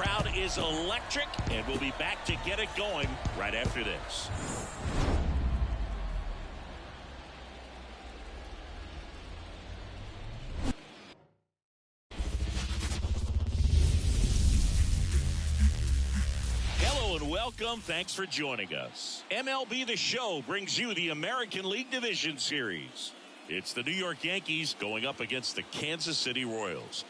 crowd is electric, and we'll be back to get it going right after this. Hello and welcome. Thanks for joining us. MLB The Show brings you the American League Division Series. It's the New York Yankees going up against the Kansas City Royals.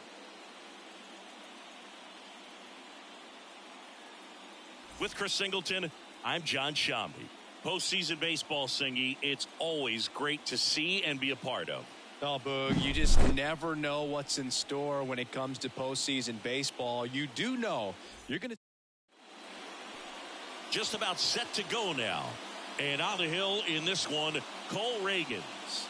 With Chris Singleton, I'm John Shambi. Postseason baseball, Singy, it's always great to see and be a part of. Oh, Boog, you just never know what's in store when it comes to postseason baseball. You do know you're going to. Just about set to go now. And on the hill in this one, Cole Reagans.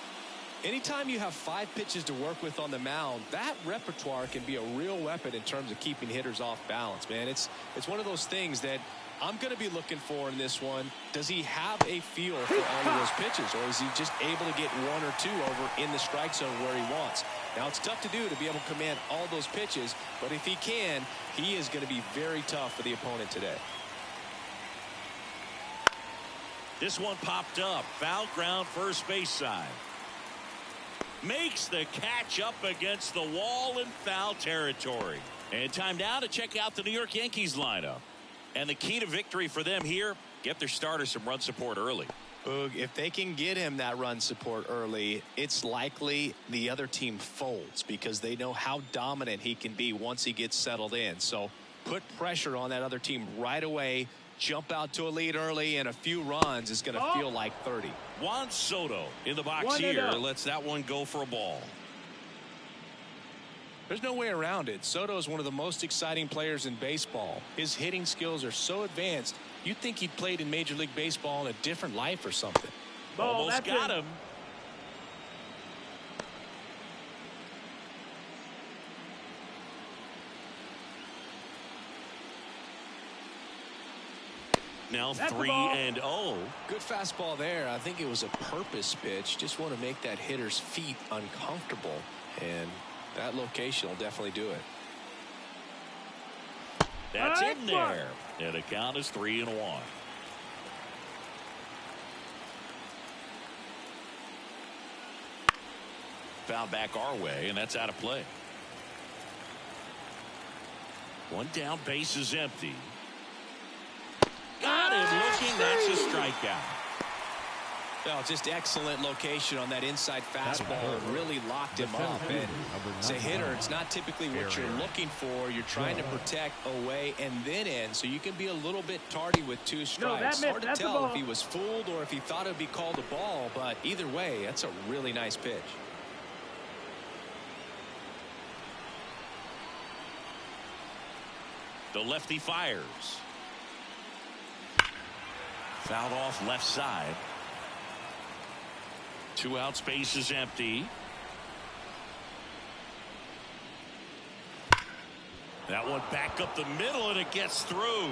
Anytime you have 5 pitches to work with on the mound, that repertoire can be a real weapon in terms of keeping hitters off balance, man. It's one of those things that I'm going to be looking for in this one. Does he have a feel for all of those pitches, or is he just able to get 1 or 2 over in the strike zone where he wants? Now, it's tough to do to be able to command all those pitches, but if he can, he is going to be very tough for the opponent today. This one popped up. Foul ground first base side. Makes the catch up against the wall in foul territory. And time now to check out the New York Yankees lineup. And the key to victory for them here, get their starter some run support early. Boog, if they can get him that run support early, it's likely the other team folds because they know how dominant he can be once he gets settled in. So put pressure on that other team right away. Jump out to a lead early, and a few runs is going to feel like 30. Juan Soto in the box here lets that one go for a ball. There's no way around it. Soto is one of the most exciting players in baseball. His hitting skills are so advanced, you'd think he played in Major League Baseball in a different life or something. Almost got him. Now 3-0. Good fastball there. I think it was a purpose pitch. Just want to make that hitter's feet uncomfortable. And that location will definitely do it. That's in there. And the count is 3-1. Foul back our way, and that's out of play. One down, base is empty. Got him looking. That's a strikeout. Well, just excellent location on that inside fastball. Really locked him up. And as a hitter, it's not typically what you're looking for. You're trying to protect away and then in, so you can be a little bit tardy with 2 strikes. Hard to tell if he was fooled or if he thought it would be called a ball, but either way, that's a really nice pitch. The lefty fires. Fouled off left side. 2 out, space is empty. That one back up the middle, and it gets through.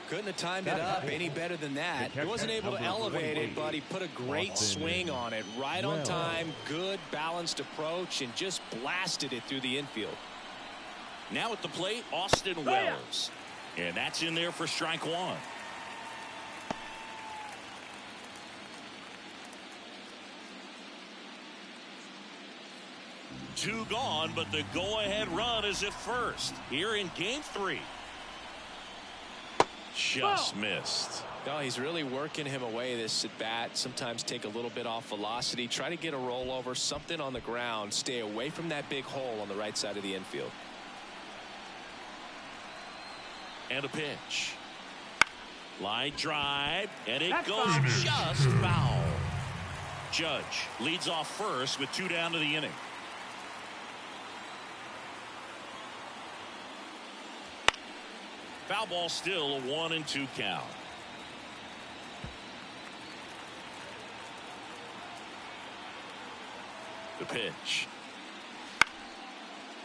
Couldn't have timed it up any better than that. He wasn't able to elevate it, but he put a great swing on it. Right on time, good balanced approach, and just blasted it through the infield. Now at the plate, Austin Wells. And that's in there for strike 1. Two gone, but the go-ahead run is at first here in game 3. Just missed. No, he's really working him away this at bat. Sometimes take a little bit off velocity, try to get a rollover, something on the ground, stay away from that big hole on the right side of the infield. And a pitch. Line drive, and it goes just foul. Judge leads off first with 2 down to the inning. Foul ball, still a 1-2 count. The pitch.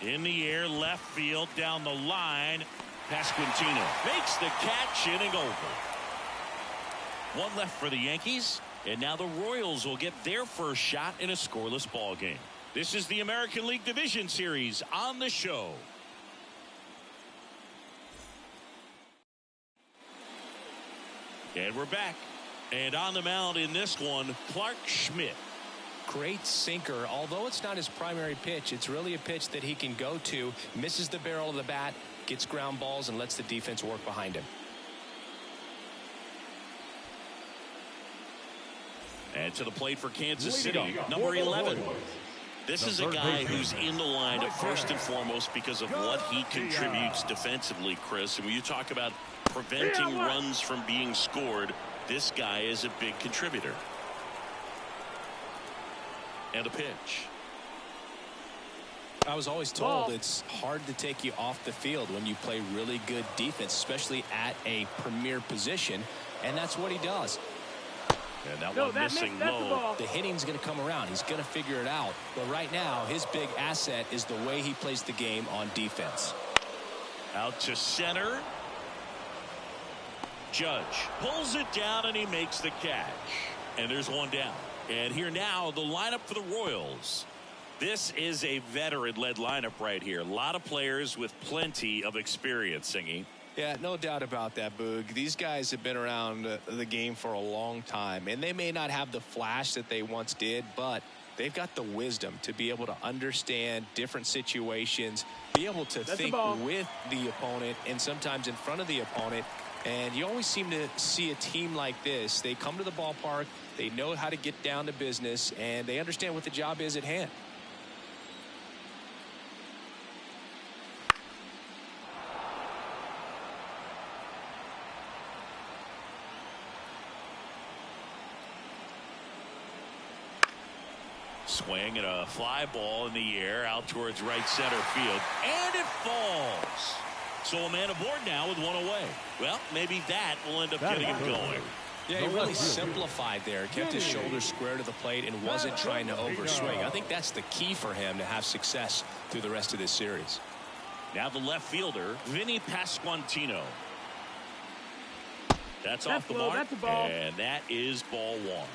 In the air, left field, down the line. Pasquantino makes the catch, inning over. 1 left for the Yankees, and now the Royals will get their first shot in a scoreless ball game. This is the American League Division Series on the show. And we're back. And on the mound in this one, Clark Schmidt. Great sinker. Although it's not his primary pitch, it's really a pitch that he can go to. Misses the barrel of the bat, gets ground balls, and lets the defense work behind him. And to the plate for Kansas City, number 11. This is a guy who's in the lineup first and foremost because of what he contributes defensively, Chris. And when you talk about preventing runs from being scored, this guy is a big contributor. And a pitch. I was always told it's hard to take you off the field when you play really good defense, especially at a premier position, and that's what he does. And that one missing low. The hitting's going to come around. He's going to figure it out. But right now, his big asset is the way he plays the game on defense. Out to center. Judge pulls it down and he makes the catch. And there's one down. And here now, the lineup for the Royals. This is a veteran-led lineup right here. A lot of players with plenty of experience, Singy. Yeah, no doubt about that, Boog. These guys have been around the game for a long time, and they may not have the flash that they once did, but they've got the wisdom to be able to understand different situations, be able to think with the opponent and sometimes in front of the opponent. And you always seem to see a team like this. They come to the ballpark, they know how to get down to business, and they understand what the job is at hand. Swing and a fly ball in the air out towards right center field. And it falls. So a man aboard now with one away. Well, maybe that will end up getting him going. Yeah, he really simplified there. Kept his shoulders square to the plate and wasn't trying to overswing. I think that's the key for him to have success through the rest of this series. Now the left fielder, Vinny Pasquantino. That's off the mark. And that is ball one.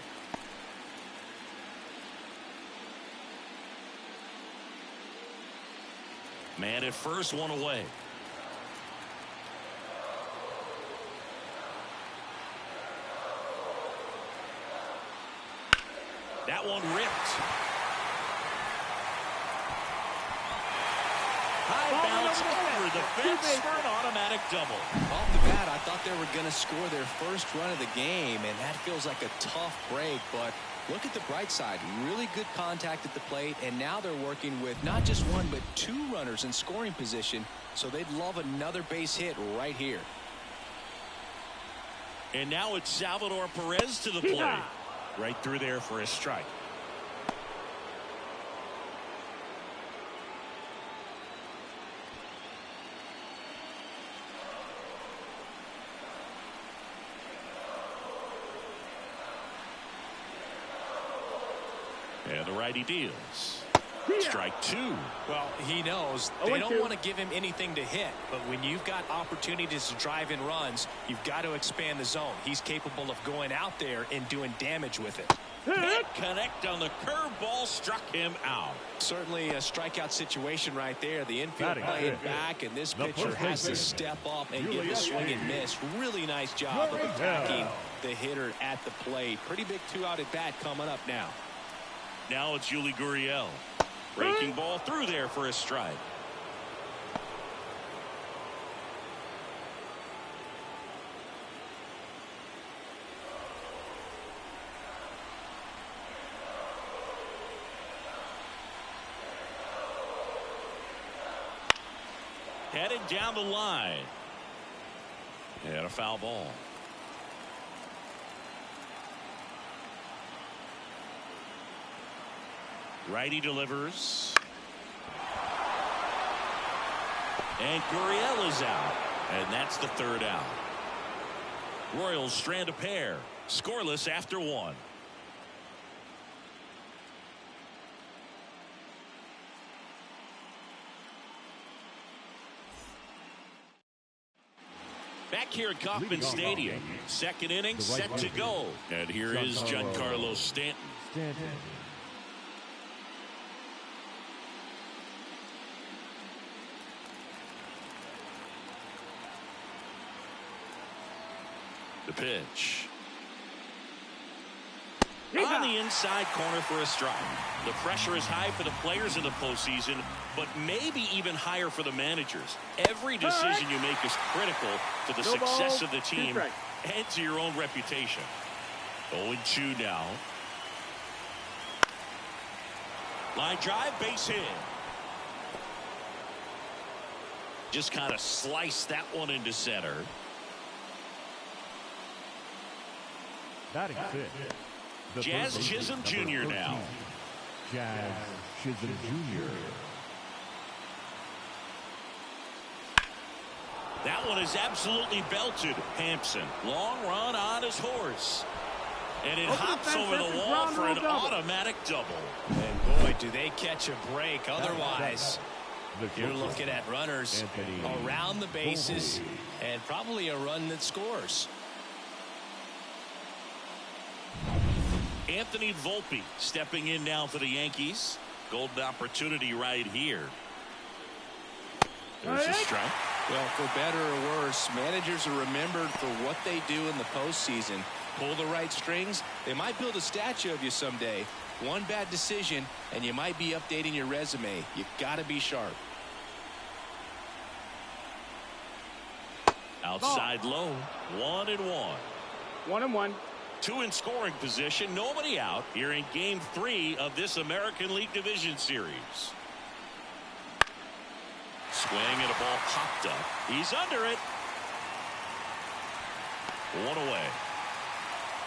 Man at first, one away. That one ripped. High bounce over the fence for an automatic double. Off the bat, I thought they were going to score their first run of the game, and that feels like a tough break, but look at the bright side. Really good contact at the plate, and now they're working with not just one but two runners in scoring position, so they'd love another base hit right here. And now it's Salvador Perez to the plate. Right through there for a strike. And the righty deals. Strike two. Well, he knows they don't want to give him anything to hit, but when you've got opportunities to drive in runs, you've got to expand the zone. He's capable of going out there and doing damage with it. Can't connect on the curveball, struck him out. Certainly a strikeout situation right there. The infield playing back, and this pitcher has to step up and give a swing and miss. Really nice job of attacking the hitter at the plate. Pretty big two-out at bat coming up now. Now it's Yuli Gurriel. Breaking ball through there for a strike. Headed down the line. And a foul ball. Righty delivers. And Gurriel is out. And that's the third out. Royals strand a pair. Scoreless after one. Back here at Kauffman Stadium. Second inning set to go. And here is Giancarlo Stanton. The pitch. On the inside corner for a strike. The pressure is high for the players in the postseason, but maybe even higher for the managers. Every decision you make is critical to the success of the team and to your own reputation. 0-2 now. Line drive, base hit. Just kind of sliced that one into center. Batting fifth. Jazz Chisholm Jr. now. Jazz Chisholm Jr. That one is absolutely belted. Hampson, long run on his horse. And it hops over the wall for an automatic double. And boy, do they catch a break. Otherwise, you're looking at runners around the bases and probably a run that scores. Anthony Volpe stepping in now for the Yankees. Golden opportunity right here. There's a strike. Well, for better or worse, managers are remembered for what they do in the postseason. Pull the right strings, they might build a statue of you someday. One bad decision, and you might be updating your resume. You got to be sharp. Outside low, 1-1. 1-1. 2 in scoring position, nobody out here in Game 3 of this American League Division Series. Swing and a ball popped up. He's under it. 1 away.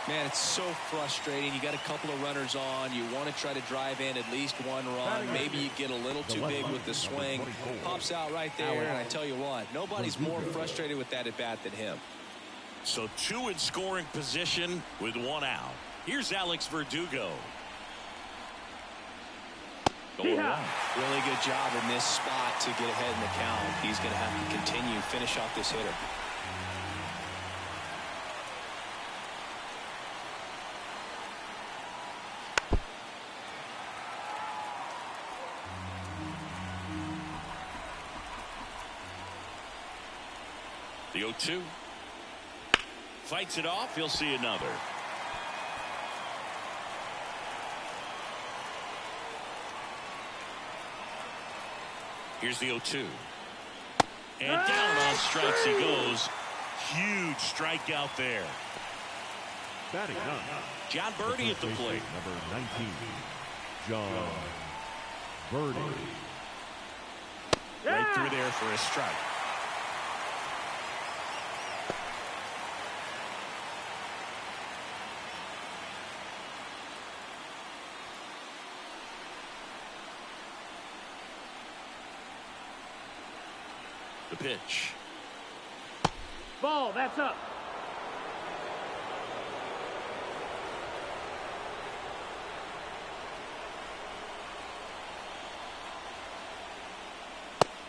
Man, it's so frustrating. You got a couple of runners on. You want to try to drive in at least one run. Maybe you get a little too big with the swing. Pops out right there, and I tell you what, nobody's more frustrated with that at bat than him. So 2 in scoring position with 1 out. Here's Alex Verdugo. Really good job in this spot to get ahead in the count. He's going to have to continue, finish off this hitter. The 0-2. Fights it off. He'll see another. Here's the 0-2. And down on strikes he goes. Huge strikeout there. Batting ninth. John Birdie at the plate. Number 19, John Birdie. Right through there for a strike. The pitch. Ball, that's up.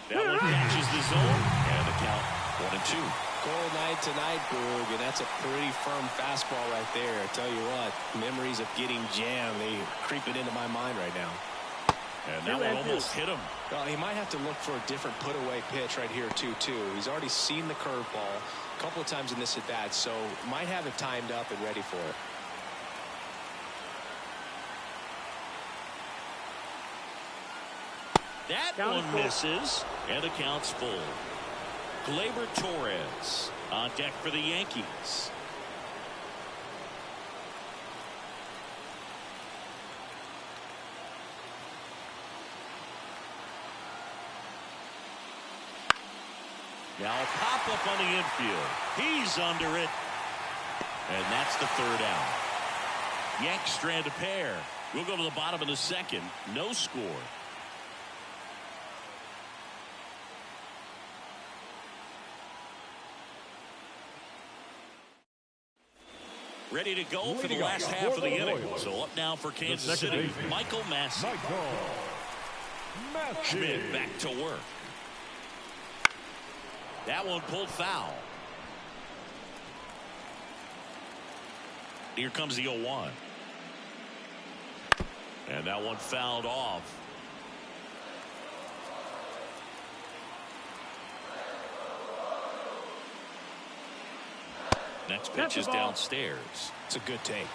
That one catches the zone, and the count 1-2. Cold night tonight, Boog, and that's a pretty firm fastball right there. I tell you what, memories of getting jammed, they creeping into my mind right now. And that one almost hit him. Well, he might have to look for a different put-away pitch right here, 2-2. He's already seen the curveball a couple of times in this at-bat, so might have it timed up and ready for it. That one misses, and the count's full. Gleyber Torres on deck for the Yankees. Now a pop-up on the infield. He's under it. And that's the 3rd out. Yanks strand a pair. We'll go to the bottom of the 2nd. No score. Ready to go for the last half of the inning. So up now for Kansas City, Michael Massey. Schmidt back to work. That one pulled foul. Here comes the 0-1. And that one fouled off. Next pitch is downstairs. It's a good take.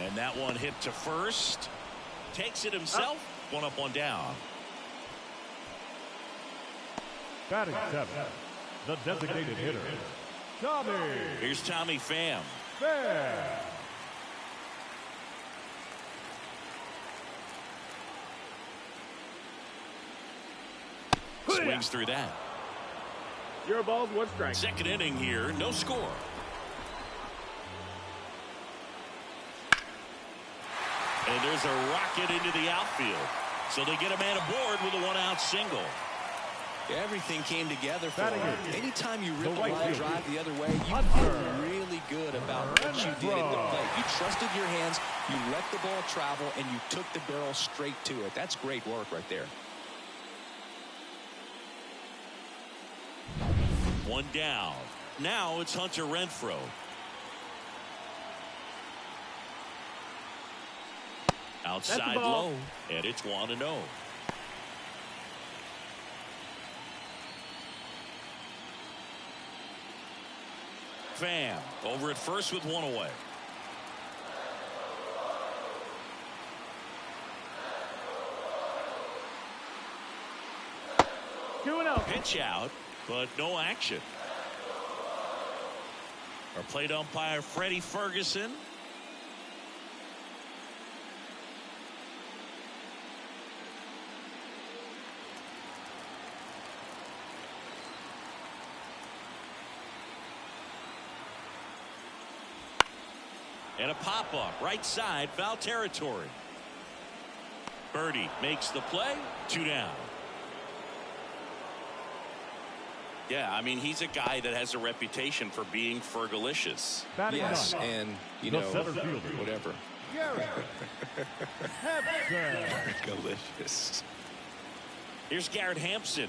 And that one hit to first. Takes it himself. One up, one down. Batting 7, the designated hitter, Tommy. Here's Tommy Pham. Swings through that. 0 balls, 1 strike. Second inning here, no score. And there's a rocket into the outfield. So they get a man aboard with a 1-out single. Everything came together for him. Anytime you rip a line drive the other way, you feel really good about what you did at the plate. You trusted your hands, you let the ball travel, and you took the barrel straight to it. That's great work right there. 1 down. Now it's Hunter Renfroe. Outside low, and it's 1-0. Pham over at first with 1 away. Pitch out, but no action. Our plate umpire Freddie Ferguson. And a pop-up right side, foul territory. Birdie makes the play. 2 down. Yeah, I mean, he's a guy that has a reputation for being Fergalicious. Yes, and, you know, whatever. Fergalicious. Here's Garrett Hampson.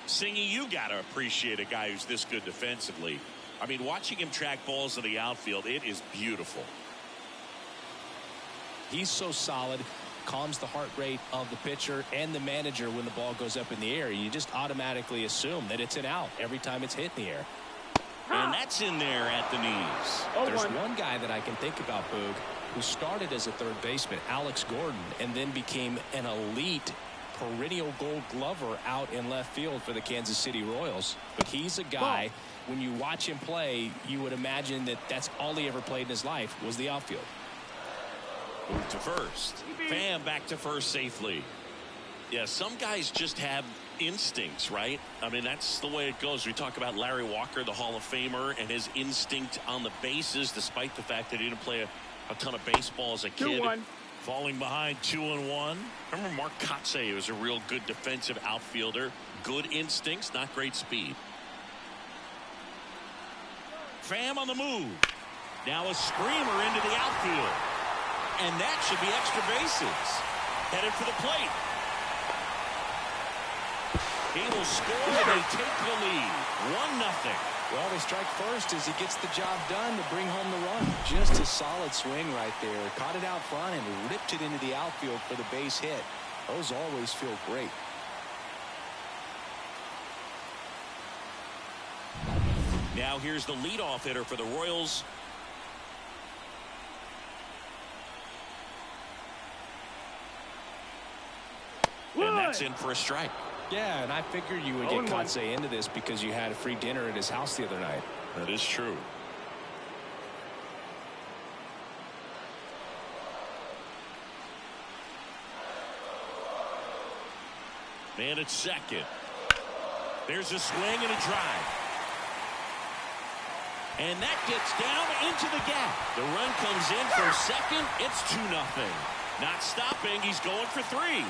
Singy, you got to appreciate a guy who's this good defensively. I mean, watching him track balls in the outfield, it is beautiful. He's so solid, calms the heart rate of the pitcher and the manager when the ball goes up in the air. You just automatically assume that it's an out every time it's hit in the air. And that's in there at the knees. There's one guy that I can think about, Boog, who started as a third baseman, Alex Gordon, and then became an elite perennial Gold Glover out in left field for the Kansas City Royals. But he's a guy, when you watch him play, you would imagine that that's all he ever played in his life was the outfield. Move to first. Pham back to first safely. Yeah, some guys just have instincts, right? I mean, that's the way it goes. We talk about Larry Walker, the Hall of Famer, and his instinct on the bases, despite the fact that he didn't play a ton of baseball as a kid. 2-1. Falling behind 2-1. Remember Mark Kotsay was a real good defensive outfielder. Good instincts, not great speed. Pham on the move. Now a screamer into the outfield. And that should be extra bases. Headed for the plate. He will score and they take the lead. 1-0. Well, they strike first as he gets the job done to bring home the run. Just a solid swing right there. Caught it out front and ripped it into the outfield for the base hit. Those always feel great. Now here's the leadoff hitter for the Royals. And that's in for a strike. Yeah, and I figured you would get Kotsay into this because you had a free dinner at his house the other night. That is true. Man at second. There's a swing and a drive. And that gets down into the gap. The run comes in from second. It's 2-0. Not stopping. He's going for 3.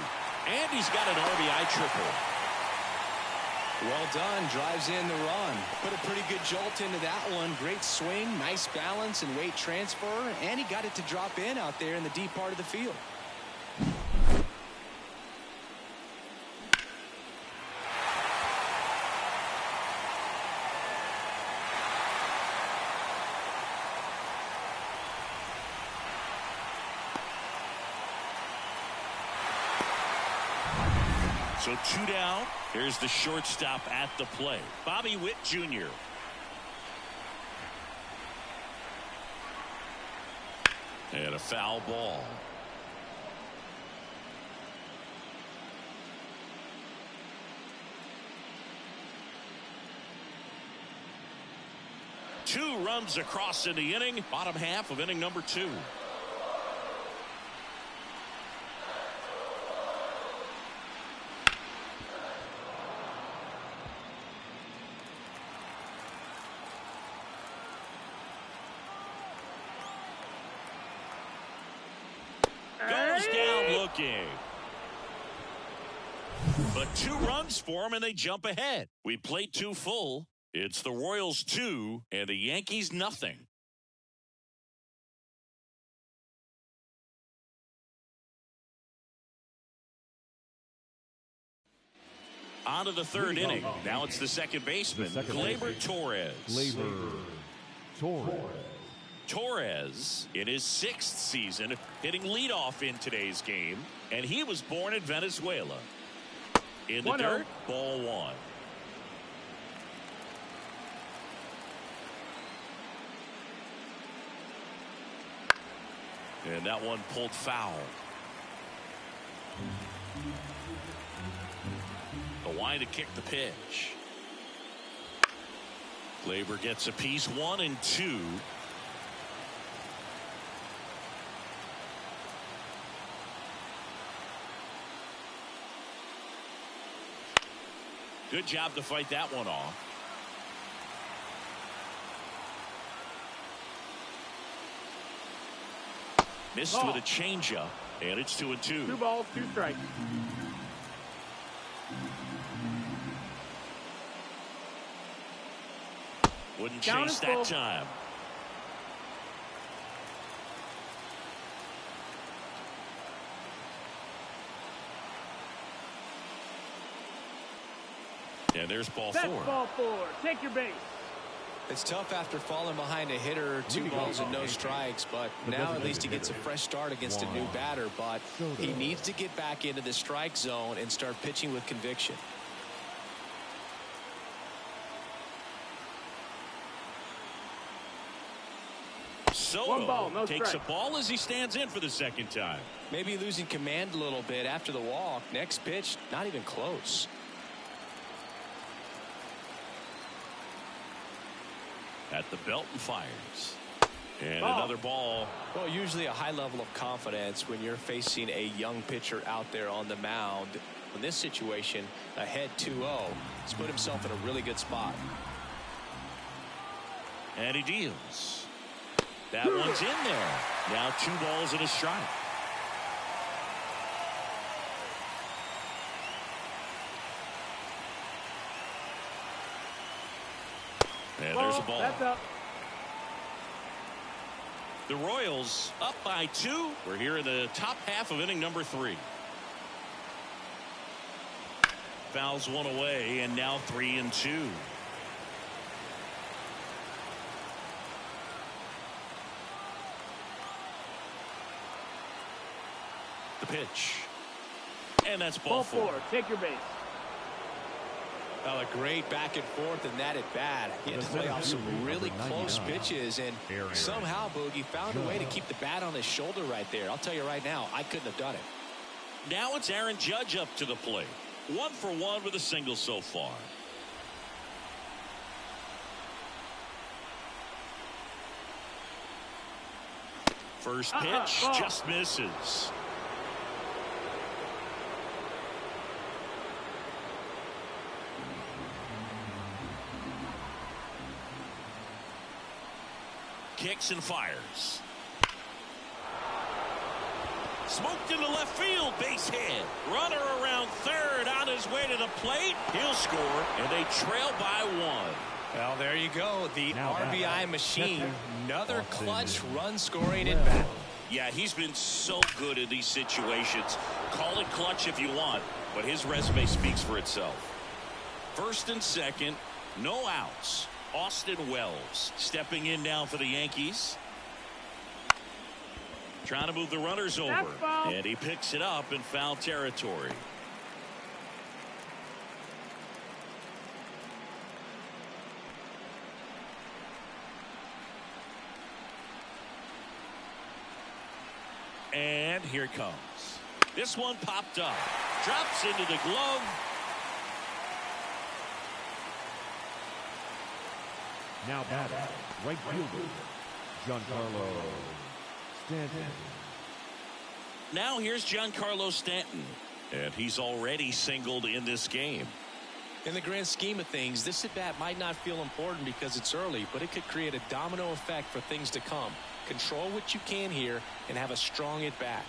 And he's got an RBI triple. Well done. Drives in the run. Put a pretty good jolt into that one. Great swing, nice balance and weight transfer. And he got it to drop in out there in the deep part of the field. So 2 down. Here's the shortstop at the plate, Bobby Witt Jr. And a foul ball. Two runs across in the inning, bottom half of inning number 2. Goes down looking. But 2 runs for him and they jump ahead. We played 2 full. It's the Royals 2 and the Yankees nothing. On to the 3rd inning. Now it's the second baseman, Gleyber Torres. Torres in his 6th season hitting leadoff in today's game, and he was born in Venezuela. In the dirt, ball 1. And that one pulled foul. The line to kick the pitch. Gleyber gets a piece, 1 and 2. Good job to fight that one off. Missed with a changeup, and it's 2 and 2. 2 balls, 2 strikes. Wouldn't chase that time. And there's ball 4. That's ball 4. Take your base. It's tough after falling behind a hitter, 2 balls and no strikes, but now at least he gets a fresh start against a new batter, but he needs to get back into the strike zone and start pitching with conviction. Soto takes a ball as he stands in for the 2nd time. Maybe losing command a little bit after the walk. Next pitch, not even close. At the belt and fires. And another ball. Well, usually a high level of confidence when you're facing a young pitcher out there on the mound. In this situation, ahead 2-0. He's put himself in a really good spot. And he deals. That one's in there. Now 2 balls and a strike. And there's a ball. That's up. The Royals up by 2. We're here in the top half of inning number 3. Fouls one away, and now 3 and 2. The pitch. And that's ball 4. Take your base. Well, a great back and forth in that at bat. He had to play off some really close pitches, and somehow Boogie found a way to keep the bat on his shoulder right there. I'll tell you right now, I couldn't have done it. Now it's Aaron Judge up to the plate. 1 for 1 with a single so far. First pitch just misses. Kicks and fires. Smoked into left field, base hit. Runner around 3rd on his way to the plate. He'll score, and they trail by 1. Well, there you go. The RBI machine. Another clutch run scoring at bat. Yeah, he's been so good in these situations. Call it clutch if you want, but his resume speaks for itself. 1st and 2nd, no outs. Austin Wells stepping in now for the Yankees. Trying to move the runners over. And he picks it up in foul territory. And here it comes. This one popped up. Drops into the glove. Now batting, right fielder, Giancarlo Stanton. Now here's Giancarlo Stanton. And he's already singled in this game. In the grand scheme of things, this at-bat might not feel important because it's early, but it could create a domino effect for things to come. Control what you can here and have a strong at-bat.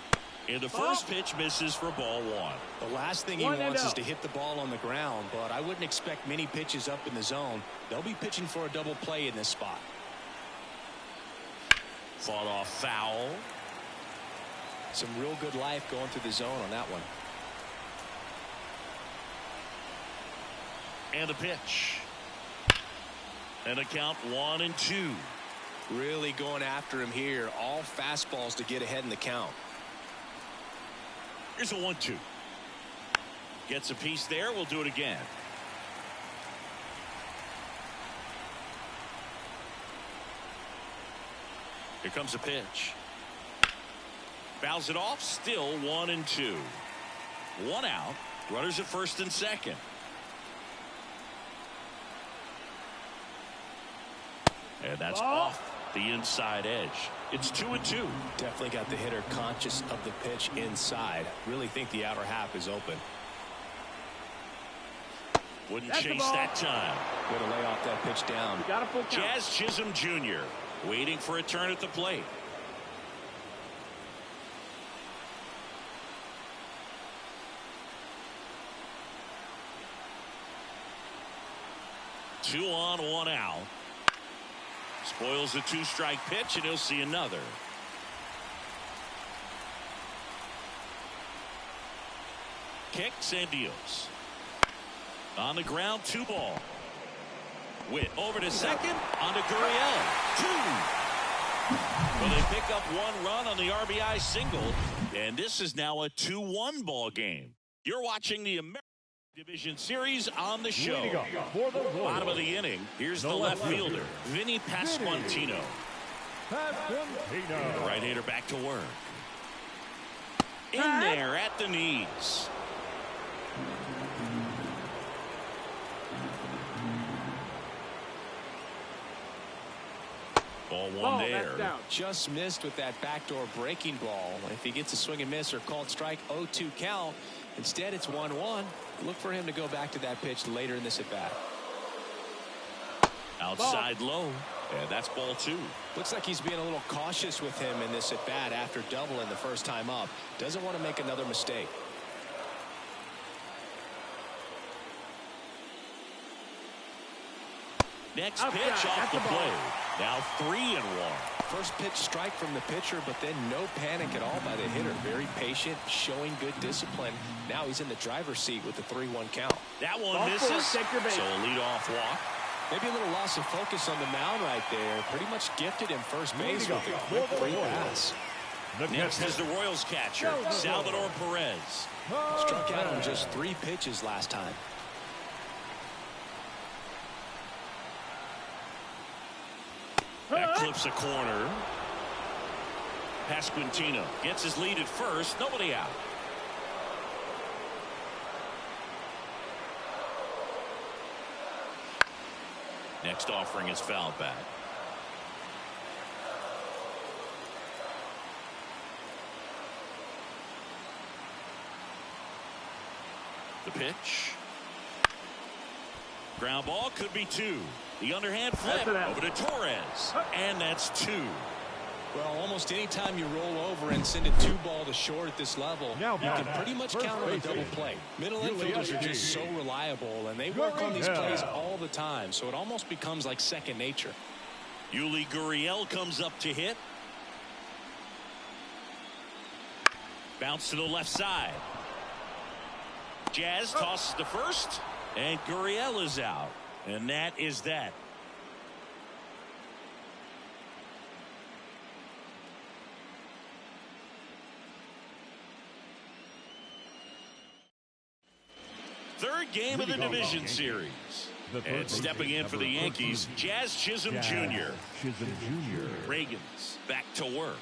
And the first pitch misses for ball one. The last thing he wants is to hit the ball on the ground, but I wouldn't expect many pitches up in the zone. They'll be pitching for a double play in this spot. Fought off foul. Some real good life going through the zone on that one. And a pitch. And a count 1-2. Really going after him here. All fastballs to get ahead in the count. Here's a 1-2. Gets a piece there. We'll do it again. Here comes a pitch. Fouls it off. Still 1-2. One out. Runners at first and second. And that's off the inside edge. It's 2-2. Definitely got the hitter conscious of the pitch inside. Really think the outer half is open. Wouldn't chase that time. Way to lay off that pitch down. Got a full count. Jazz Chisholm Jr. waiting for a turn at the plate. Two on, one out. Spoils the two-strike pitch, and he'll see another. Kicks and deals. On the ground, 2 ball. Witt over to second. On to Gurriel. 2. Well, they pick up 1 run on the RBI single, and this is now a 2-1 ball game. You're watching the American Division Series on the show. Bottom of the inning. Here's the left fielder, Vinny Pasquantino. The right-hander back to work. In there at the knees. Ball one there. Just missed with that backdoor breaking ball. If he gets a swing and miss or called strike, 0-2 count. Instead, it's 1-1. Look for him to go back to that pitch later in this at bat. Outside low, and that's ball 2. Looks like he's being a little cautious with him in this at bat after doubling the first time up. Doesn't want to make another mistake. Next pitch off the plate. Now 3-1. First pitch strike from the pitcher, but then no panic at all by the hitter. Very patient, showing good discipline. Now he's in the driver's seat with the 3-1 count. That one misses. So a leadoff walk. Maybe a little loss of focus on the mound right there. Pretty much gifted him first base with a quick free pass. Next is the Royals catcher, Salvador Perez. Struck out on just 3 pitches last time. That clips a corner. Pasquantino gets his lead at first. Nobody out. Next offering is fouled back. The pitch. Ground ball, could be 2. The underhand flip over to Torres. And that's 2. Well, almost any time you roll over and send a 2-ball to short at this level, you can pretty much count on a double play. Middle infielders are just so reliable, and they work on these plays all the time, so it almost becomes like second nature. Yuli Gurriel comes up to hit. Bounce to the left side. Jazz tosses to first, and Gurriel is out. And that is that. Third game of the division series. And stepping in for the Yankees, Jazz Chisholm Jr. Reagan's back to work.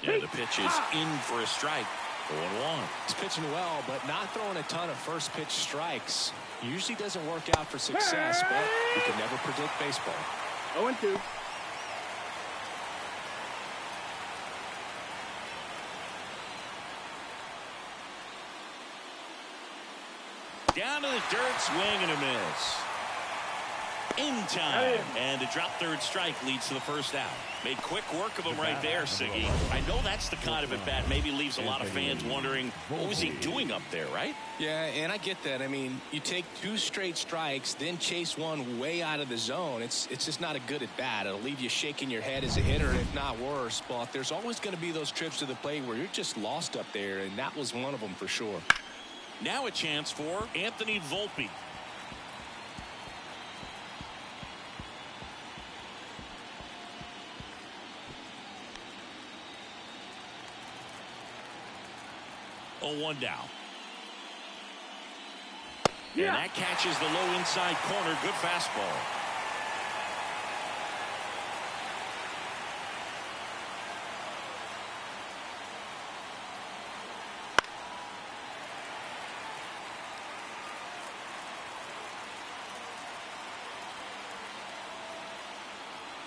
And the pitch is in for a strike. 0-1. He's pitching well, but not throwing a ton of first pitch strikes. Usually doesn't work out for success, but you can never predict baseball. 0-2. Down to the dirt, swing and a miss. In time, and a drop third strike leads to the first out. Made quick work of him right there, Siggy. I know that's the kind of at bat maybe leaves a lot of fans wondering what was he doing up there, right? Yeah, and I get that. I mean, you take 2 straight strikes, then chase one way out of the zone. It's just not a good at bat. It'll leave you shaking your head as a hitter, if not worse. But there's always going to be those trips to the plate where you're just lost up there, and that was one of them for sure. Now a chance for Anthony Volpe. One down. And that catches the low inside corner. Good fastball.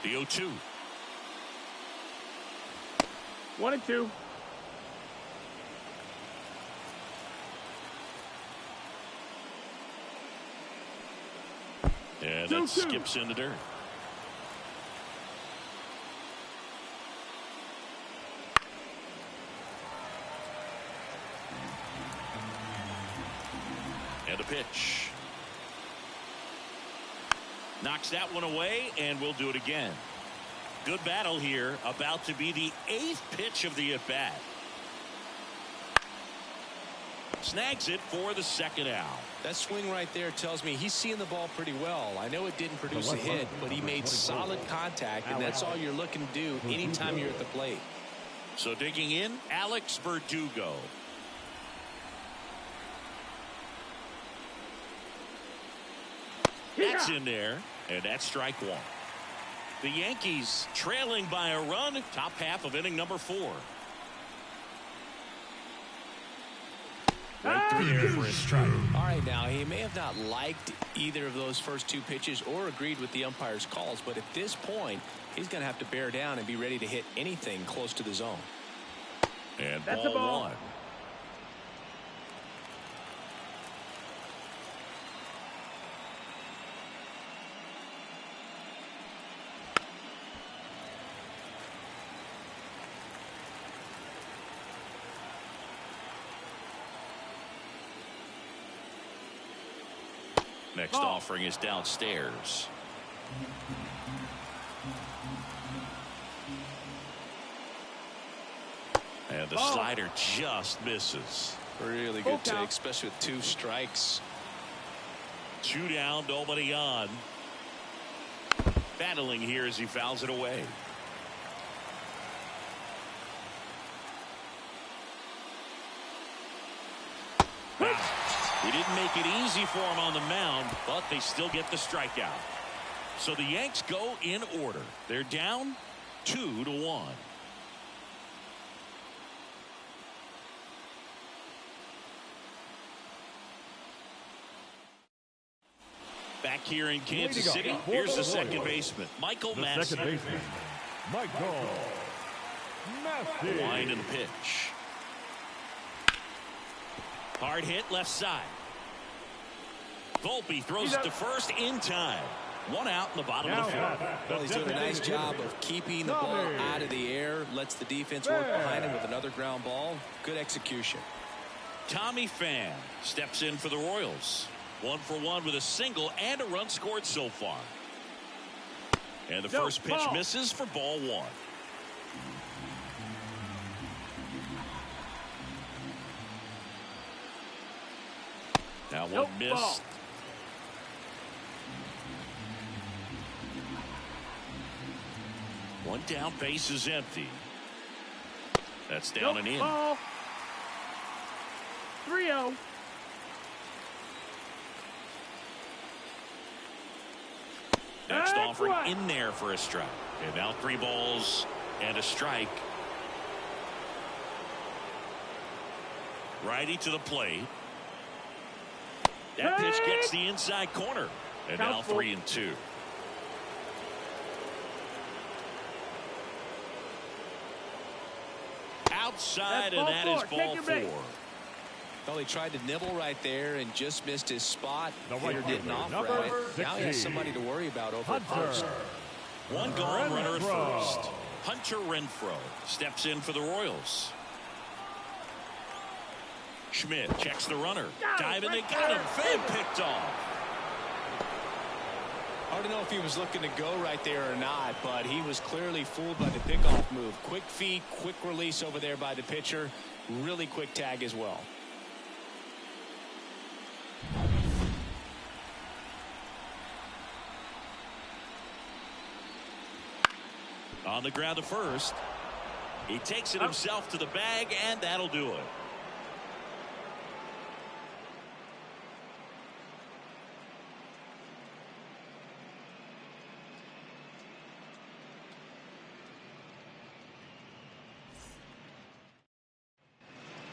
The 0-2. 1-2. And that skips in the dirt. And a pitch. Knocks that one away, and we'll do it again. Good battle here. About to be the 8th pitch of the at-bat. Snags it for the second out. That swing right there tells me he's seeing the ball pretty well. I know it didn't produce a hit, but he made solid contact, and that's all you're looking to do anytime you're at the plate. So digging in, Alex Verdugo. That's in there, and that's strike 1. The Yankees trailing by a run, top half of inning number 4. Right through there for a strike. All right, now, he may have not liked either of those first 2 pitches or agreed with the umpire's calls, but at this point, he's going to have to bear down and be ready to hit anything close to the zone. And ball 1. Next offering is downstairs. And the slider just misses. Really good take, especially with 2 strikes. 2 down, nobody on. Battling here as he fouls it away. Wow. He didn't make it easy for him on the mound, but they still get the strikeout. So the Yanks go in order. They're down 2-1. Back here in Kansas City, here's the second baseman, Michael Massey. Second baseman, Michael Massey. Line in the pitch. Hard hit left side. Volpe throws it to first in time. 1 out in the bottom of the 4th. Well, he's doing a nice job of keeping the ball out of the air. Lets the defense work behind him with another ground ball. Good execution. Tommy Pham steps in for the Royals. 1 for 1 with a single and a run scored so far. And the first pitch misses for ball 1. Now one missed. One down, base is empty. That's down and in. 3-0. Next offering in there for a strike. And now 3 balls and a strike. Righty to the plate. That pitch gets the inside corner. And now 3-2. Outside, and that is ball 4. Well, he tried to nibble right there and just missed his spot. Hitter right didn't offer it. Now he has somebody to worry about over at first. One gone runner at first. Hunter Renfroe steps in for the Royals. Schmidt checks the runner. Diving, they got him. Fan picked off. Hard to know if he was looking to go right there or not, but he was clearly fooled by the pickoff move. Quick feet, quick release over there by the pitcher. Really quick tag as well. On the ground to first. He takes it himself to the bag, and that'll do it.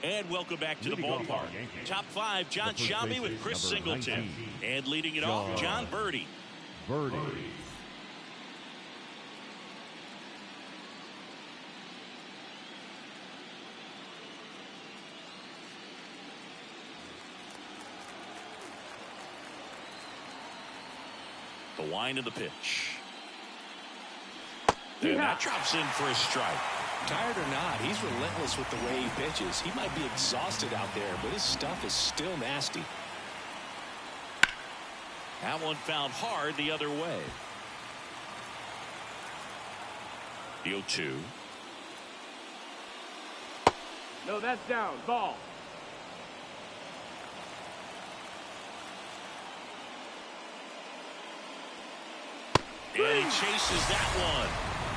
And welcome back to the ballpark. Top 5, John Shelby with Chris Singleton. And leading it off, John Birdie. The wind of the pitch. And that drops in for a strike. Tired or not, he's relentless with the way he pitches. He might be exhausted out there, but his stuff is still nasty. That one fouled hard the other way. The 0-2. No, that's down. Ball. And he chases that one.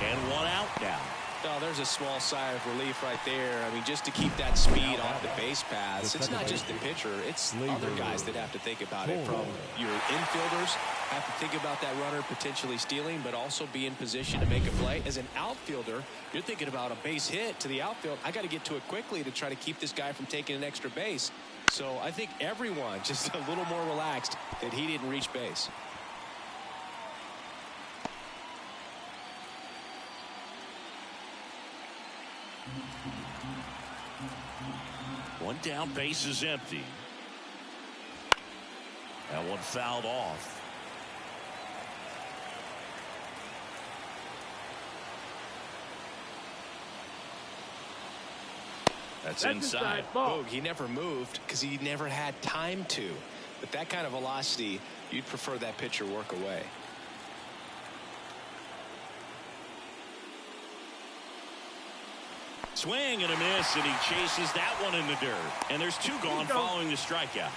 And one out now. Oh, there's a small sigh of relief right there. I mean, just to keep that speed off the base paths. It's not just the pitcher. It's other guys that have to think about it. From your infielders have to think about that runner potentially stealing, but also be in position to make a play. As an outfielder, you're thinking about a base hit to the outfield. I got to get to it quickly to try to keep this guy from taking an extra base. So I think everyone just a little more relaxed that he didn't reach base. One down, base is empty. That one fouled off. That's inside. Boog, he never moved because he never had time to. But that kind of velocity, you'd prefer that pitcher work away. Swing and a miss, and he chases that one in the dirt. And there's 2 gone following the strikeout.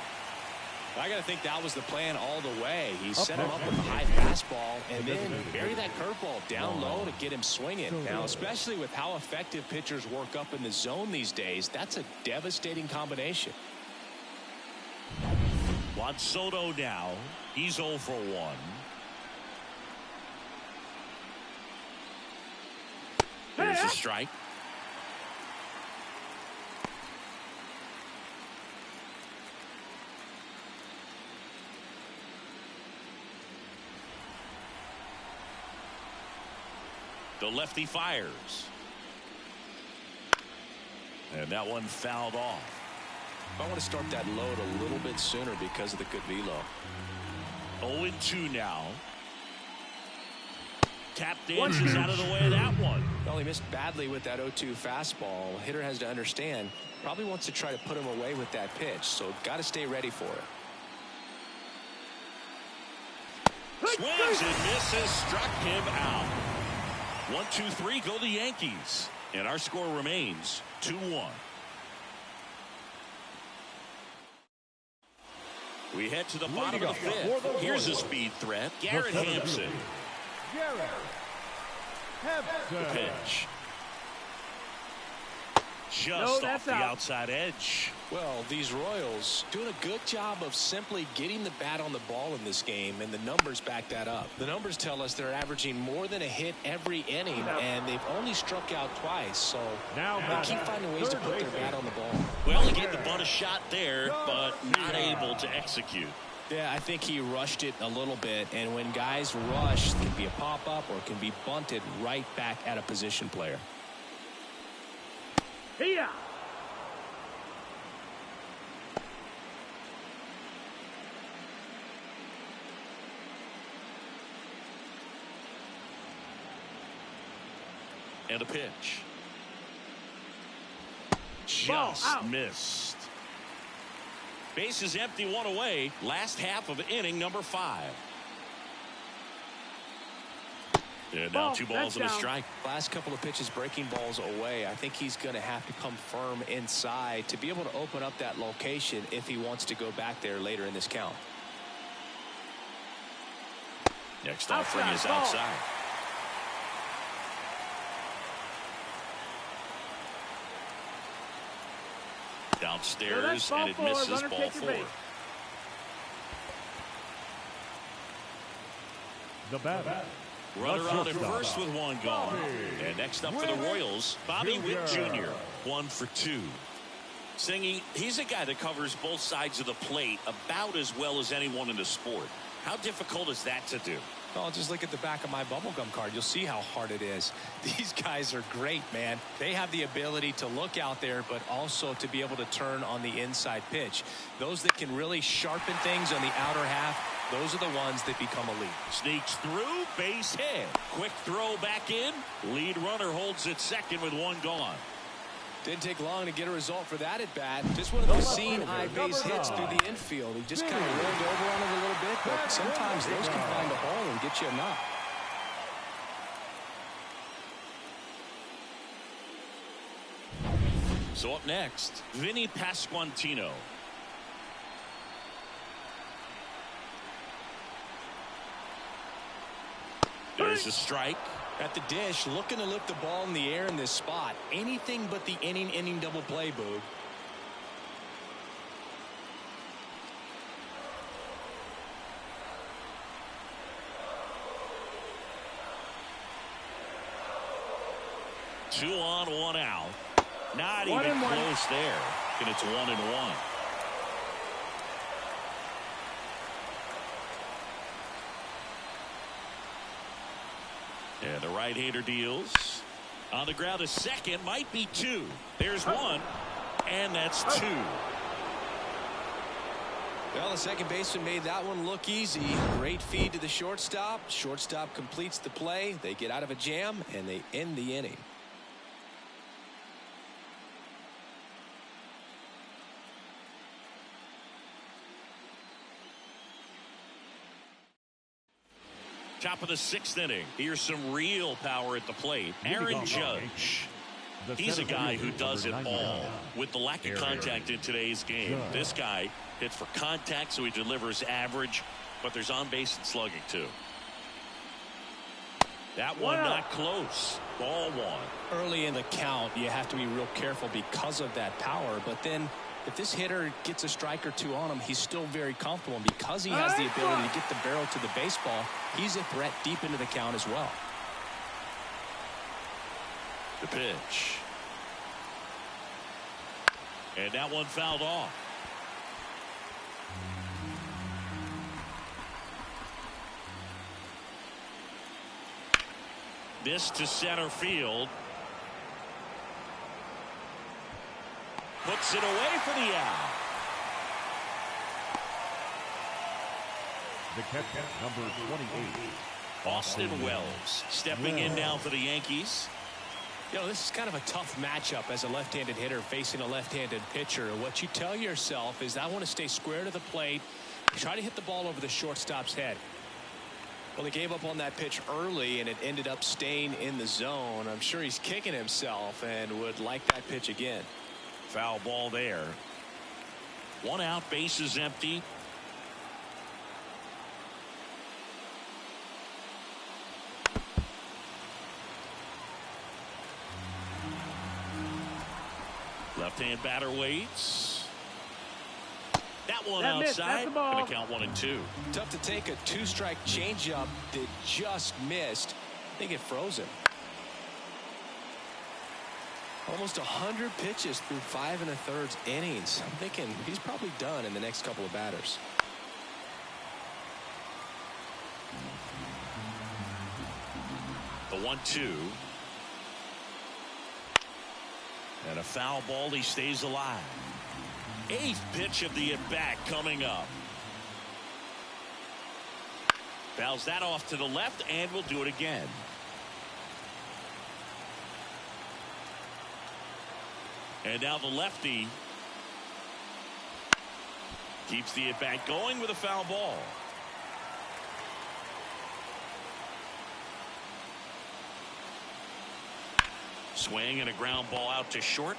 I got to think that was the plan all the way. He set him up with a high fastball and then bury that curveball down low to get him swinging. Now, especially with how effective pitchers work up in the zone these days, that's a devastating combination. Juan Soto now. He's 0 for 1. There's a strike. The lefty fires. And that one fouled off. I want to start that load a little bit sooner because of the good velo. 0-2 now. Tap dances out of the way of that one. Well, he missed badly with that 0-2 fastball. Hitter has to understand, probably wants to try to put him away with that pitch, so got to stay ready for it. Swings and misses, struck him out. 1-2-3 go the Yankees, and our score remains 2-1. We head to the bottom of the 5th. Here's a speed threat, Garrett Hampson. The pitch. just off the outside edge. Well, these Royals doing a good job of simply getting the bat on the ball in this game, and the numbers back that up. The numbers tell us they're averaging more than a hit every inning, and they've only struck out twice, so they keep finding ways to put their bat on the ball. Well, he gave the bunt a shot there, but not able to execute. Yeah, I think he rushed it a little bit, and when guys rush, it can be a pop-up or it can be bunted right back at a position player. Here. And a pitch. Just missed. Base is empty, one away. Last half of inning number 5. And now 2 balls and a strike. Last couple of pitches breaking balls away. I think he's going to have to come firm inside to be able to open up that location if he wants to go back there later in this count. Next offering is outside. Downstairs, and it misses ball 4. The batter. Runner out at first with 1 gone. And next up for the Royals, Bobby Witt Jr. 1 for 2. Singy, he's a guy that covers both sides of the plate about as well as anyone in the sport. How difficult is that to do? Well, just look at the back of my bubblegum card. You'll see how hard it is. These guys are great, man. They have the ability to look out there, but also to be able to turn on the inside pitch. Those that can really sharpen things on the outer half, those are the ones that become elite. Sneaks through, base hit. Quick throw back in. Lead runner holds it second with 1 gone. Didn't take long to get a result for that at bat. Just one of those seeing eye base hits through the infield. He just kind of rolled over on it a little bit, but sometimes those can find a hole and get you a knock. So up next, Vinny Pasquantino. There's a strike. At the dish, looking to lift the ball in the air in this spot. Anything but the inning double play, Boog. Two on, 1 out. Not even close there. And it's 1-1. And the right-hander deals. On the ground, a second, might be 2. There's 1, and that's 2. Well, the second baseman made that one look easy. Great feed to the shortstop. Shortstop completes the play. They get out of a jam, and they end the inning. Top of the 6th inning. Here's some real power at the plate. Aaron Judge. He's a guy who does it all. With the lack of contact in today's game, this guy hits for contact, so he delivers average, but there's on base and slugging too. That one not close. Ball 1. Early in the count, you have to be real careful because of that power, but then if this hitter gets a strike or 2 on him, he's still very comfortable. And because he has the ability to get the barrel to the baseball, he's a threat deep into the count as well. The pitch. And that one fouled off. This to center field. Puts it away for the out. The catcher, number 28. Austin Wells stepping in now for the Yankees. You know, this is kind of a tough matchup as a left-handed hitter facing a left-handed pitcher. What you tell yourself is, I want to stay square to the plate, try to hit the ball over the shortstop's head. Well, he gave up on that pitch early, and it ended up staying in the zone. I'm sure he's kicking himself and would like that pitch again. Foul ball there. 1 out, base is empty. Left-hand batter waits. That one That missed. outside. That's the ball. Gonna count 1-2. Tough to take a two-strike changeup that just missed. I think it froze him. Almost 100 pitches through 5 1/3 innings. I'm thinking he's probably done in the next couple of batters. The 1-2. And a foul ball. He stays alive. 8th pitch of the at-bat coming up. Fouls that off to the left, and we'll do it again. And now the lefty keeps the at-bat going with a foul ball. Swing and a ground ball out to short.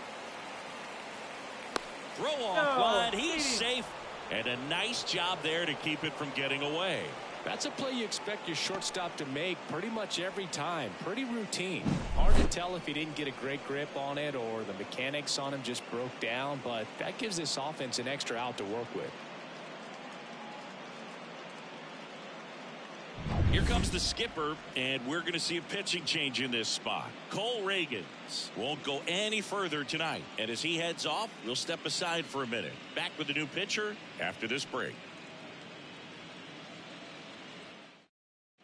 Throw off line. He's safe. And a nice job there to keep it from getting away. That's a play you expect your shortstop to make pretty much every time. Pretty routine. Hard to tell if he didn't get a great grip on it or the mechanics on him just broke down, but that gives this offense an extra out to work with. Here comes the skipper, and we're going to see a pitching change in this spot. Cole Reagans won't go any further tonight, and as he heads off, we'll step aside for a minute. Back with the new pitcher after this break.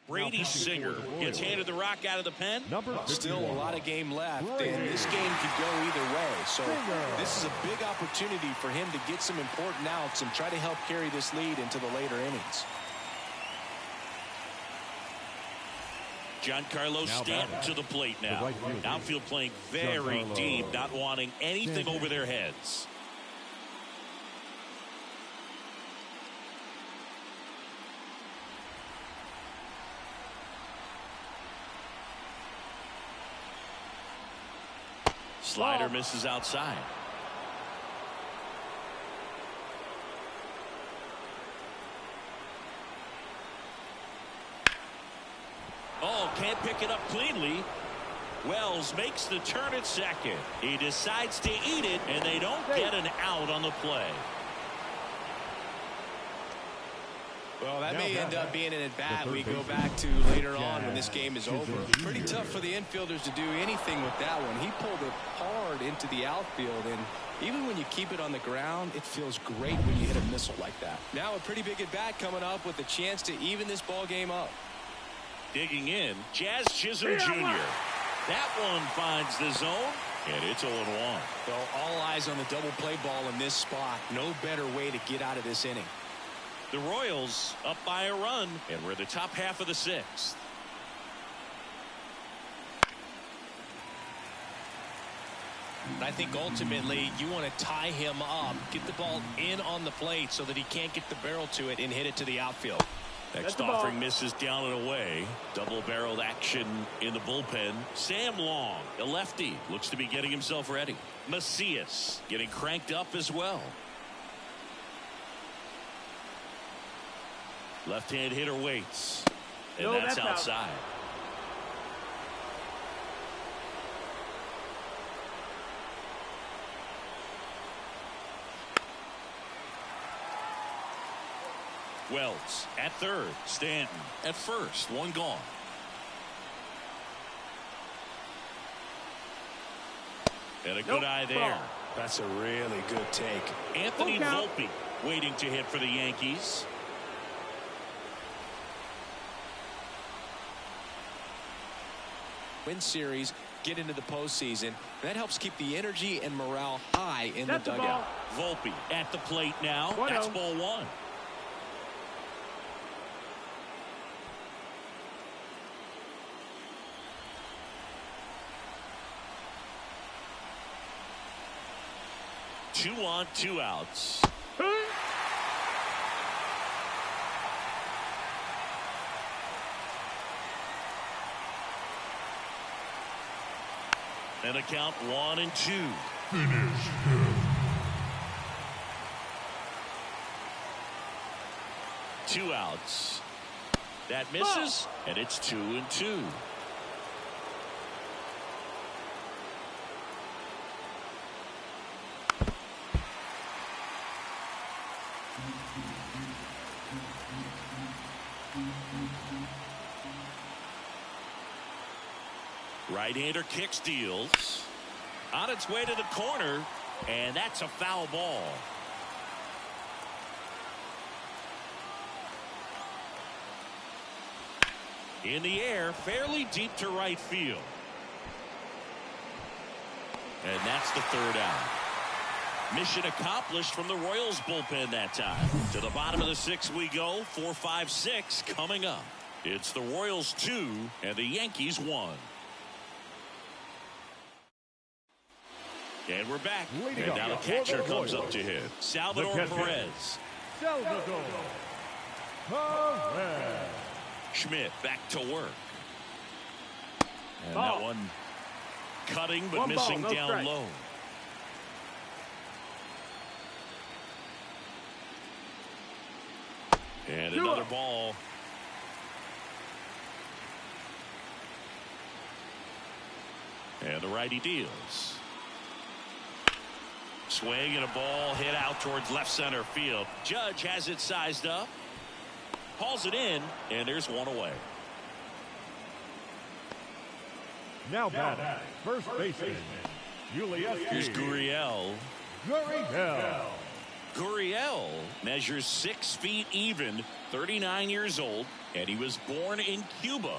Brady Singer gets handed the rock out of the pen. Still a lot of game left, and this game could go either way. So this is a big opportunity for him to get some important outs and try to help carry this lead into the later innings. Giancarlo Stanton to the plate now. Outfield playing very deep, not wanting anything over their heads. Slider misses outside. Oh, can't pick it up cleanly. Wells makes the turn at second. He decides to eat it, and they don't get an out on the play. Well, that may end up being an at-bat we go back to later on when this game is over. Pretty tough for the infielders to do anything with that one. He pulled it hard into the outfield, and even when you keep it on the ground, it feels great when you hit a missile like that. Now a pretty big at-bat coming up with a chance to even this ball game up. Digging in, Jazz Chisholm Jr. That one finds the zone, and it's 0-1. Well, all eyes on the double play ball in this spot. No better way to get out of this inning. The Royals up by a run, and we're the top half of the 6th. I think ultimately you want to tie him up, get the ball in on the plate so that he can't get the barrel to it and hit it to the outfield. Next offering misses down and away. Double-barreled action in the bullpen. Sam Long, the lefty, looks to be getting himself ready. Macias getting cranked up as well. Left-hand hitter waits. And that's outside. Wells at third. Stanton at first. One gone. And a good eye there. That's a really good take. Anthony Volpe waiting to hit for the Yankees. Win series, get into the postseason. That helps keep the energy and morale high in the dugout. Volpe at the plate now. That's ball one. Two on, two outs. And a count 1-2. Finish him. 2 outs. That misses, and it's 2-2. Right-hander kicks, deals. On its way to the corner, and that's a foul ball. In the air, fairly deep to right field. And that's the third out. Mission accomplished from the Royals bullpen that time. To the bottom of the sixth we go. 4, 5, 6 coming up. It's the Royals 2 and the Yankees 1. And we're back. And now the catcher comes up to hit. Salvador Perez. Salvador Perez. Schmidt back to work. And Ball. that one cutting but One missing ball, no down strike. low. And another ball. And the righty deals. Swing and a ball hit out towards left center field. Judge has it sized up. Hauls it in, and there's one away. Now batting, first baseman, Here's Gurriel. Gurriel. Gurriel measures 6 feet even, 39 years old, and he was born in Cuba.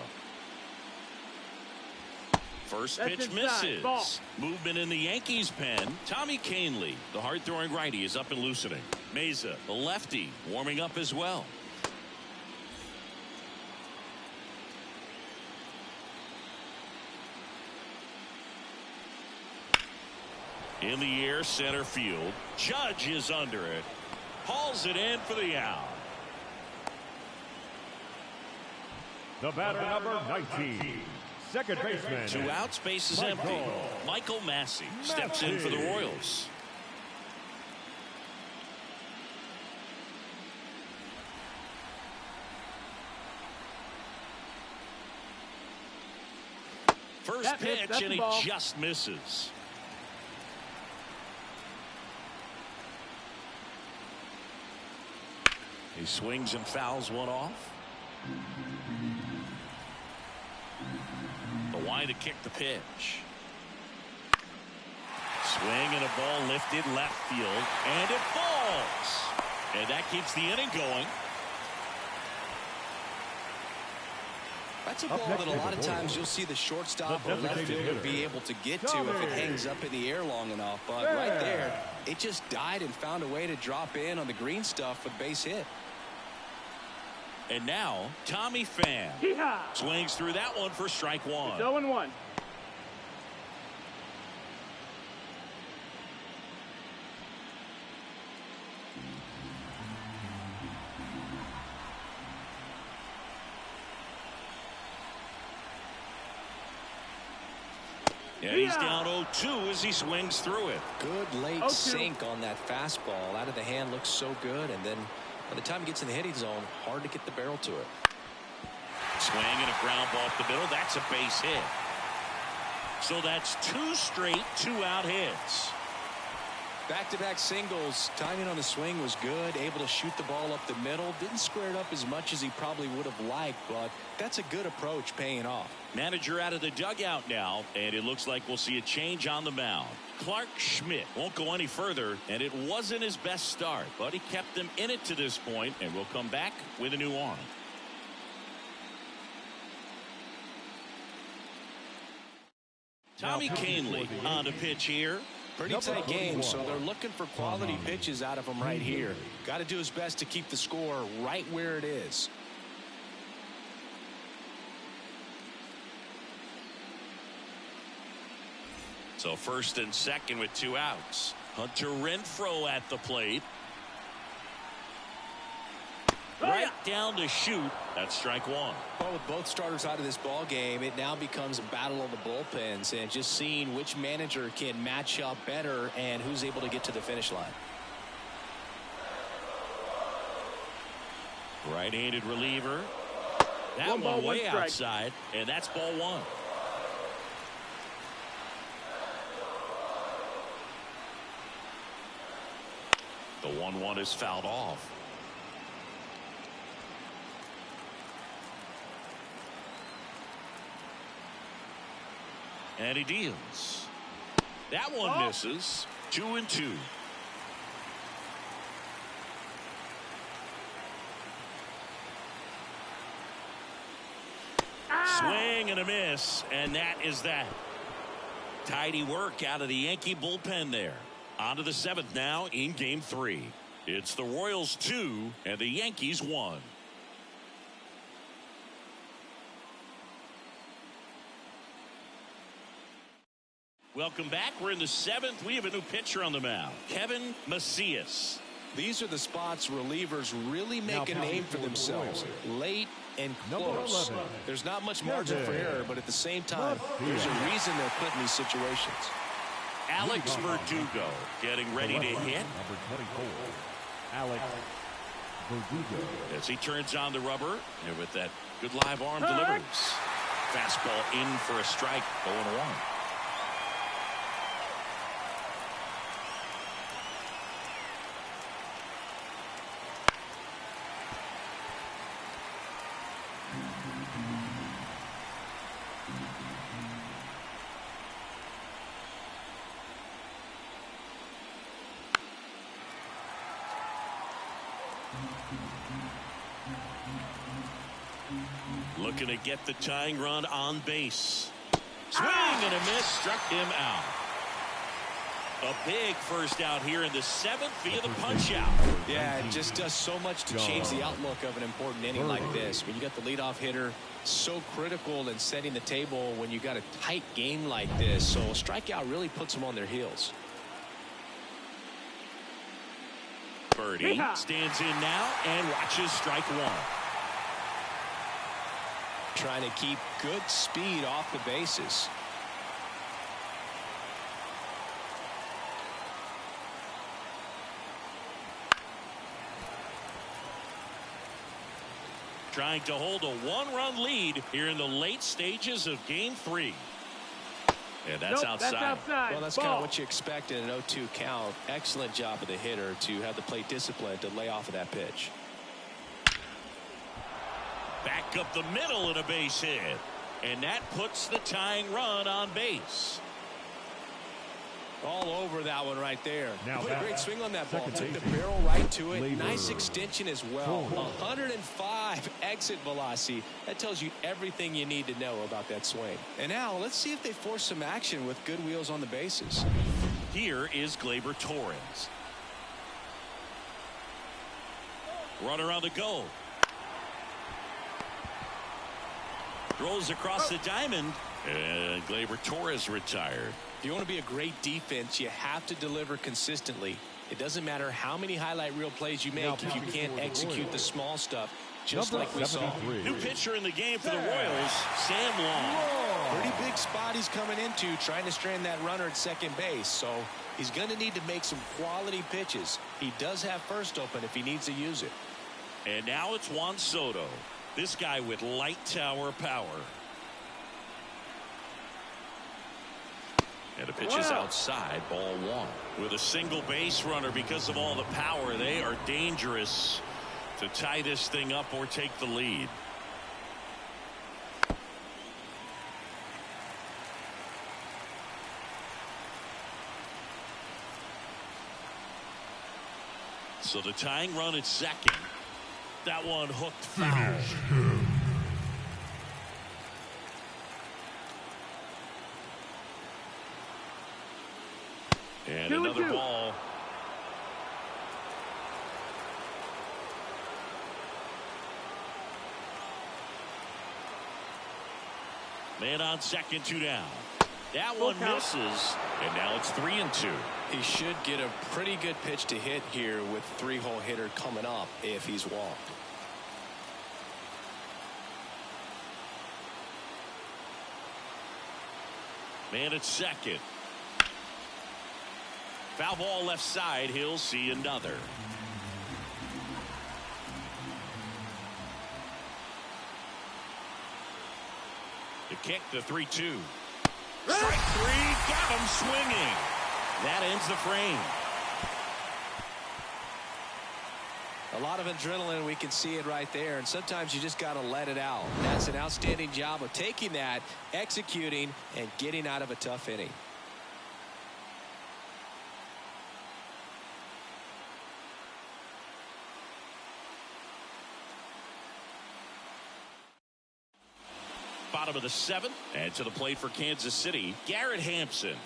First That's pitch inside. misses. Ball. Movement in the Yankees pen. Tommy Kahnle, the hard-throwing righty, is up and loosening. Meza, the lefty, warming up as well. In the air, center field. Judge is under it. Hauls it in for the out. The batter number 19, second baseman. 2 outs, base is empty. Michael Massey steps in for the Royals. First pitch, and he just misses. He swings and fouls one off. The wind to kick the pitch. Swing and a ball lifted left field, and it falls. And that keeps the inning going. That's a ball that a lot of times you'll see the shortstop or left fielder be able to get to if it hangs up in the air long enough. But right there, it just died and found a way to drop in on the green stuff with base hit. And now, Tommy Pham swings through that one for strike one. It's 0-1. And he's down 0-2 as he swings through it. Good late sink on that fastball. Out of the hand, looks so good. And then by the time he gets in the hitting zone, hard to get the barrel to it. Swing and a ground ball up the middle. That's a base hit. So that's 2 straight 2-out hits. Back-to-back singles. Timing on the swing was good. Able to shoot the ball up the middle. Didn't square it up as much as he probably would have liked, but that's a good approach, paying off. Manager out of the dugout now, and it looks like we'll see a change on the mound. Clark Schmidt won't go any further, and it wasn't his best start, but he kept them in it to this point, and will come back with a new arm. Tommy Kahnle on the pitch here. Pretty tight game, so they're looking for quality pitches out of him right here. Got to do his best to keep the score right where it is. So first and second with 2 outs. Hunter Renfroe at the plate. Right down to shoot. That's strike one. Well, with both starters out of this ball game, it now becomes a battle of the bullpens and just seeing which manager can match up better and who's able to get to the finish line. Right-handed reliever. That one way outside, and that's ball one. The 1-1 is fouled off. And he deals. That one misses. 2-2. Swing and a miss, and that is that. Tidy work out of the Yankee bullpen there. On to the 7th now in Game 3. It's the Royals 2 and the Yankees 1. Welcome back. We're in the 7th. We have a new pitcher on the mound, Kevin Macias. These are the spots relievers really make a name for themselves. Late and close. There's not much margin for error, but at the same time, there's a reason they're put in these situations. Alex Verdugo getting ready to hit. Number 24, Alex Verdugo. As he turns on the rubber, and with that good live arm delivers. Fastball in for a strike, 0-1. Looking to get the tying run on base. Swing and a miss, struck him out. A big first out here in the 7th via the punch out. Yeah, it just does so much to change the outlook of an important inning like this. When you got the leadoff hitter, so critical in setting the table when you got a tight game like this. So a strikeout really puts them on their heels. Birdie stands in now and watches strike one. Trying to keep good speed off the bases. Trying to hold a one-run lead here in the late stages of Game 3. And that's outside. That's outside. Well, that's kind of what you expect in an 0-2 count. Excellent job of the hitter to have the plate discipline to lay off of that pitch. Back up the middle and a base hit. And that puts the tying run on base. All over that one right there. Now Put a great swing on that ball. second Took the baseman, barrel right to it. Labor. Nice extension as well. 105 exit velocity. That tells you everything you need to know about that swing. And now let's see if they force some action with good wheels on the bases. Here is Gleyber Torres. Runner on the go. Throws across the diamond. And Gleyber Torres retired. If you want to be a great defense, you have to deliver consistently. It doesn't matter how many highlight reel plays you make if you can't execute the small stuff, just like we saw. New pitcher in the game for the Royals, Sam Long. Pretty big spot he's coming into, trying to strand that runner at second base. So he's going to need to make some quality pitches. He does have first open if he needs to use it. And now it's Juan Soto. This guy with light tower power. And the pitch is outside, ball one. With a single base runner, because of all the power, they are dangerous to tie this thing up or take the lead. So the tying run at second. That one hooked foul. And another ball. Man on second, 2 down. That one misses, and now it's 3-2. He should get a pretty good pitch to hit here with 3-hole hitter coming up if he's walked. Man at second. Foul ball left side. He'll see another. The kick, the 3-2. Strike three, got him swinging. That ends the frame. A lot of adrenaline, we can see it right there, and sometimes you just got to let it out. That's an outstanding job of taking that, executing, and getting out of a tough inning. Bottom of the 7th, and to the plate for Kansas City, Garrett Hampson.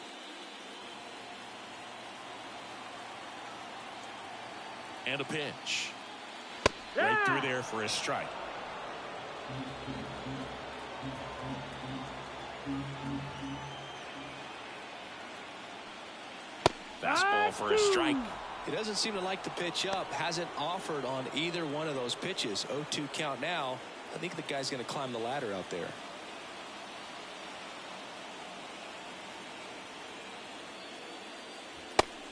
And a pitch. Right through there for a strike. Fastball for a strike. He doesn't seem to like the pitch up. Hasn't offered on either one of those pitches. 0-2 count now. I think the guy's going to climb the ladder out there.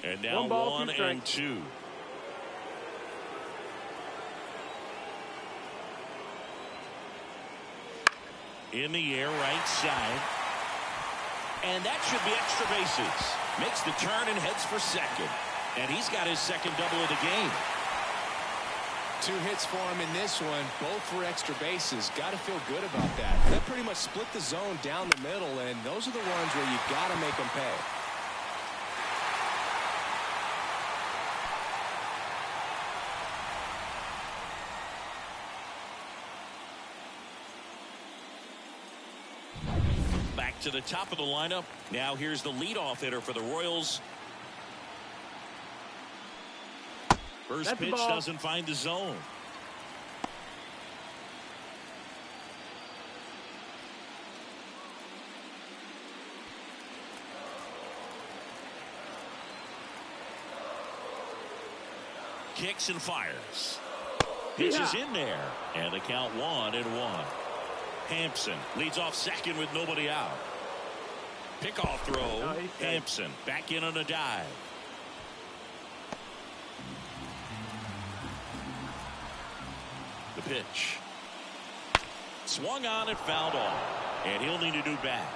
And now 1 and 2. In the air, right side. And that should be extra bases. Makes the turn and heads for second. And he's got his second double of the game. 2 hits for him in this one, both for extra bases. Got to feel good about that. That pretty much split the zone down the middle, and those are the ones where you got to make them pay. Back to the top of the lineup. Now here's the leadoff hitter for the Royals. First pitch doesn't find the zone. Kicks and fires. Pitch is in there. And the count 1-1. Hampson leads off second with nobody out. Pickoff throw. Hampson back in on a dive. The pitch. Swung on and fouled off. And he'll need a new bat.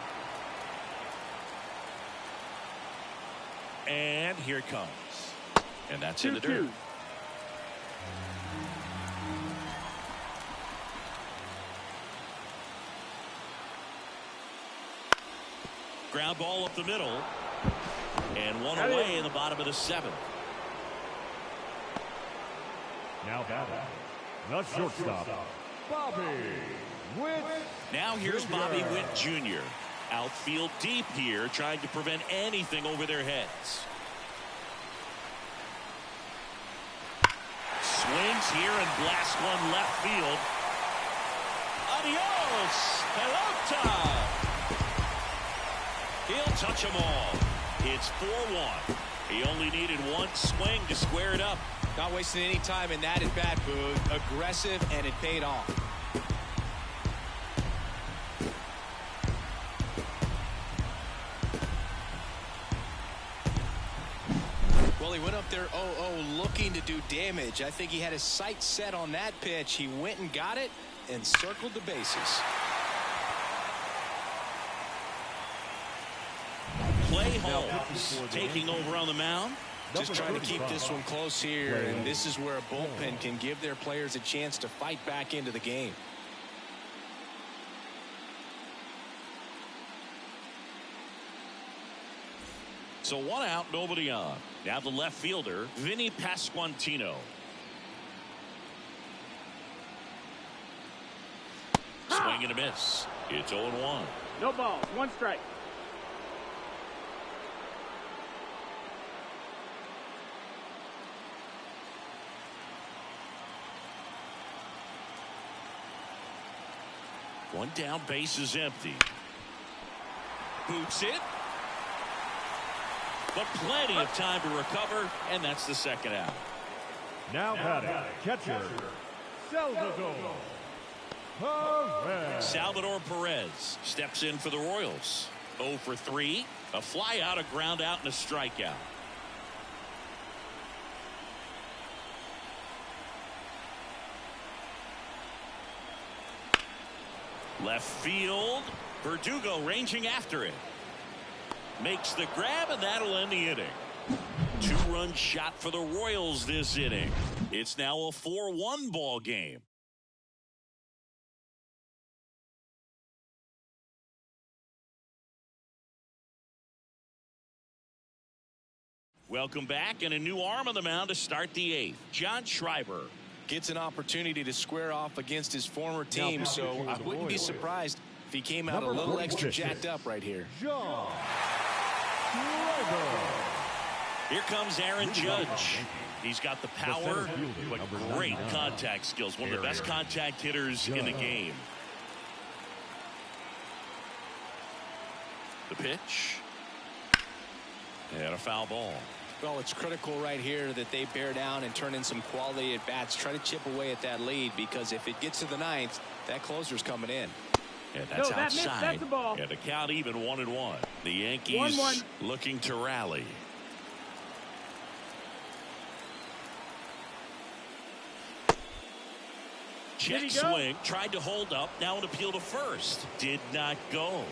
And here it comes. And that's in the dirt. Ground ball up the middle. And one away in the bottom of the 7th. Now batting, the shortstop, Bobby Witt. Now here's Bobby Witt Jr. Outfield deep here, trying to prevent anything over their heads. Swings here and blasts one left field. Adios, pelota. He'll touch them all. It's 4-1. He only needed one swing to square it up. Not wasting any time in that at bat, Boog. Aggressive, and it paid off. Well, he went up there 0-0 looking to do damage. I think he had his sights set on that pitch. He went and got it and circled the bases. Clay Holmes taking over on the mound. Just trying to keep this one close here, and this is where a bullpen can give their players a chance to fight back into the game. So 1 out, nobody on. Now the left fielder, Vinny Pasquantino. Swing and a miss. It's 0-1. No balls, 1 strike. One down, base is empty. Boots it. But plenty of time to recover, and that's the 2nd out. Now batting, catcher, Salvador Perez. Salvador Perez steps in for the Royals. 0 for 3. A fly out, a ground out, and a strikeout. Left field. Verdugo ranging after it. Makes the grab, and that'll end the inning. Two-run shot for the Royals this inning. It's now a 4-1 ball game. Welcome back, and a new arm on the mound to start the 8th. John Schreiber gets an opportunity to square off against his former team, so I wouldn't be surprised if he came out a little extra jacked up right here. John Schreiber. Here comes Aaron Judge. He's got the power, but great contact skills. One of the best contact hitters in the game. The pitch. And a foul ball. Well, it's critical right here that they bear down and turn in some quality at bats. Try to chip away at that lead, because if it gets to the 9th, that closer's coming in. And that's outside. Missed. That's the ball. And the count even 1-1. The Yankees 1-1. looking to rally. Check swing. Tried to hold up. Now an appeal to first. Did not go.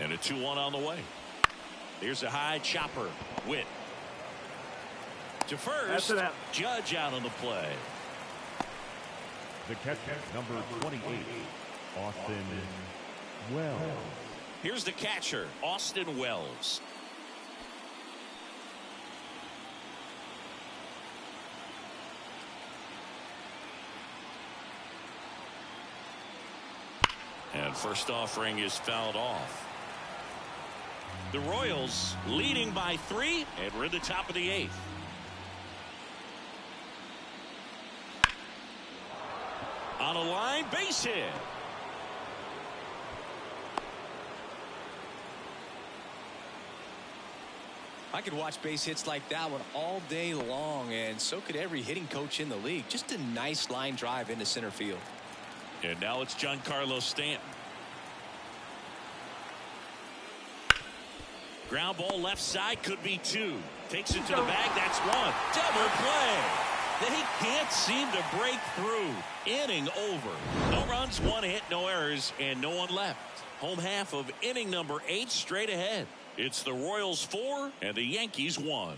And a 2-1 on the way. Here's a high chopper. Witt to first. Judge out on the play. The catcher, number 28, Austin Wells. Here's the catcher, Austin Wells. And first offering is fouled off. The Royals leading by 3, and we're at the top of the 8th. On a line, base hit. I could watch base hits like that one all day long, and so could every hitting coach in the league. Just a nice line drive into center field. And now it's Giancarlo Stanton. Ground ball left side, could be 2. Takes it to the bag, that's 1. Double play. They can't seem to break through. Inning over. No runs, 1 hit, no errors, and no one left. Home half of inning number 8 straight ahead. It's the Royals 4 and the Yankees 1.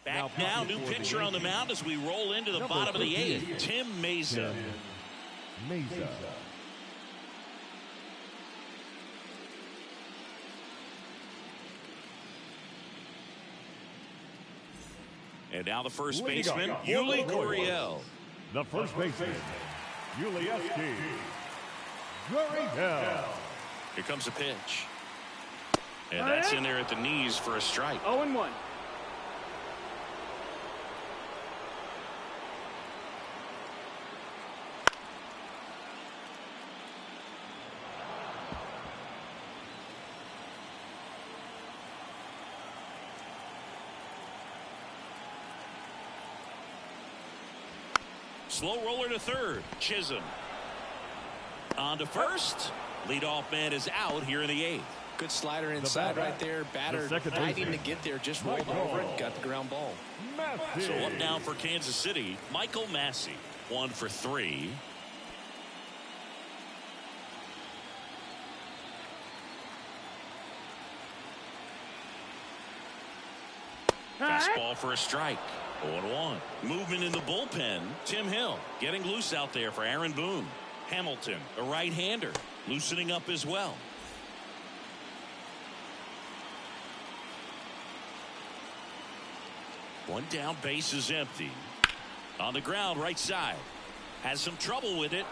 Back now, new pitcher on the mound as we roll into the bottom of the 8th. Tim Mayza. And now the first baseman, Yuli Gurriel. The first baseman, Yuli Gurriel. Here comes a pitch. And that's in there at the knees for a strike. 0-1. Slow roller to third. Chisholm. On to first. Leadoff man is out here in the 8th. Good slider inside right there. Batter fighting to get there. Just rolled over and got the ground ball. So up now for Kansas City, Michael Massey. 1 for 3. Fastball for a strike. 0-1. Movement in the bullpen. Tim Hill getting loose out there for Aaron Boone. Hamilton, a right-hander, loosening up as well. One down, base is empty. On the ground, right side. Has some trouble with it.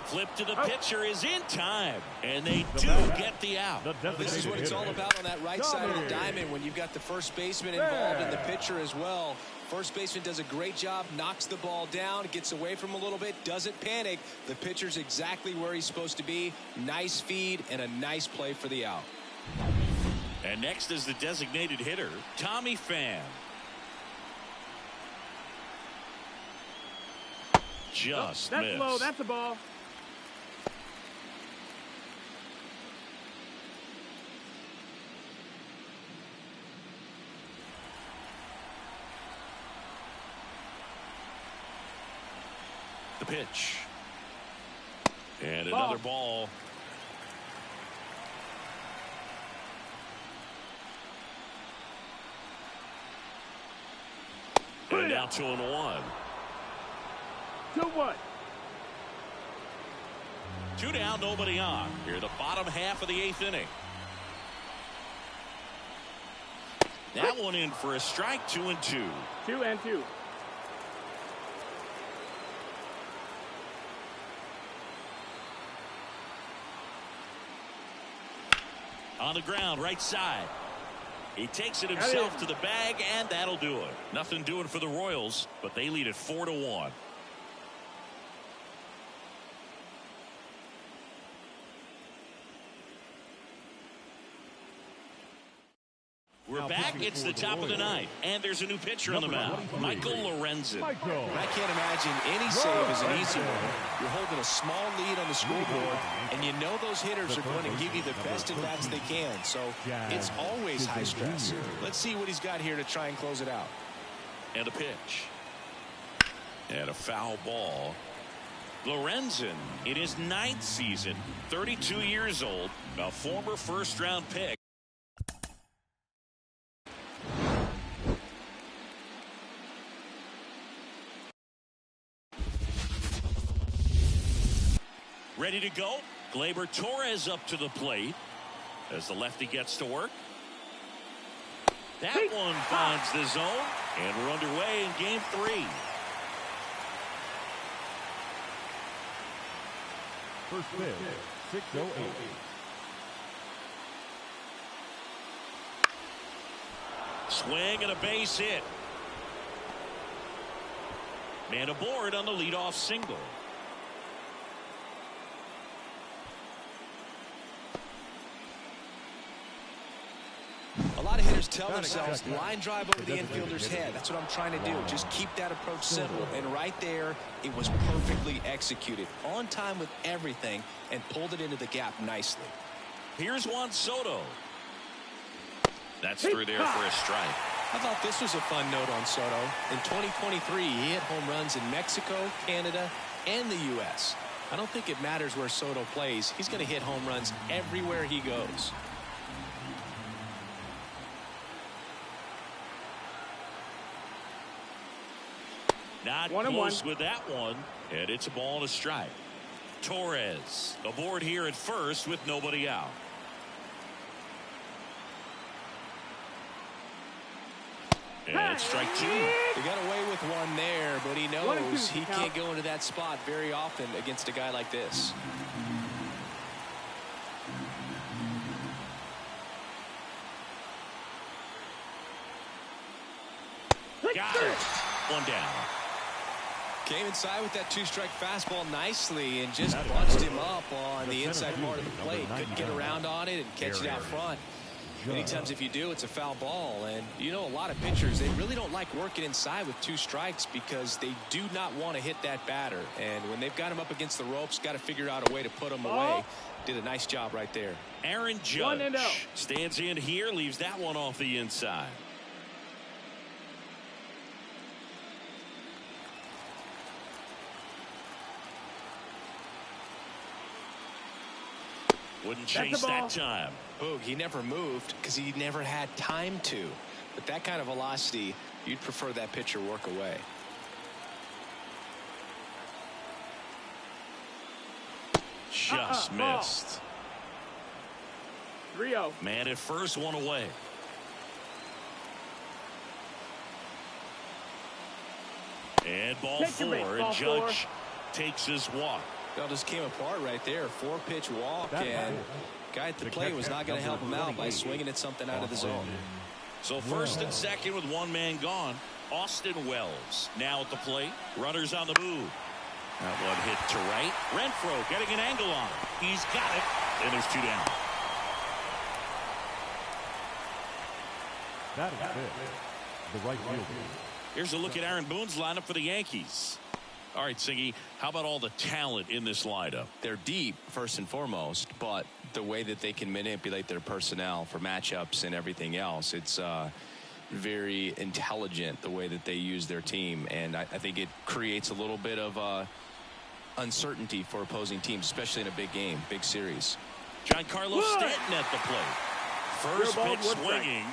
Flip to the pitcher is in time. And they do get the out. This is what it's all about on that right side of the diamond when you've got the first baseman involved and the pitcher as well. First baseman does a great job, knocks the ball down, gets away from him a little bit, doesn't panic. The pitcher's exactly where he's supposed to be. Nice feed and a nice play for the out. And next is the designated hitter, Tommy Pham. Just that's missed. Low. That's a ball. The pitch. And another ball. And now 2-1. 2-1. 2 down, nobody on. Here, the bottom half of the 8th inning. That one in for a strike. 2-2. 2-2. On the ground, right side. He takes it himself to the bag, and that'll do it. Nothing doing for the Royals, but they lead it 4-1. We're back. It's the top of the ninth, and there's a new pitcher on the mound, Michael Lorenzen. I can't imagine any save is an easy one. You're holding a small lead on the scoreboard, and you know those hitters are going to give you the best at bats they can. So it's always high stress. Let's see what he's got here to try and close it out. And a pitch. And a foul ball. Lorenzen in his 9th season, 32 years old, a former first-round pick. Ready to go. Gleyber Torres up to the plate as the lefty gets to work. That one finds the zone, and we're underway in game 3. First pitch, 6-0-8. Swing and a base hit. Man aboard on the leadoff single. A lot of hitters tell themselves line drive over the infielder's head. That's what I'm trying to do. Just keep that approach simple. And right there, it was perfectly executed. On time with everything and pulled it into the gap nicely. Here's Juan Soto. That's through there for a strike. I thought this was a fun note on Soto. In 2023, he hit home runs in Mexico, Canada, and the U.S. I don't think it matters where Soto plays. He's going to hit home runs everywhere he goes. Not close with that one, and it's a ball and a strike. Torres aboard here at first with nobody out. And strike 2. They got away with one there, but he knows he can't go into that spot very often against a guy like this. Got it. One down. Came inside with that 2-strike fastball nicely and just bunched him up on the inside part of the plate. Couldn't get around on it and catch it out front. Many times if you do, it's a foul ball. And you know, a lot of pitchers, they really don't like working inside with 2 strikes because they do not want to hit that batter. And when they've got him up against the ropes, got to figure out a way to put him away. Did a nice job right there. Aaron Judge stands in here, leaves that one off the inside. Wouldn't chase that time. Boog, he never moved because he never had time to. But that kind of velocity, you'd prefer that pitcher work away. Just missed. 3-0. Man at first, one away. And ball 4, and Judge takes his walk. It just came apart right there. 4-pitch walk, and guy at the plate was not going to help him out by swinging at something out of the zone. So first and second with one man gone. Austin Wells now at the plate. Runners on the move. That one hit to right. Renfroe getting an angle on it. He's got it. And there's 2 down. That is it. The right fielder. Here's a look at Aaron Boone's lineup for the Yankees. All right, Siggy, how about all the talent in this lineup? They're deep, first and foremost, but the way that they can manipulate their personnel for matchups and everything else, it's very intelligent the way that they use their team. And I think it creates a little bit of uncertainty for opposing teams, especially in a big game, big series. Giancarlo Stanton at the plate. First pitch swinging.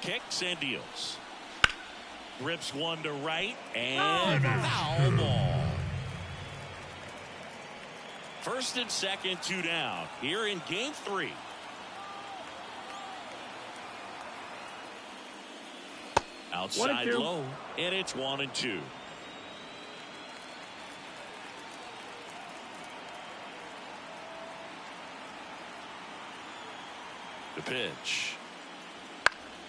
Kicks and deals. Rips one to right and foul ball. First and second, 2 down here in game 3. Outside low, and it's 1-2. The pitch.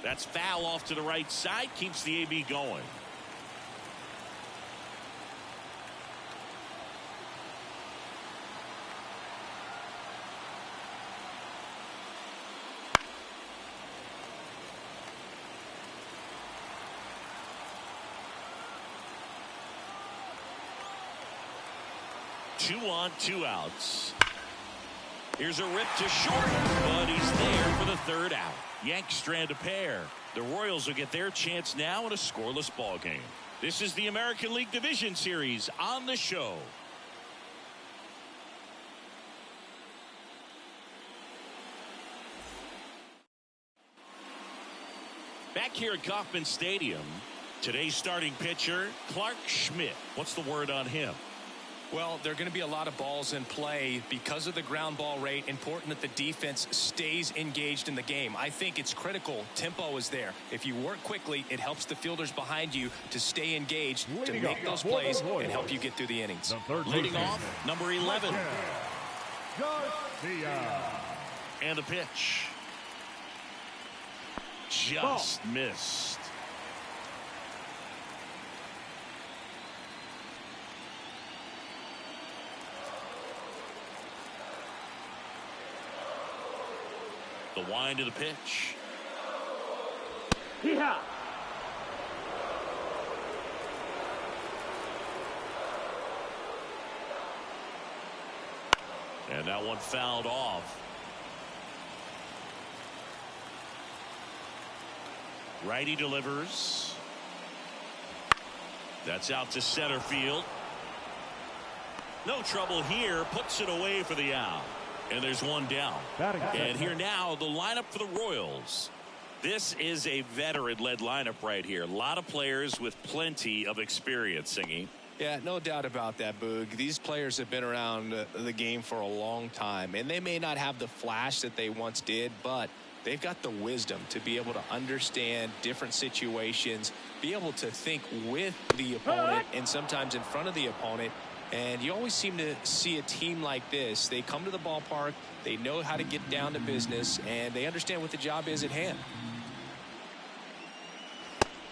That's foul off to the right side, keeps the AB going. Two on, 2 outs. Here's a rip to short, but he's there for the 3rd out. Yanks strand a pair. The Royals will get their chance now in a scoreless ball game. This is the American League Division Series on the show. Back here at Kauffman Stadium, today's starting pitcher, Clark Schmidt. What's the word on him? Well, there are going to be a lot of balls in play because of the ground ball rate. Important that the defense stays engaged in the game. I think it's critical. Tempo is there. If you work quickly, it helps the fielders behind you to stay engaged, to make those plays and help you get through the innings. Leading off, number 11. And the pitch. Just missed. The wind of the pitch. Yeah. And that one fouled off. Righty delivers. That's out to center field. No trouble here. Puts it away for the out. And there's one down. And here now, the lineup for the Royals. This is a veteran-led lineup right here. A lot of players with plenty of experience, Singy. Yeah, no doubt about that, Boog. These players have been around the game for a long time, and they may not have the flash that they once did, but they've got the wisdom to be able to understand different situations, be able to think with the opponent and sometimes in front of the opponent. And you always seem to see a team like this. They come to the ballpark, they know how to get down to business, and they understand what the job is at hand.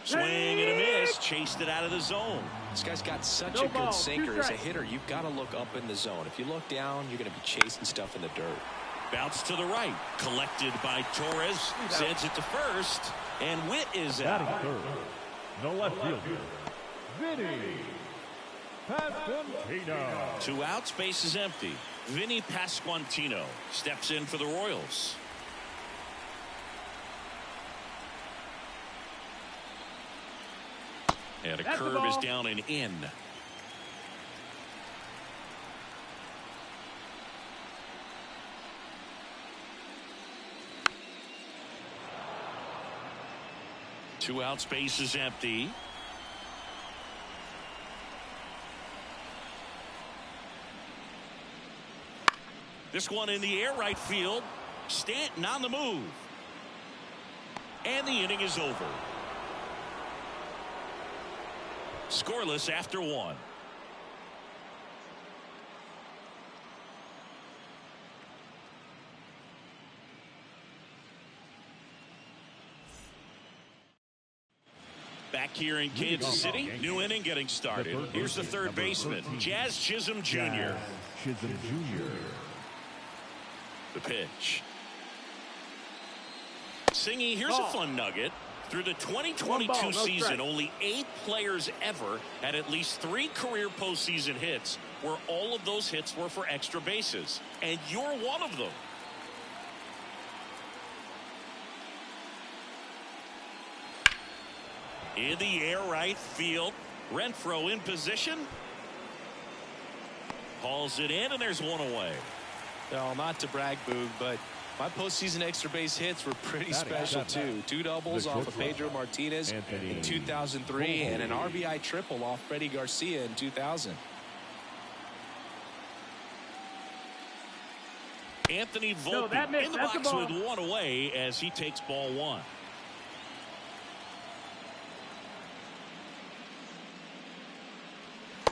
Swing and a miss. Chased it out of the zone. This guy's got such a good sinker. As a hitter, you've got to look up in the zone. If you look down, you're going to be chasing stuff in the dirt. Bounce to the right. Collected by Torres. Sends it to first. And Witt is out. Third. No left fielder. Vinny Pasquantino. 2 outs, base is empty. Vinny Pasquantino steps in for the Royals. And a curve is down and in. Two outs, base is empty. This one in the air, right field. Stanton on the move. And the inning is over. Scoreless after 1. Back here in Kansas City, new inning getting started. Here's the third baseman, Jazz Chisholm Jr. Chisholm Jr. The pitch. Singy, here's a fun nugget. Through the 2022 season, only 8 players ever had at least 3 career postseason hits. where all of those hits were for extra bases, and you're one of them. In the air, right field. Renfroe in position. Hauls it in, and there's one away. No, not to brag, Boog, but my postseason extra base hits were pretty special, too. 2 doubles off of Pedro Martinez in 2003 and an RBI triple off Freddie Garcia in 2000. Anthony Volpe in the box with one away as he takes ball 1.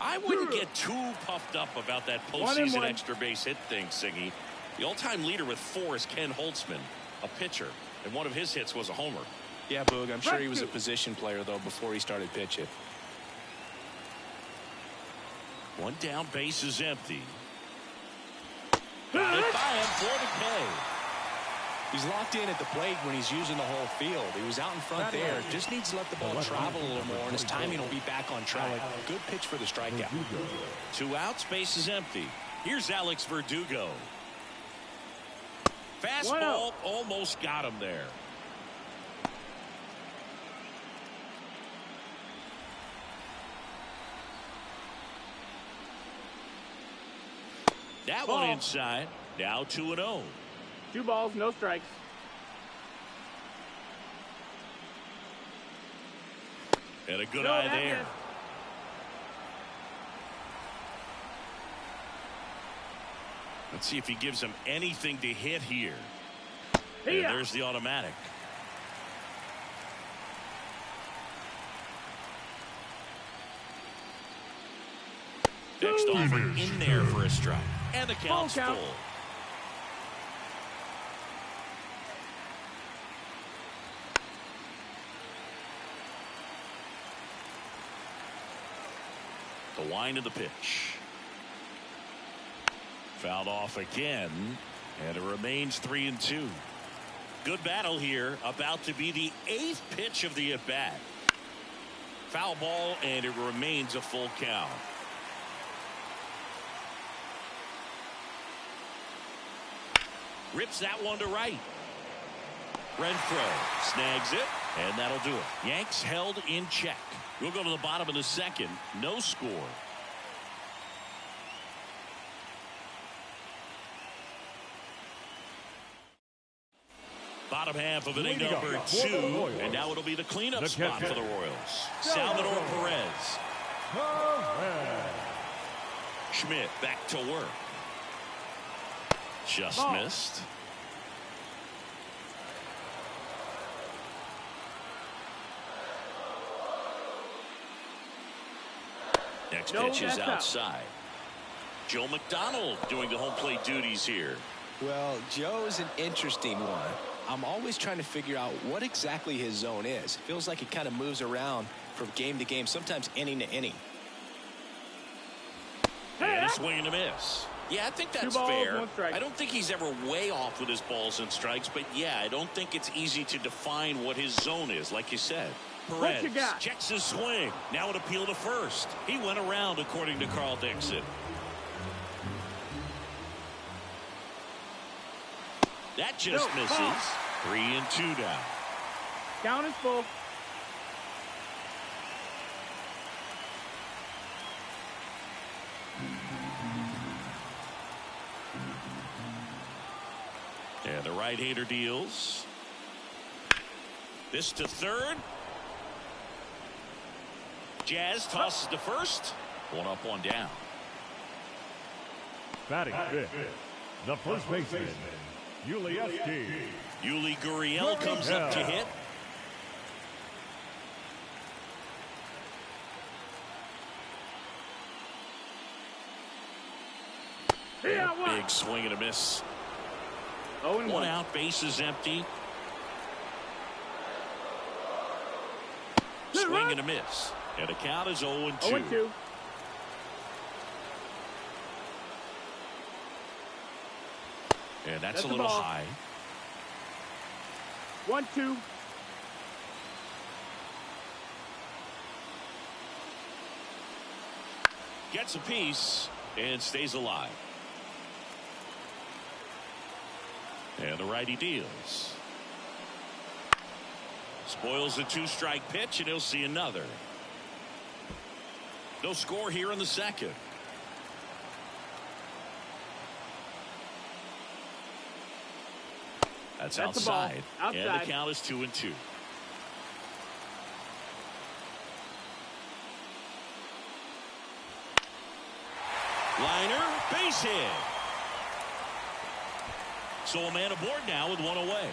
I wouldn't get too puffed up about that postseason extra base hit thing, Siggy. The all-time leader with 4 is Ken Holtzman, a pitcher, and one of his hits was a homer. Yeah, Boog, I'm sure he was a position player, though, before he started pitching. 1 down, base is empty. Got it by him for the K. He's locked in at the plate when he's using the whole field. He was out in front there. Just needs to let the ball travel a little more, and his timing will be back on track. Good pitch for the strikeout. 2 outs, base is empty. Here's Alex Verdugo. Fastball almost got him there. That one inside. Now 2-0. 2 balls, no strikes. And a good eye there. Missed. Let's see if he gives him anything to hit here. And there's the automatic. Next offer in there for a strike. And the count's full. The wind of the pitch. Fouled off again, and it remains 3-2. Good battle here, about to be the 8th pitch of the at-bat. Foul ball, and it remains a full count. Rips that one to right. Renfroe snags it, and that'll do it. Yanks held in check. We'll go to the bottom of the 2nd. No score. Bottom half of inning number 2, and now it'll be the cleanup spot for the Royals. Salvador Perez. Schmidt back to work. Just missed. Next pitch is outside. Joe McDonald doing the home plate duties here. Well, Joe's an interesting one. I'm always trying to figure out what exactly his zone is. It feels like he kind of moves around from game to game, sometimes inning to inning. And a swing and a miss. Yeah, I think that's fair. I don't think he's ever way off with his balls and strikes, but yeah, I don't think it's easy to define what his zone is, like you said. Perez checks his swing. Now an appeal to first. He went around, according to Carl Dixon. That just misses. 3-2 now. Count is full. And the right-hander deals. This to third. Jazz tosses to first. 1 up, 1 down. Batting 5th, the first baseman, Este. Yuli Gurriel comes up to hit. Big swing and a miss. 1 out, base is empty. Swing and a miss. And the count is 0-2. 0-2. And that's a little high. 1-2. Gets a piece. and stays alive. And the righty deals. Spoils the 2-strike pitch, and he'll see another. No score here in the second. That's outside. And the count is 2-2. Liner, base hit. So a man aboard now with one away.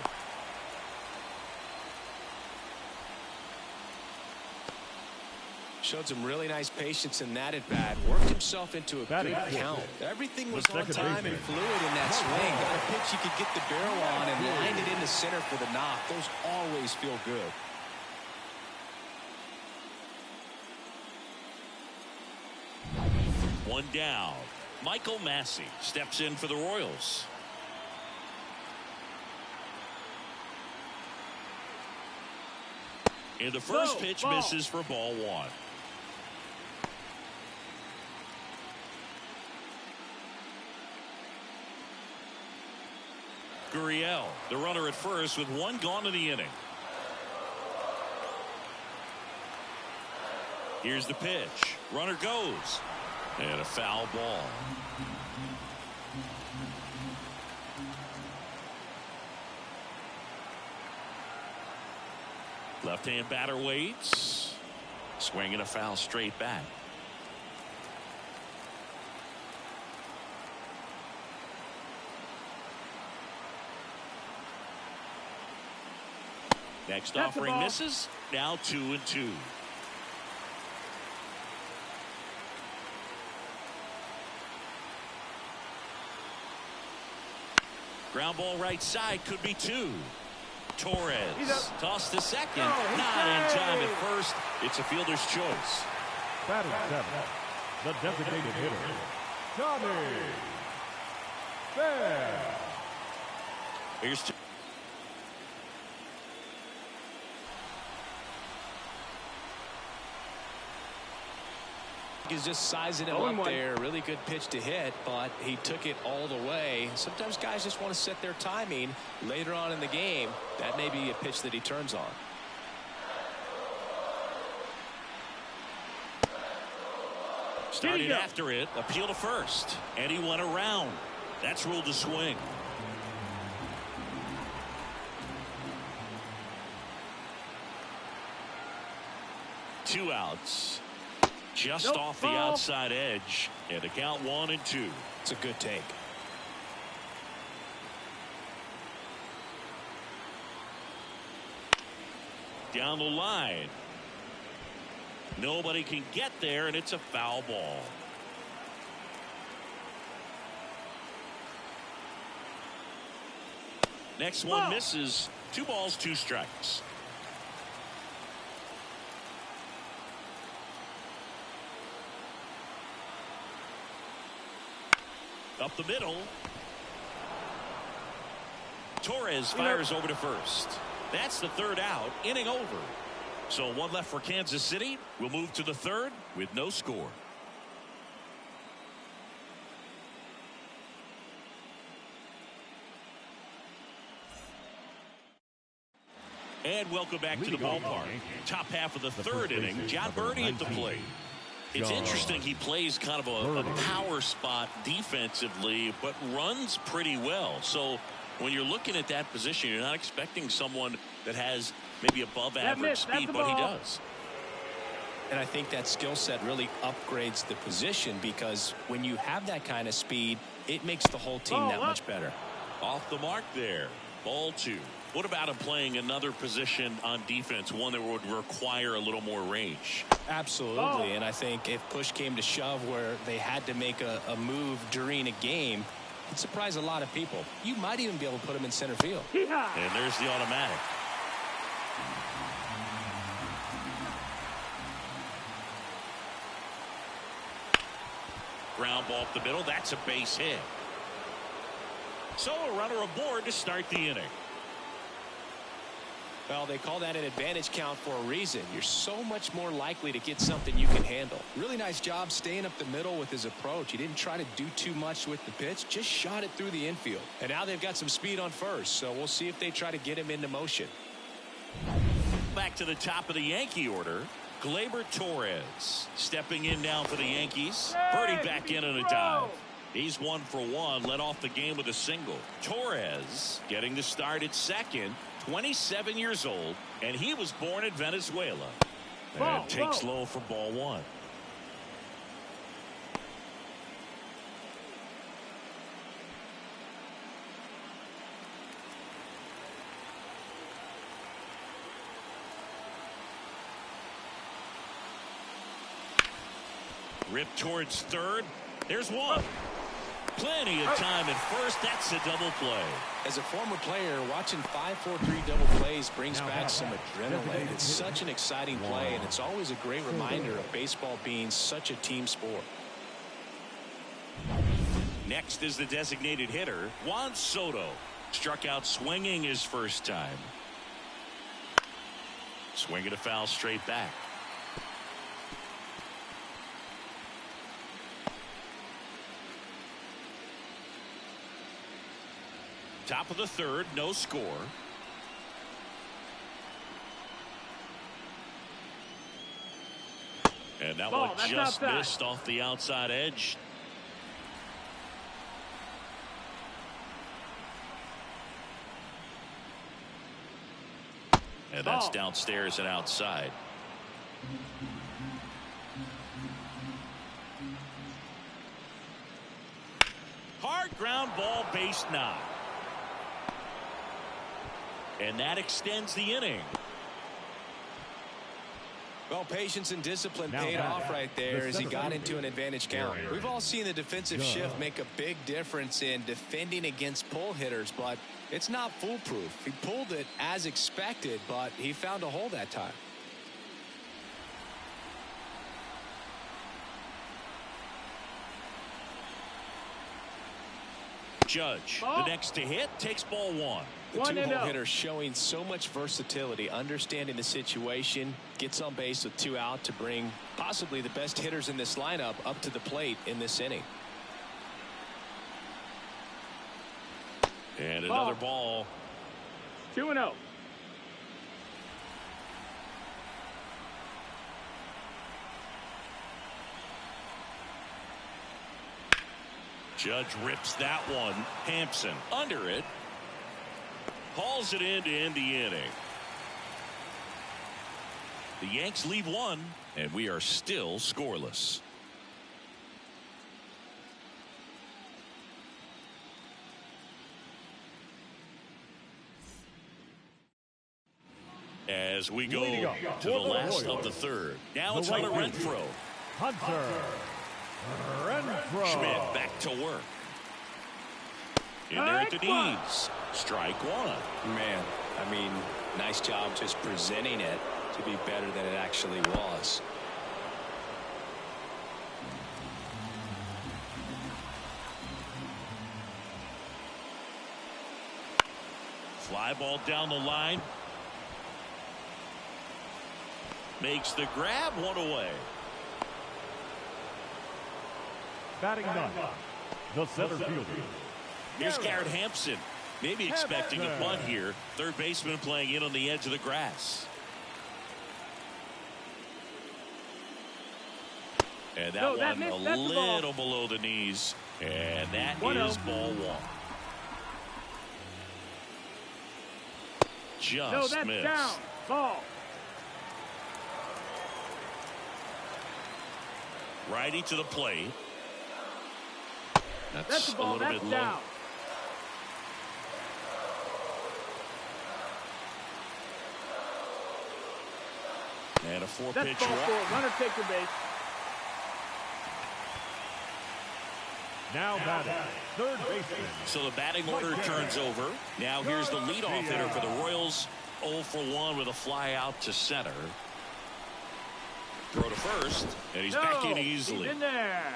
Showed some really nice patience in that at bat. Worked himself into a good count. Everything was on time and fluid in that swing. Got a pitch he could get the barrel on and lined it into center for the knock. Those always feel good. One down. Michael Massey steps in for the Royals. And the first pitch misses for ball one. Gurriel, the runner at first with one gone in the inning. Here's the pitch. Runner goes. And a foul ball. Left-hand batter waits. Swinging a foul straight back. Next offering misses. Now 2-2. Ground ball right side, could be two. Torres tossed to second. Not in time at first. It's a fielder's choice. Batting seventh, the designated hitter, Johnny Fair. Here's two. He's just sizing him up there. Really good pitch to hit, but he took it all the way. Sometimes guys just want to set their timing later on in the game. That may be a pitch that he turns on. Started after it, appeal to first, and he went around. That's ruled a swing. Two outs. Just off the outside edge, and the count 1-2. It's a good take. Down the line. Nobody can get there, and it's a foul ball. Next one misses. 2 balls, 2 strikes. Up the middle. Torres fires over to first. That's the 3rd out. Inning over. So 1 left for Kansas City. We'll move to the 3rd with no score. And welcome back to the ballpark. Top half of the 3rd inning. John Birdie at the plate. It's interesting, he plays kind of a power spot defensively, but runs pretty well. So when you're looking at that position, you're not expecting someone that has maybe above average speed, but he does. And I think that skill set really upgrades the position, because when you have that kind of speed, it makes the whole team that much better. Off the mark there. Ball 2. What about him playing another position on defense, one that would require a little more range? Absolutely. And I think if push came to shove where they had to make a move during a game, it'd surprise a lot of people. You might even be able to put him in center field. And there's the automatic. Ground ball up the middle. That's a base hit. So a runner aboard to start the inning. Well, they call that an advantage count for a reason. You're so much more likely to get something you can handle. Really nice job staying up the middle with his approach. He didn't try to do too much with the pitch, just shot it through the infield. And now they've got some speed on first, so we'll see if they try to get him into motion. Back to the top of the Yankee order. Gleyber Torres stepping in now for the Yankees. Birdie back in on a dive. He's 1 for 1, led off the game with a single. Torres getting the start at second, 27 years old, and he was born in Venezuela. And takes low for ball 1. Ripped towards third. There's one. Plenty of time at first. That's a double play. As a former player, watching 5-4-3 double plays brings back some adrenaline. It's such an exciting play, and it's always a great reminder of baseball being such a team sport. Next is the designated hitter, Juan Soto. Struck out swinging his first time. Swinging a foul straight back. Top of the third, no score. And that one just missed off the outside edge. And that's downstairs and outside. Hard ground ball, base knock. And that extends the inning. Well, patience and discipline paid off right there as he got into an advantage count. We've all seen the defensive shift make a big difference in defending against pull hitters, but it's not foolproof. He pulled it as expected, but he found a hole that time. Judge, the next to hit, takes ball 1. The two-hole hitter showing so much versatility, understanding the situation, gets on base with 2 out to bring possibly the best hitters in this lineup up to the plate in this inning. And another ball. 2-0. Judge rips that one. Hampson under it. Hauls it in to end the inning. The Yanks leave 1, and we are still scoreless. As we go to the last of the third. Now it's Hunter Renfroe. Hunter Renfroe. Schmidt back to work. In there at the knees. Strike 1. Man, I mean, nice job just presenting it to be better than it actually was. Fly ball down the line. Makes the grab, 1 away. Batting none. The center fielder. Here's Garrett Hampson. Maybe expecting a bunt here. Third baseman playing in on the edge of the grass. And that one a little below the knees. And that is ball 1. Just missed. Down. Ball. Righty to the plate. That's the ball. A little bit low. Down. And a 4-pitch walk. Runner takes the base. Now batting, third baseman. So the batting order turns over. Now here's the leadoff hitter for the Royals. 0 for 1 with a fly out to center. Throw to first, and he's back in easily. He's in there.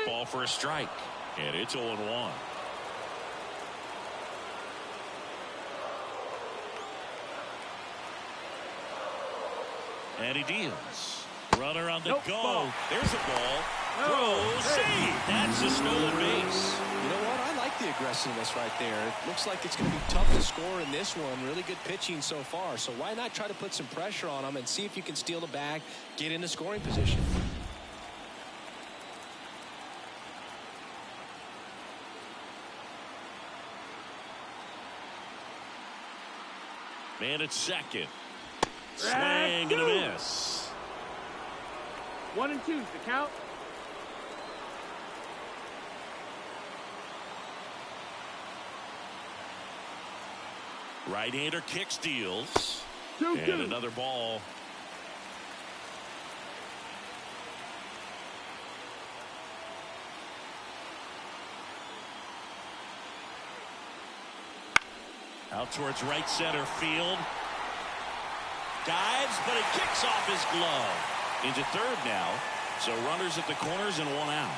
Fastball for a strike. And it's 0-1. And he deals. Runner on the go. Ball. There's a ball. Throw, save. That's a stolen base. You know what? I like the aggressiveness right there. It looks like it's going to be tough to score in this one. Really good pitching so far. So why not try to put some pressure on him and see if you can steal the bag, get into scoring position. Man at second. Swing and a miss. 1 and 2's the count. Right-hander kicks, deals. 2-2. And another ball. Out towards right center field. Dives, but it kicks off his glove. Into third now. So runners at the corners and 1 out.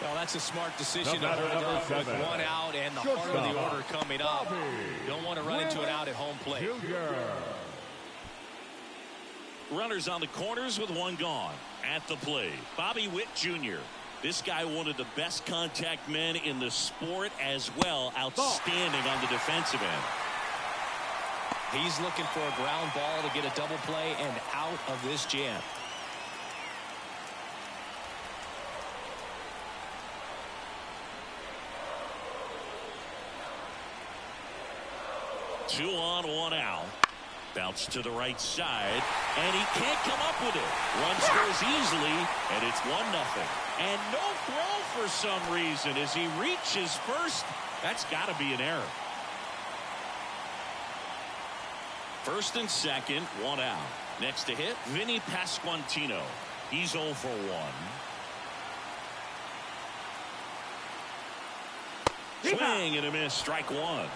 Well, that's a smart decision No to matter hold number up with 7. 1 out and the Shortstop. heart of the order coming up. Don't want to run into it out at home plate. Junior. Runners on the corners with 1 gone. At the plate, Bobby Witt Jr. This guy, one of the best contact men in the sport as well. Outstanding on the defensive end. He's looking for a ground ball to get a double play and out of this jam. Two on, 1 out. Bounce to the right side, and he can't come up with it. Run scores easily, and it's 1-0. And no throw for some reason as he reaches first. That's got to be an error. First and second, 1 out. Next to hit, Vinny Pasquantino. He's 0 for 1. Swing and a miss, strike 1.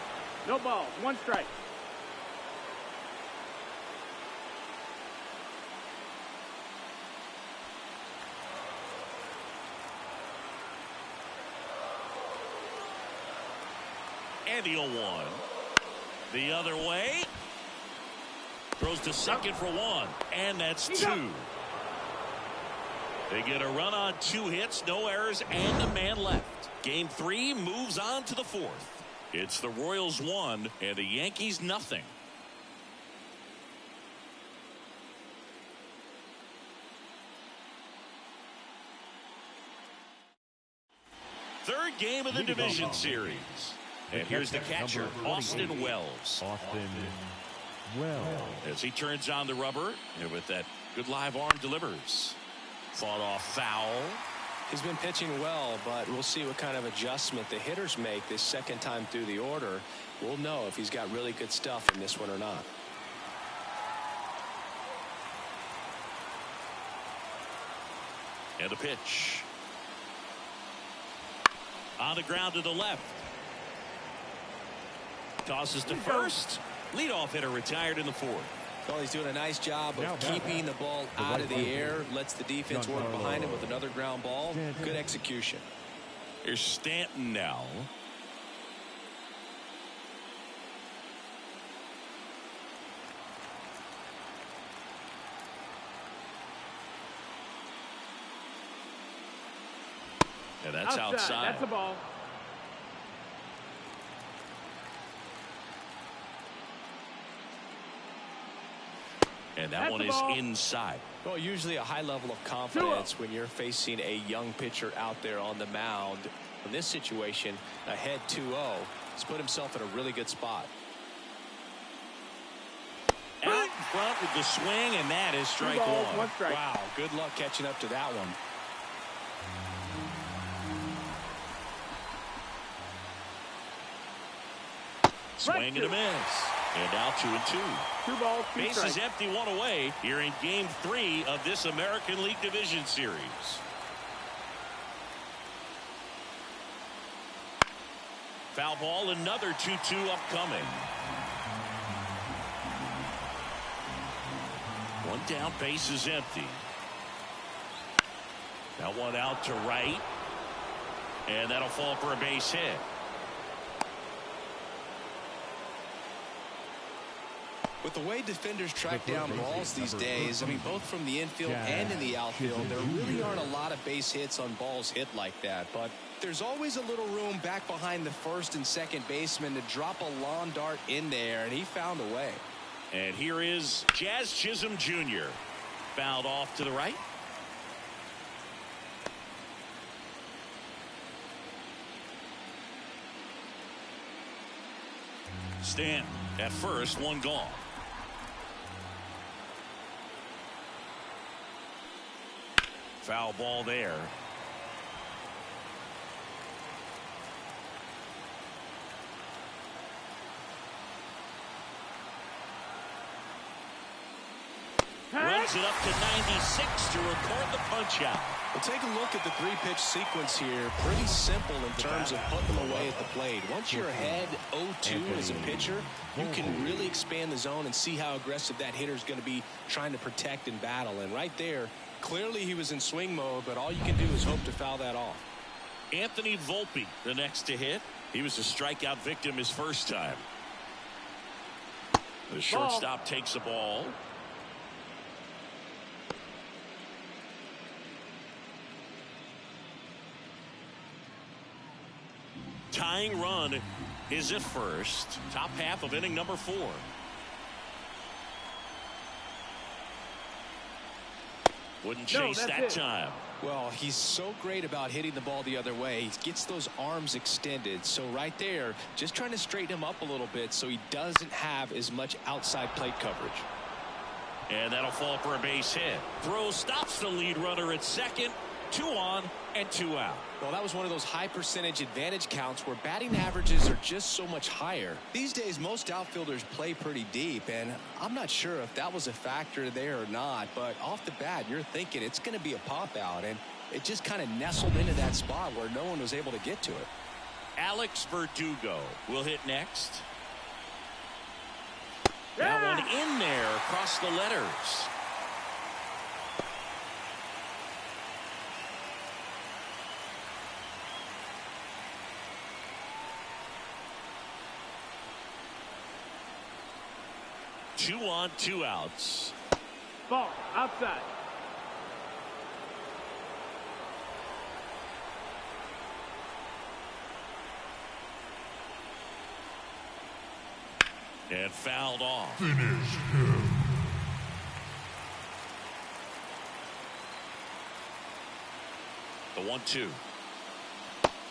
No balls, 1 strike. And the 0-1. The other way. Throws to second for 1. And that's 2. They get a run on 2 hits, no errors, and a man left. Game 3 moves on to the 4th. It's the Royals 1 and the Yankees nothing. Third game of the division series. And here's the catcher, Austin Wells. Austin Wells. As he turns on the rubber, and with that good live arm delivers. Fought off foul. He's been pitching well, but we'll see what kind of adjustment the hitters make this second time through the order. We'll know if he's got really good stuff in this one or not. And a pitch. On the ground to the left. Tosses to first. Leadoff hitter retired in the 4th. Well, he's doing a nice job of keeping the ball out of the air. Lets the defense work behind him with another ground ball. Good execution. Here's Stanton now. And that's outside. That's a ball. And that one is inside. Well, usually a high level of confidence when you're facing a young pitcher out there on the mound. In this situation, ahead 2-0, he's put himself in a really good spot. Out in front with the swing, and that is strike 1. 1 strike. Wow, good luck catching up to that one. Swing and a miss. And now 2-2. 2 balls, 2 Bases strikes. empty, 1 away here in game 3 of this American League Division Series. Foul ball, another 2-2 upcoming. 1 down, base is empty. That one out to right. And that'll fall for a base hit. With the way defenders track down balls these days, I mean, both from the infield and in the outfield, there really aren't a lot of base hits on balls hit like that. But there's always a little room back behind the first and second baseman to drop a lawn dart in there, and he found a way. And here is Jazz Chisholm Jr. Fouled off to the right. Stanton at first, one gone. Foul ball there. Runs it up to 96 to record the punch out. Well, take a look at the three-pitch sequence here. Pretty simple in terms of putting them away at the plate. Once you're ahead 0-2 as a pitcher, you can really expand the zone and see how aggressive that hitter is going to be trying to protect and battle. And right there, clearly he was in swing mode, but all you can do is hope to foul that off. Anthony Volpe, the next to hit. He was a strikeout victim his first time. The shortstop takes the ball. Tying run is at first. Top half of inning number 4. Wouldn't chase that time. Well, he's so great about hitting the ball the other way. He gets those arms extended. So right there, just trying to straighten him up a little bit so he doesn't have as much outside plate coverage. And that'll fall for a base hit. Throw stops the lead runner at second. 2 on and 2 out. Well, that was one of those high percentage advantage counts where batting averages are just so much higher. These days, most outfielders play pretty deep, and I'm not sure if that was a factor there or not, but off the bat, you're thinking it's going to be a pop out, and it just kind of nestled into that spot where no one was able to get to it. Alex Verdugo will hit next. That one in there across the letters. Two on, 2 outs. Ball outside. And fouled off. Finish him. The 1-2.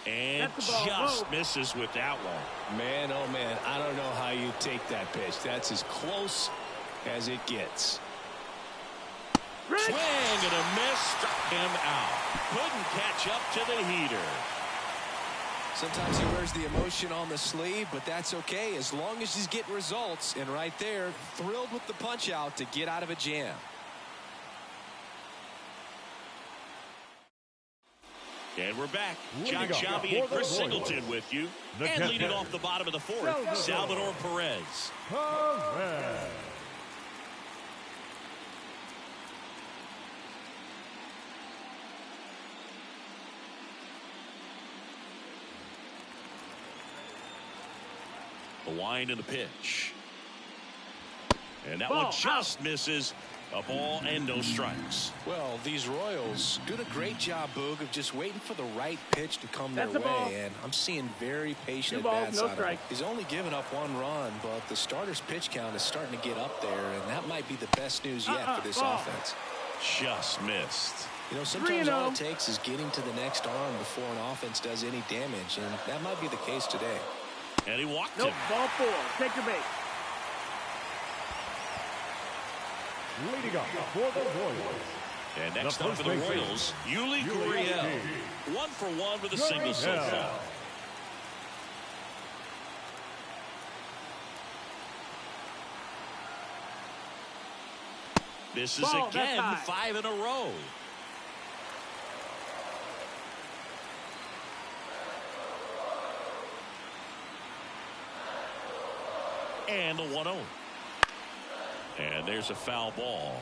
And just misses with that one. Man, oh man, I don't know how you take that pitch. That's as close as it gets. Swing and a miss, struck him out. Couldn't catch up to the heater. Sometimes he wears the emotion on the sleeve, but that's okay as long as he's getting results. And right there, thrilled with the punch out to get out of a jam. And we're back. John Sciambi and Chris Singleton with you. And leading off the bottom of the 4th, Salvador Perez. The wind and the pitch. And that one just misses. A ball and no strikes. Well, these Royals doing a great job, Boog, of just waiting for the right pitch to come their way. And I'm seeing very patient at-bats out of him. He's only given up 1 run, but the starter's pitch count is starting to get up there, and that might be the best news yet for this offense. Just missed. You know, sometimes all it takes is getting to the next arm before an offense does any damage, and that might be the case today. And he walked him. Ball 4. Take your base. Leading up for the Royals. And next up for the Royals, Yuli Gurriel. 1 for 1 with a single so far. This is again 5 in a row. And a 1-0. And there's a foul ball.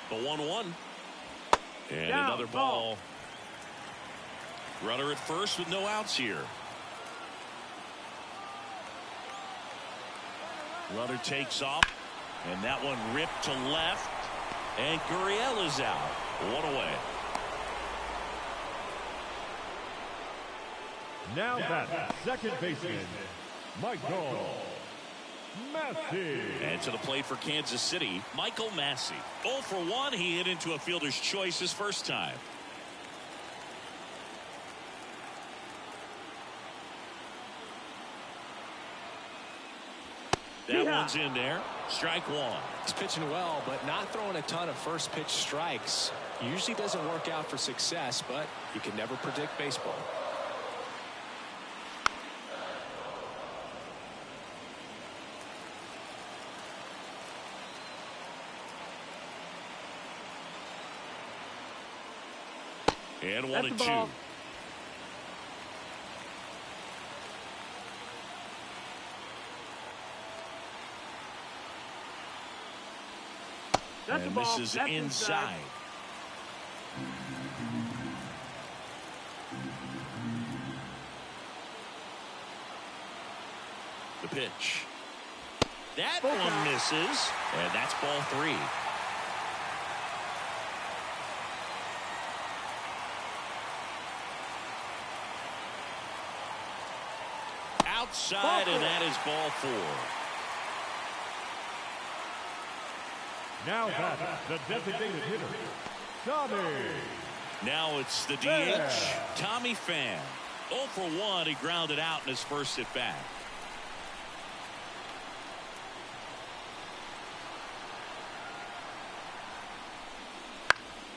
The 1-1. And Down, another ball. Runner at first with no outs here. Runner takes off. And that one ripped to left. And Gurriel is out. One away. Now that second baseman, Michael Massey. And to the plate for Kansas City, Michael Massey. 0 for 1. He hit into a fielder's choice his first time. That one's in there. Strike one. He's pitching well, but not throwing a ton of first pitch strikes. Usually doesn't work out for success, but you can never predict baseball. And 1 That's and the 2. ball. That's the And ball. this is That's inside. The pitch. That Full one count. misses. And that's ball 3. Outside, and that is ball 4. Now that the designated hitter, Tommy. Now it's the DH, Yeah. Tommy Pham. 0 for 1. He grounded out in his first at bat.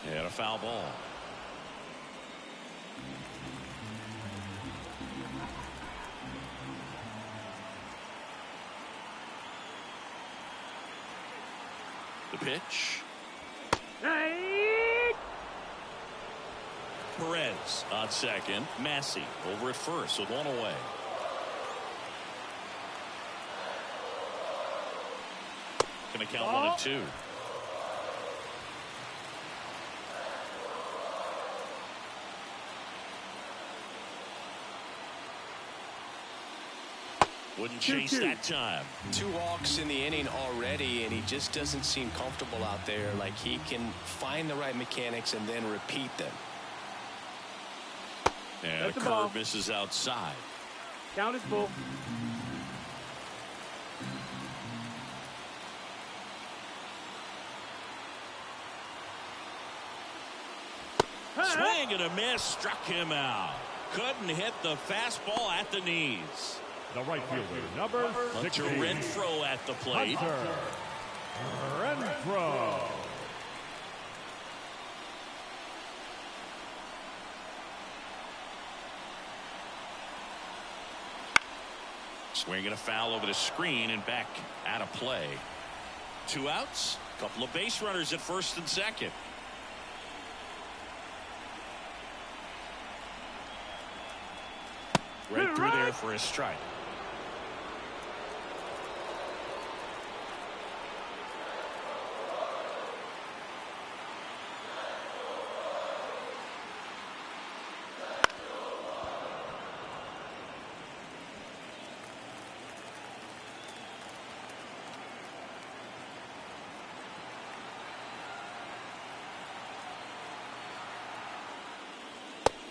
And a foul ball. The pitch. Hey! Perez on second. Massey over at first with 1 away. Going to count 1 and 2. Wouldn't chase 2-2. that time. 2 walks in the inning already, and he just doesn't seem comfortable out there. Like he can find the right mechanics and then repeat them. And That's a the ball. curve misses outside. Count is full. Swing and a miss, struck him out. Couldn't hit the fastball at the knees. The right fielder, number Hunter 16. Renfroe at the plate. Hunter Renfroe. Swinging a foul over the screen and back out of play. 2 outs. Couple of base runners at first and second. Right through there for a strike.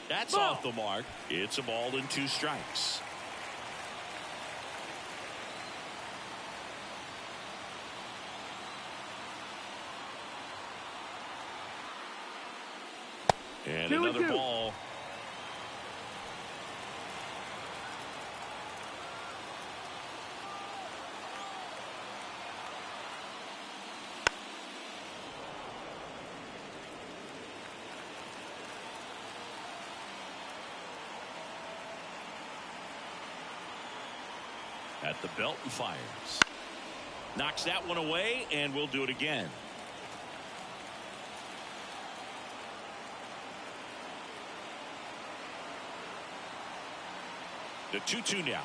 That's off the mark. It's a ball and 2 strikes. And 2 and another 2. ball. At the belt and fires. Knocks that one away, and we'll do it again. The 2-2 now.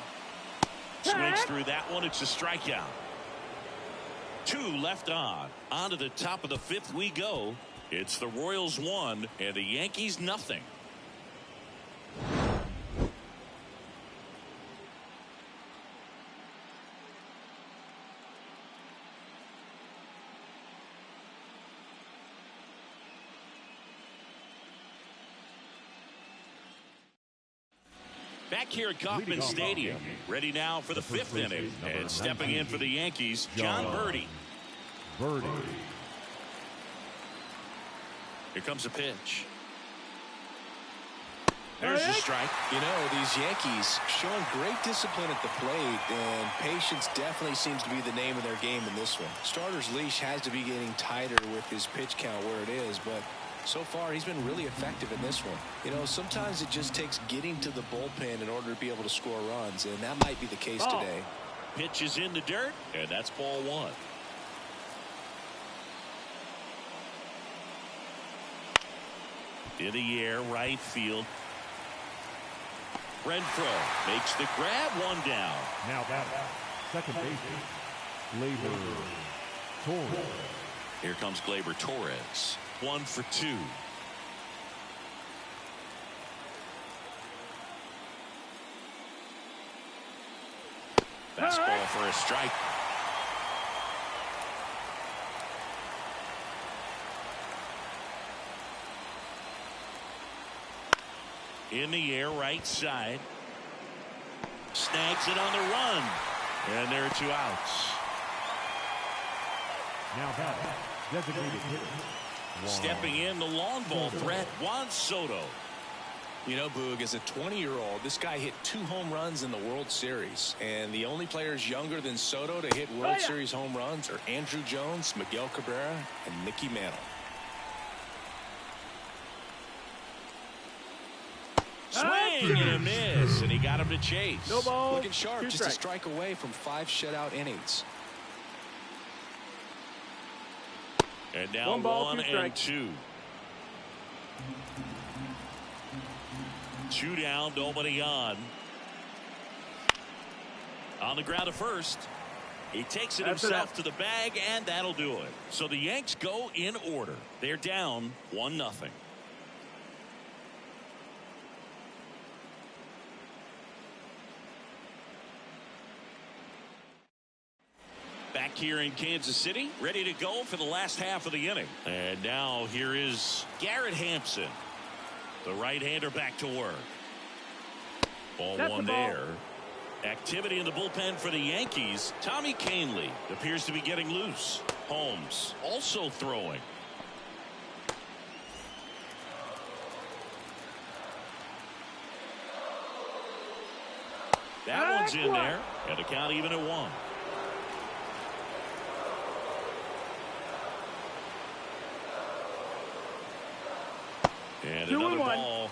Swings through that one. It's a strikeout. 2 left on. On to the top of the 5th we go. It's the Royals 1 and the Yankees nothing. Back here at Kauffman Stadium, ready now for the 5th inning. And stepping in for the Yankees, John Birdie. Here comes a pitch. There's the strike. You know, these Yankees showing great discipline at the plate, and patience definitely seems to be the name of their game in this one. Starter's leash has to be getting tighter with his pitch count where it is, but so far he's been really effective in this one. You know, sometimes it just takes getting to the bullpen in order to be able to score runs, and that might be the case today. Pitch is in the dirt, and that's ball 1. In the air, right field. Renfroe makes the grab, 1 down. Now batting, second baseman, Gleyber Torres. Here comes Gleyber Torres. 1 for 2. Fastball for a strike. In the air, right side. Snags it on the run. And there are 2 outs. Now batting, designated hitter. Stepping in, the long ball threat, Juan Soto. You know, Boog, as a 20-year-old, this guy hit 2 home runs in the World Series. And the only players younger than Soto to hit World Series home runs are Andrew Jones, Miguel Cabrera, and Mickey Mantle. Swing and a miss, and he got him to chase. No ball. Looking sharp, 2 just strikes. a strike away from 5 shutout innings. And now 1 ball, 1 2 and strikes. 2. 2 down, nobody on. On the ground to first. He takes it himself to the bag, and that'll do it. So the Yanks go in order. They're down 1-0. Back here in Kansas City, ready to go for the last half of the inning. And now here is Garrett Hampson. The right-hander back to work. Ball 1 there. Activity in the bullpen for the Yankees. Tommy Kahnle appears to be getting loose. Holmes also throwing. That one's in there, and the count even at 1. And 2 another and 1. ball.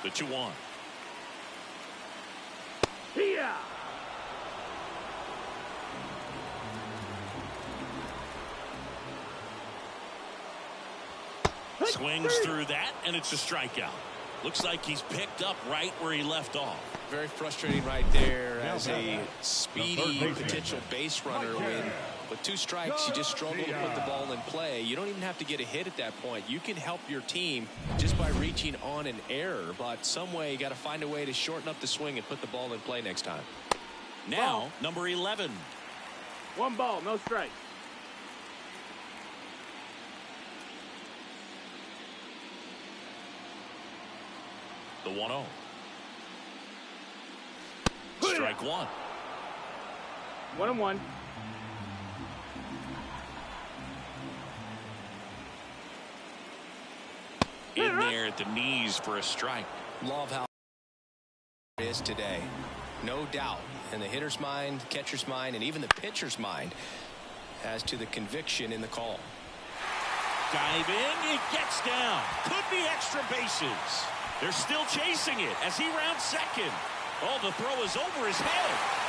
The 2-1. Yeah. Swings through that, and it's a strikeout. Looks like he's picked up right where he left off. Very frustrating right there as a speedy potential base runner when with 2 strikes you just struggle to put the ball in play. You don't even have to get a hit at that point. You can help your team just by reaching on an error, but some way you got to find a way to shorten up the swing and put the ball in play next time. Now number 11. 1 ball, no strike. The 1-0. Strike 1. 1-1. In there at the knees for a strike. Love how it is today. No doubt in the hitter's mind, catcher's mind, and even the pitcher's mind as to the conviction in the call. Dive in, it gets down. Could be extra bases. They're still chasing it as he rounds second. Oh, the throw is over his head.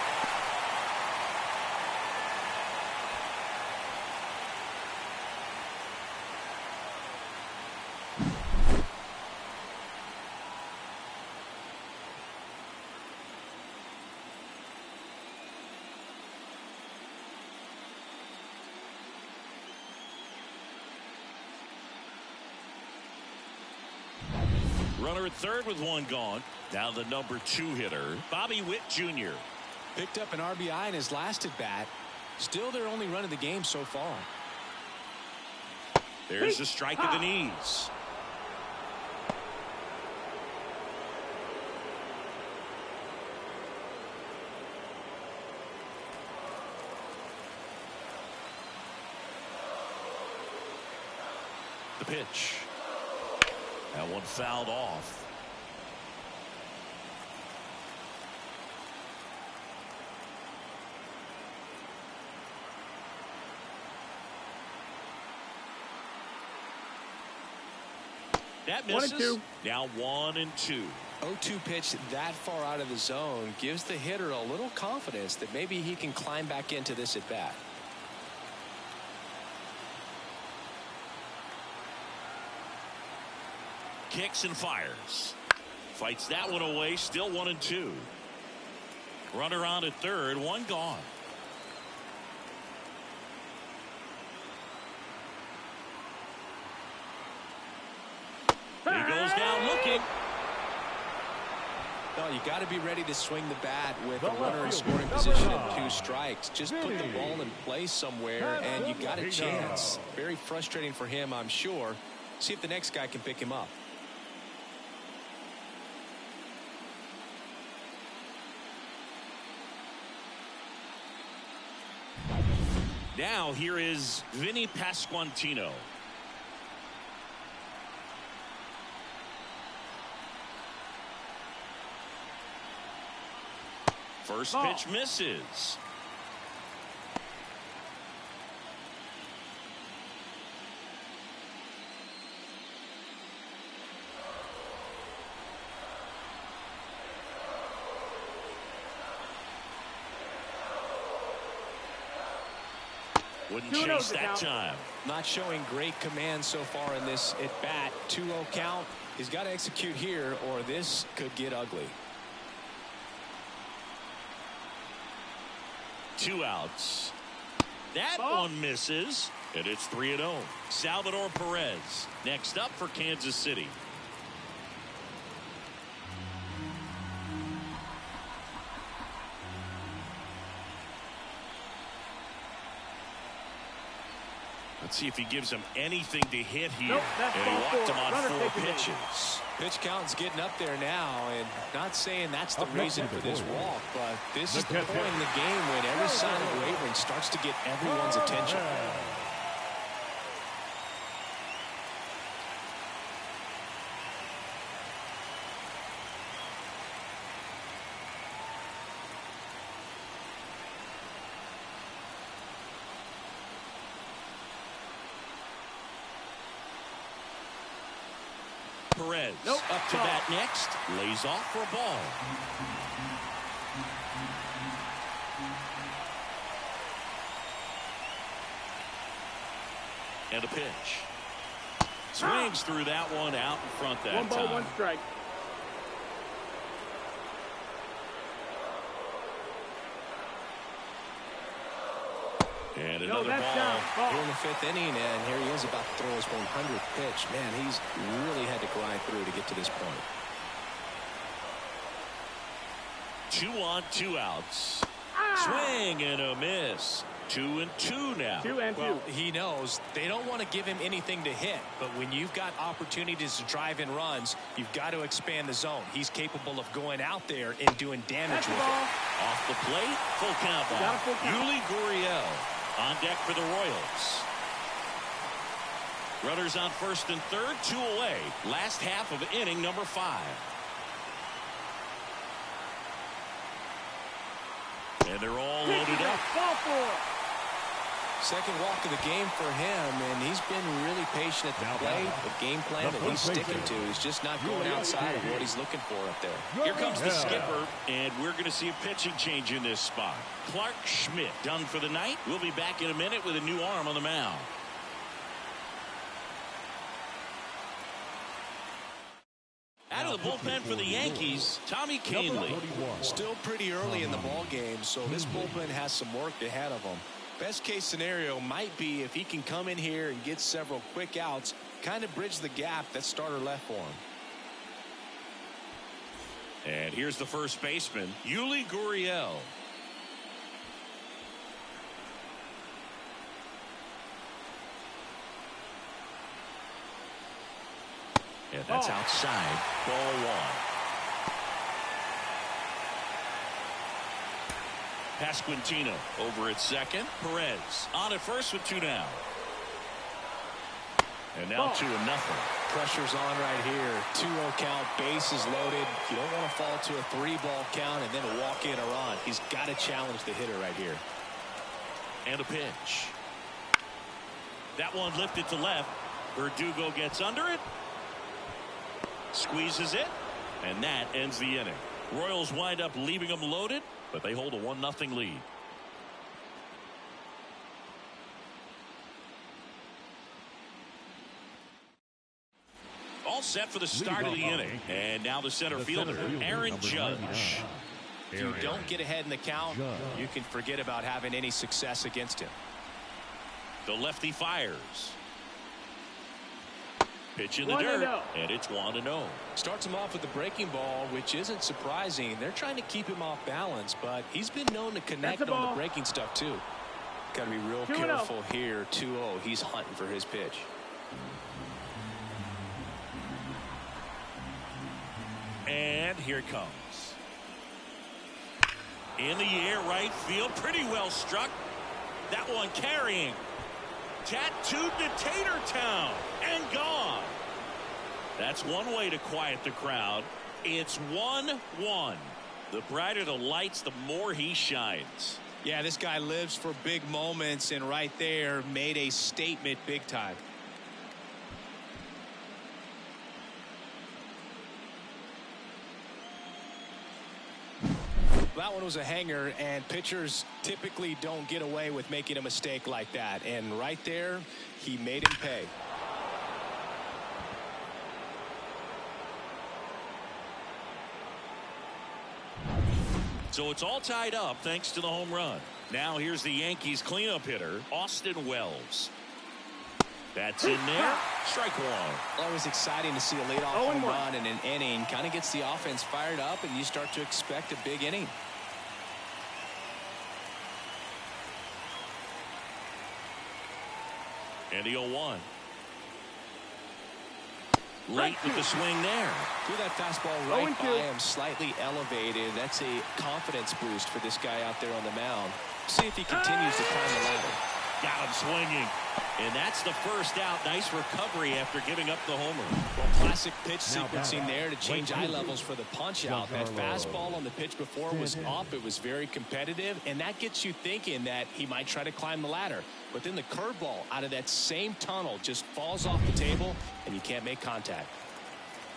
Runner at third with one gone. Now the number 2 hitter, Bobby Witt Jr. Picked up an RBI in his last at bat. Still their only run of the game so far. There's a strike at the knees. The pitch. That one fouled off. That misses. 1-2. Now 1-2. 0-2 pitch that far out of the zone gives the hitter a little confidence that maybe he can climb back into this at bat. Kicks and fires. Fights that one away. Still 1-2. Runner on at third. One gone. He goes down looking. No, you got to be ready to swing the bat with a runner in scoring position and 2 strikes. Just put the ball in place somewhere and you got a chance. Very frustrating for him, I'm sure. See if the next guy can pick him up. Now here is Vinny Pasquantino. First pitch misses. Wouldn't chase that time. Not showing great command so far in this at bat. 2-0 count. He's got to execute here or this could get ugly. 2 outs. That one misses, and it's 3-0. Salvador Perez next up for Kansas City. Let's see if he gives him anything to hit here. Nope, and he walked him on 4 pitches. pitches. Pitch count's getting up there now, and not saying that's the reason for this walk, but this is the point in the game when every sign of wavering starts to get everyone's attention. Perez up to bat next, lays off for a ball. And a pitch. Swings through that one out in front that 1 ball, time. 1 strike. And another ball. Here in the 5th inning, and here he is about to throw his 100th pitch. Man, he's really had to grind through to get to this point. 2 on, 2 outs. Swing and a miss. 2-2 now. 2-2. Well, he knows they don't want to give him anything to hit, but when you've got opportunities to drive in runs, you've got to expand the zone. He's capable of going out there and doing damage with it. Off the plate, full count ball. Yuli Gurriel on deck for the Royals. Runners on first and third, 2 away. Last half of inning number 5. And they're all loaded up. Second walk of the game for him, and he's been really patient at the plate. The game plan that he's sticking to is just not going outside of what he's looking for up there. Here comes the skipper, and we're going to see a pitching change in this spot. Clark Schmidt done for the night. We'll be back in a minute with a new arm on the mound. Out of the bullpen for the Yankees, Tommy Kahnle. Still pretty early in the ball game, so this bullpen has some work ahead of him. Best case scenario might be if he can come in here and get several quick outs, kind of bridge the gap that starter left for him. And here's the first baseman, Yuli Gurriel. And that's outside. Ball one. Pasquantino over at second. Perez on at first with 2 down. And now 2-0. Pressure's on right here. 2-0 count, bases loaded. You don't want to fall to a 3-ball count and then walk in a run. He's got to challenge the hitter right here. And a pitch. That one lifted to left. Verdugo gets under it. Squeezes it. And that ends the inning. Royals wind up leaving them loaded, but they hold a 1-0 lead. All set for the start of the inning. And now the center fielder, Aaron Judge. If you don't get ahead in the count, you can forget about having any success against him. The lefty fires. Pitch in the dirt, and it's 1-0. Starts him off with the breaking ball, which isn't surprising. They're trying to keep him off balance, but he's been known to connect on the breaking stuff too. Got to be real careful here. 2-0. He's hunting for his pitch. And here it comes. In the air, right field, pretty well struck. That one carrying. Tattooed to Tatertown and gone. That's one way to quiet the crowd. It's 1-1. The brighter the lights, the more he shines. Yeah, this guy lives for big moments, and right there made a statement big time. That one was a hanger, and pitchers typically don't get away with making a mistake like that. And right there, he made him pay. So it's all tied up thanks to the home run. Now here's the Yankees cleanup hitter, Austin Wells. That's in there. Strike one. Always exciting to see a leadoff home run in an inning. Kind of gets the offense fired up, and you start to expect a big inning. And the 0-1. Late with the swing there. Threw that fastball right by him, slightly elevated. That's a confidence boost for this guy out there on the mound. See if he continues to climb the ladder. Got him swinging. And that's the first out. Nice recovery after giving up the homer. Well, classic pitch sequencing there to change eye levels for the punch out. That fastball on the pitch before was up. It was very competitive, and that gets you thinking that he might try to climb the ladder. But then the curveball out of that same tunnel just falls off the table, and you can't make contact.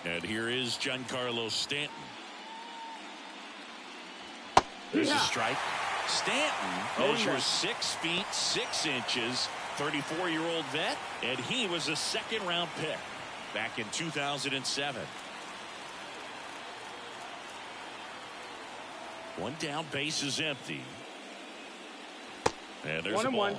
And here is Giancarlo Stanton. There's a strike. Stanton measures 6 feet 6 inches, 34-year-old vet, and he was a second-round pick back in 2007. One down, base is empty. And there's a ball.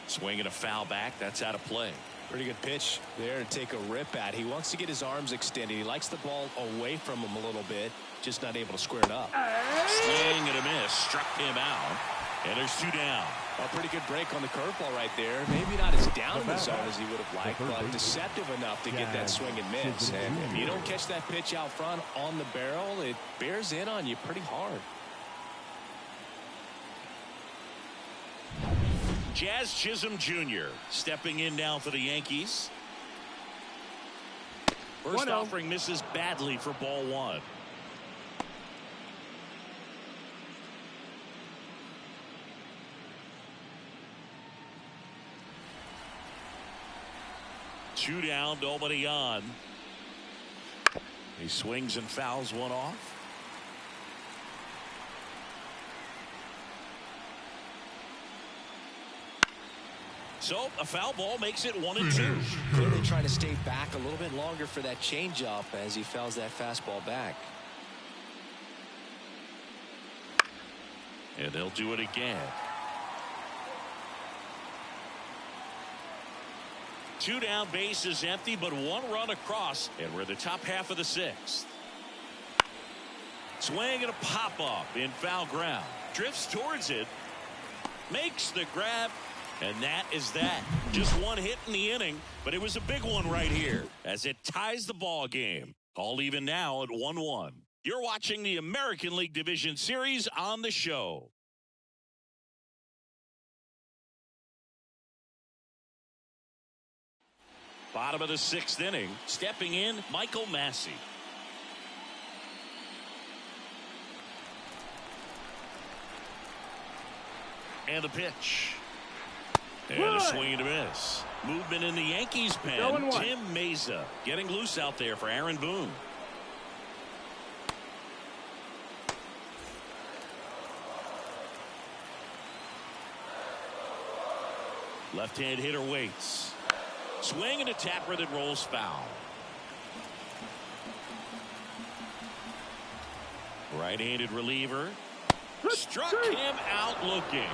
Swinging a foul back. That's out of play. Pretty good pitch there to take a rip at. He wants to get his arms extended. He likes the ball away from him a little bit, just not able to square it up. Swing and a miss. Struck him out. And there's 2 down. A pretty good break on the curveball right there. Maybe not as down in the zone as he would have liked, but deceptive enough to get that swing and miss. And if you don't catch that pitch out front on the barrel, it bears in on you pretty hard. Jazz Chisholm Jr. stepping in now for the Yankees. First offering misses badly for ball one. Two down, nobody on. He swings and fouls one off. So a foul ball makes it 1-2. Clearly trying to stay back a little bit longer for that changeup as he fouls that fastball back. And they'll do it again. Two down, bases empty, but one run across, and we're in the top half of the sixth. Swing and a pop-up in foul ground. Drifts towards it. Makes the grab. And that is that. Just one hit in the inning, but it was a big one right here as it ties the ball game. All even now at 1-1. You're watching the American League Division Series on the show. Bottom of the sixth inning. Stepping in, Michael Massey. And the pitch. And a swing and a miss. Movement in the Yankees pen. Tim Meza getting loose out there for Aaron Boone. Left-hand hitter waits. Swing and a tapper that rolls foul. Right-handed reliever. Struck him out looking.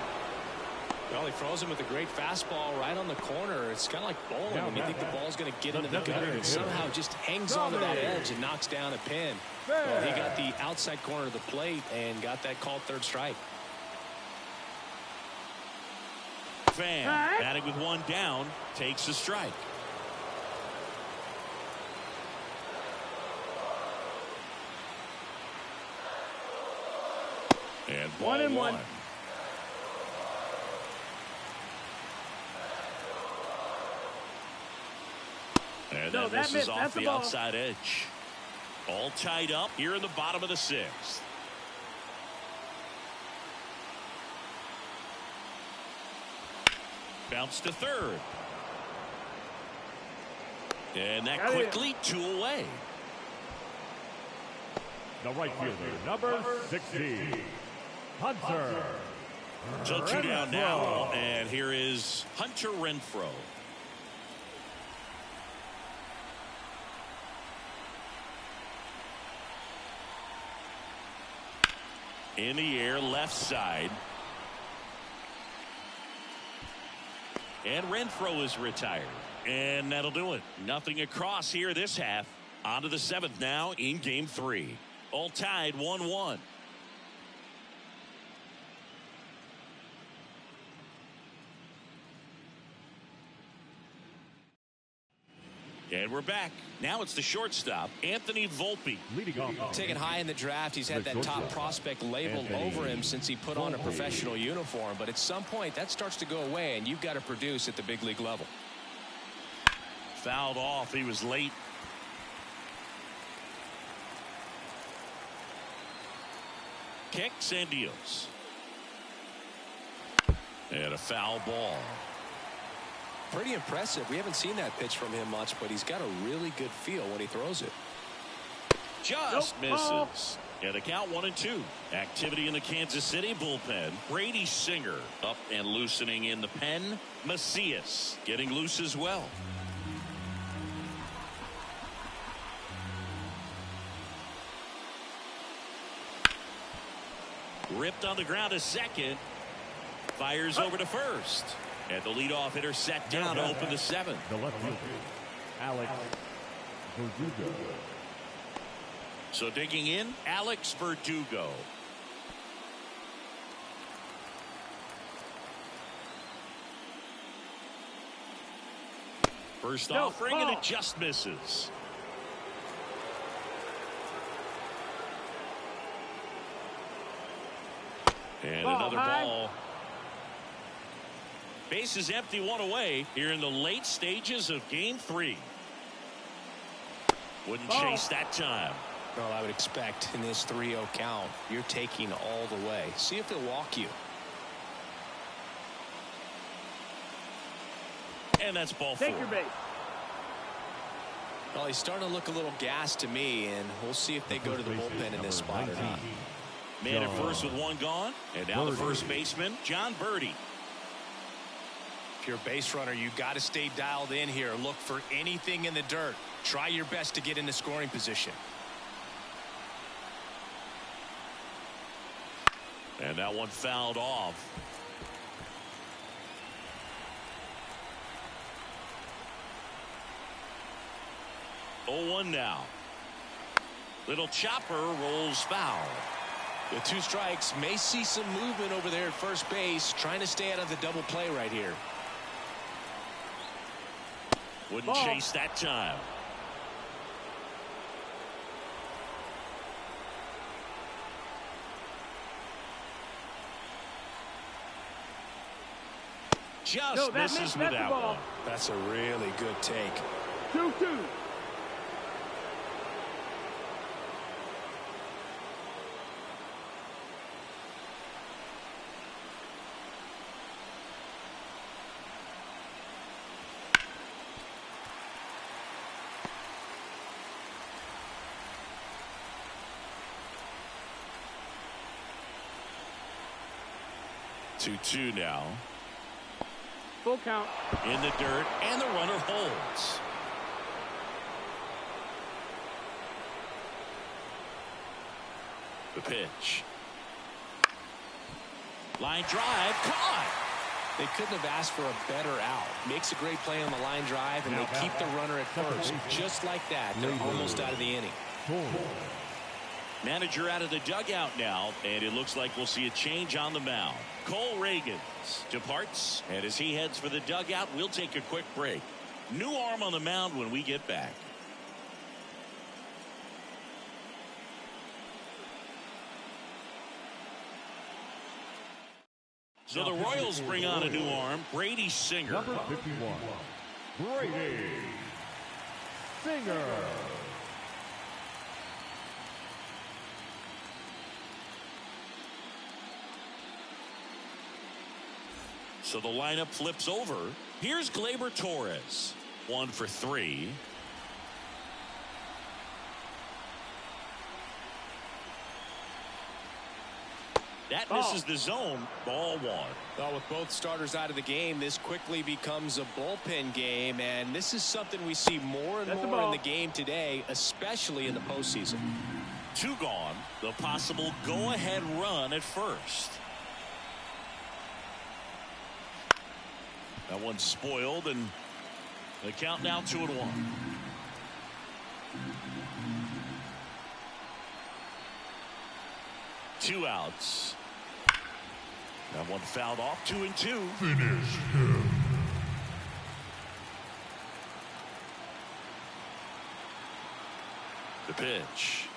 Well, he throws him with a great fastball right on the corner. It's kind of like bowling when you think the ball's going to get into the gutter, and somehow just hangs onto that edge and knocks down a pin. Well, he got the outside corner of the plate and got that called third strike. Fan batting with one down takes a strike. And ball 1-1. And then this is off the outside edge. All tied up here in the bottom of the sixth. Bounce to third. And that quickly 2 away. The right fielder, number 60, Hunter. So 2 down now, and here is Hunter Renfroe. In the air, left side. And Renfroe is retired. And that'll do it. Nothing across here this half. On to the seventh now in game 3. All tied 1-1. And we're back. Now it's the shortstop, Anthony Volpe. Leading off. Taken high in the draft, he's had that top prospect labeled over him since he put on a professional uniform. But at some point, that starts to go away, and you've got to produce at the big league level. Fouled off. He was late. Kicks and deals. And a foul ball. Pretty impressive. We haven't seen that pitch from him much, but he's got a really good feel when he throws it. Just misses. And the count 1-2. Activity in the Kansas City bullpen. Brady Singer up and loosening in the pen. Macias getting loose as well. Ripped on the ground to second. Fires over to first. And the leadoff hitter set down to open the seventh. The left fielder, Alex Verdugo. So digging in, Alex Verdugo. First offering, and it just misses. And another ball. Base is empty, 1 away here in the late stages of game 3. Wouldn't chase that time. Well, I would expect in this 3-0 count, you're taking all the way. See if he'll walk you. And that's ball 4. Take your base. Well, he's starting to look a little gassed to me, and we'll see if they go to the bullpen in this spot or not. Man at first with 1 gone, and now the first baseman, John Birdie. If you're a base runner, you got to stay dialed in here. Look for anything in the dirt. Try your best to get into scoring position. And that one fouled off. 。0-1 now. Little chopper rolls foul. With 2 strikes, may see some movement over there at first base, trying to stay out of the double play right here. Wouldn't chase that time. Just misses with that one. That's a really good take. 2-2. Two now. Full count. In the dirt, and the runner holds. The pitch. Line drive, caught. They couldn't have asked for a better out. Makes a great play on the line drive, and they keep the runner at first. Just like that, they're almost out of the inning. Manager out of the dugout now, and it looks like we'll see a change on the mound. Cole Reagans departs, and as he heads for the dugout, we'll take a quick break. New arm on the mound when we get back. So the Royals bring on a new arm, Brady Singer. Number 51, Brady Singer. So the lineup flips over. Here's Gleyber Torres. 1 for 3. That misses the zone. Ball 1. Well, with both starters out of the game, this quickly becomes a bullpen game, and this is something we see more and more in the game today, especially in the postseason. 2 gone. The possible go-ahead run at first. That one's spoiled, and the count now 2-1. Two outs. That one fouled off. 2-2. Finish him. The pitch.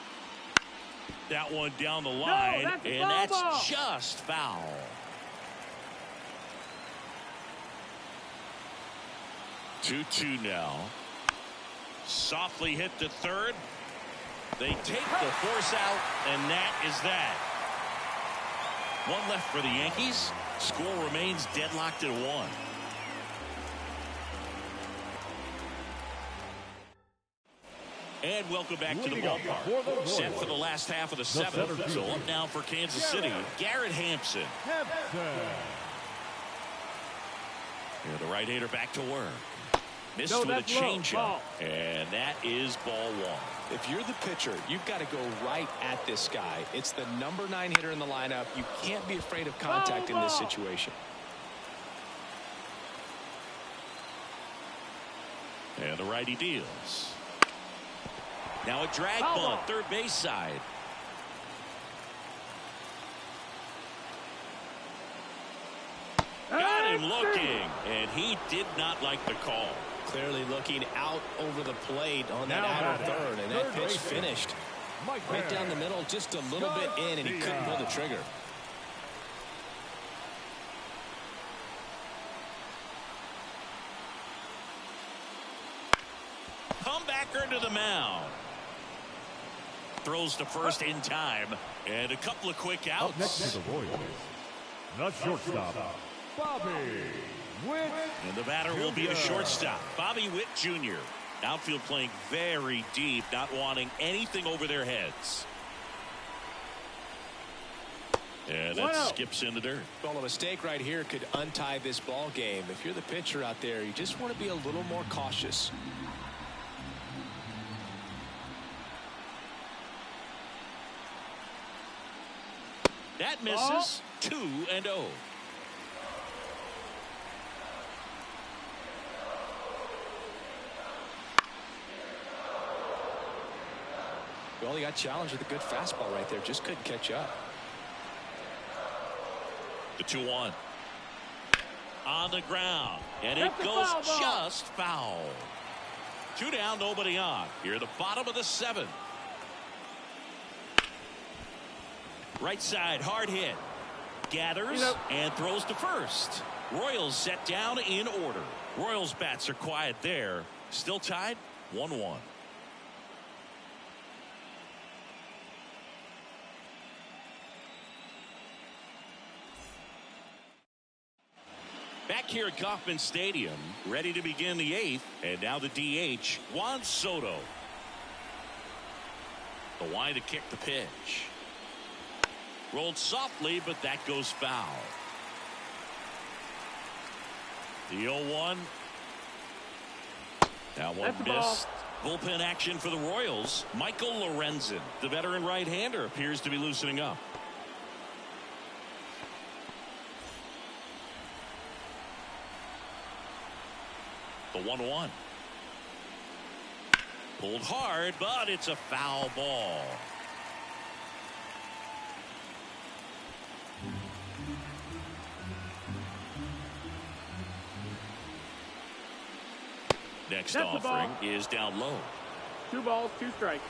That one down the line, and that's just foul. Two now. Softly hit to third. They take the force out, and that is that. 1 left for the Yankees. Score remains deadlocked at 1. And welcome back to the ballpark. Set for the last half of the 7th. So up now for Kansas City, Garrett Hampson. And the right-hander back to work. Missed with a changeup, and that is ball 1. If you're the pitcher, you've got to go right at this guy. It's the number 9 hitter in the lineup. You can't be afraid of contact in this situation. And the righty deals. Now a drag bunt, third base side. Got him looking, and he did not like the call. Clearly looking out over the plate on that outer third, and that pitch finished right down the middle, just a little bit in, and he couldn't pull the trigger. Comebacker to the mound. Throws to first in time, and a couple of quick outs. Up next to the Royals, the shortstop, Bobby Witt. And the batter will be the shortstop, Bobby Witt Jr. Outfield playing very deep, not wanting anything over their heads. And that skips in the dirt. Well, a mistake right here could untie this ball game. If you're the pitcher out there, you just want to be a little more cautious. That misses. 2-0. Well, he got challenged with a good fastball right there. Just couldn't catch up. The 2-1. On the ground. And it goes just foul. 2 down, nobody on. Here, the bottom of the 7th. Right side, hard hit. Gathers and throws to first. Royals set down in order. Royals bats are quiet there. Still tied 1-1. Back here at Kauffman Stadium, ready to begin the 8th, and now the DH, Juan Soto. The line to kick the pitch. Rolled softly, but that goes foul. The 0-1. That one missed. Bullpen action for the Royals. Michael Lorenzen, the veteran right-hander, appears to be loosening up. The 1-1. Pulled hard, but it's a foul ball. Next offering is down low. 2 balls, 2 strikes.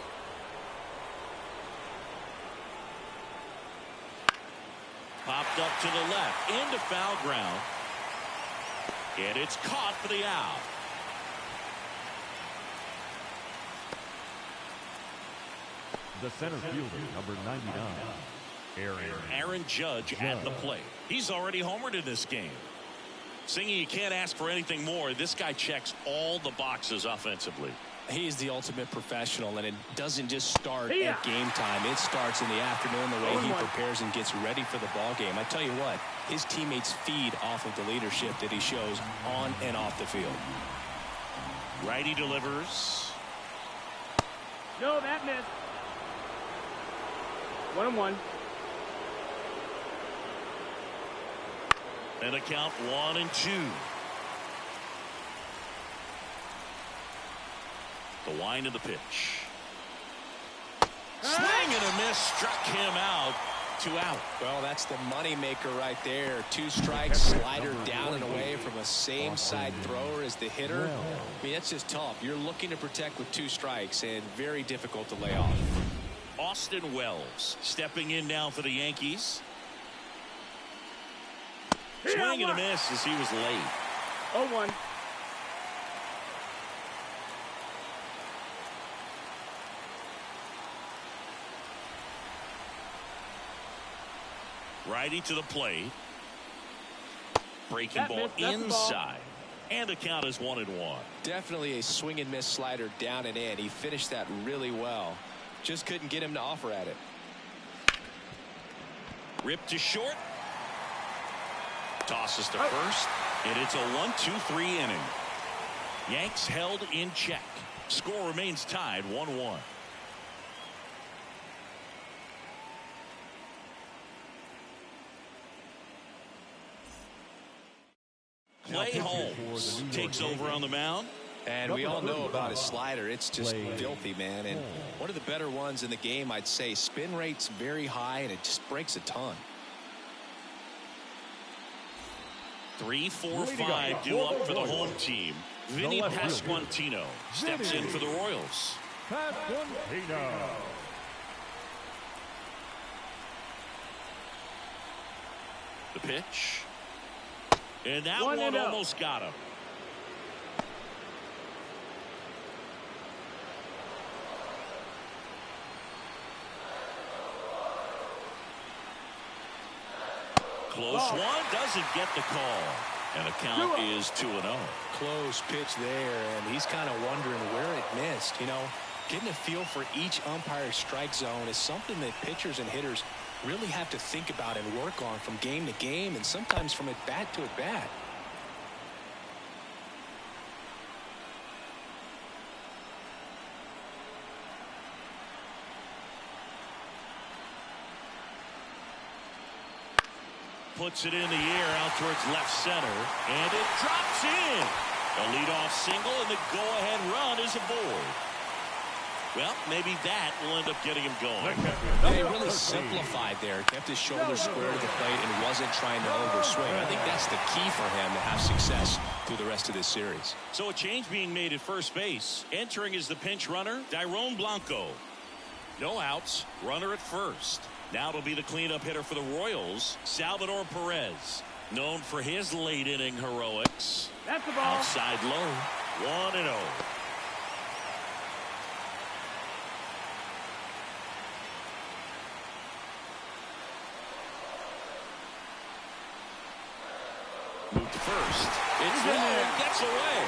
Popped up to the left into foul ground. And it's caught for the out. The center fielder, number 99, Aaron Judge at the plate. He's already homered in this game. Singy, you can't ask for anything more. This guy checks all the boxes offensively. He's the ultimate professional, and it doesn't just start at game time. It starts in the afternoon, the way he prepares and gets ready for the ball game. I tell you what, his teammates feed off of the leadership that he shows on and off the field. Righty delivers. No, that missed. 1-1. And a count 1-2. The wind of the pitch. Swing and a miss, struck him out. 2 out. Well, that's the moneymaker right there. 2 strikes, slider down and away from a same side thrower as the hitter. I mean, that's just tough. You're looking to protect with 2 strikes and very difficult to lay off. Austin Wells stepping in now for the Yankees. Swing and a miss as he was late. 0-1. Righty to the plate. Breaking ball inside. And the count is 1-1. Definitely a swing and miss slider down and in. He finished that really well. Just couldn't get him to offer at it. Ripped to short. Tosses to first. And it's a 1-2-3 inning. Yanks held in check. Score remains tied 1-1. Clay Holmes takes over on the mound. And we all know about his slider. It's just filthy, man. And one of the better ones in the game, I'd say. Spin rate's very high, and it just breaks a ton. 3, 4, 5 due up for the home team. Vinny Pasquantino steps in for the Royals. The pitch. And that one almost got him. Close one, doesn't get the call. And the count is 2-0. Close pitch there, and he's kind of wondering where it missed. You know, getting a feel for each umpire's strike zone is something that pitchers and hitters really have to think about and work on from game to game, and sometimes from at bat to at bat. Puts it in the air out towards left center, and it drops in. A leadoff single, and the go-ahead run is aboard. Well, maybe that will end up getting him going. He really simplified there. Kept his shoulders square to the plate and wasn't trying to overswing. I think that's the key for him to have success through the rest of this series. So a change being made at first base. Entering is the pinch runner, Dairon Blanco. No outs, runner at first. Now it'll be the cleanup hitter for the Royals, Salvador Perez. Known for his late inning heroics. That's the ball. Outside low, 1-0. Move to first. It's low and gets away.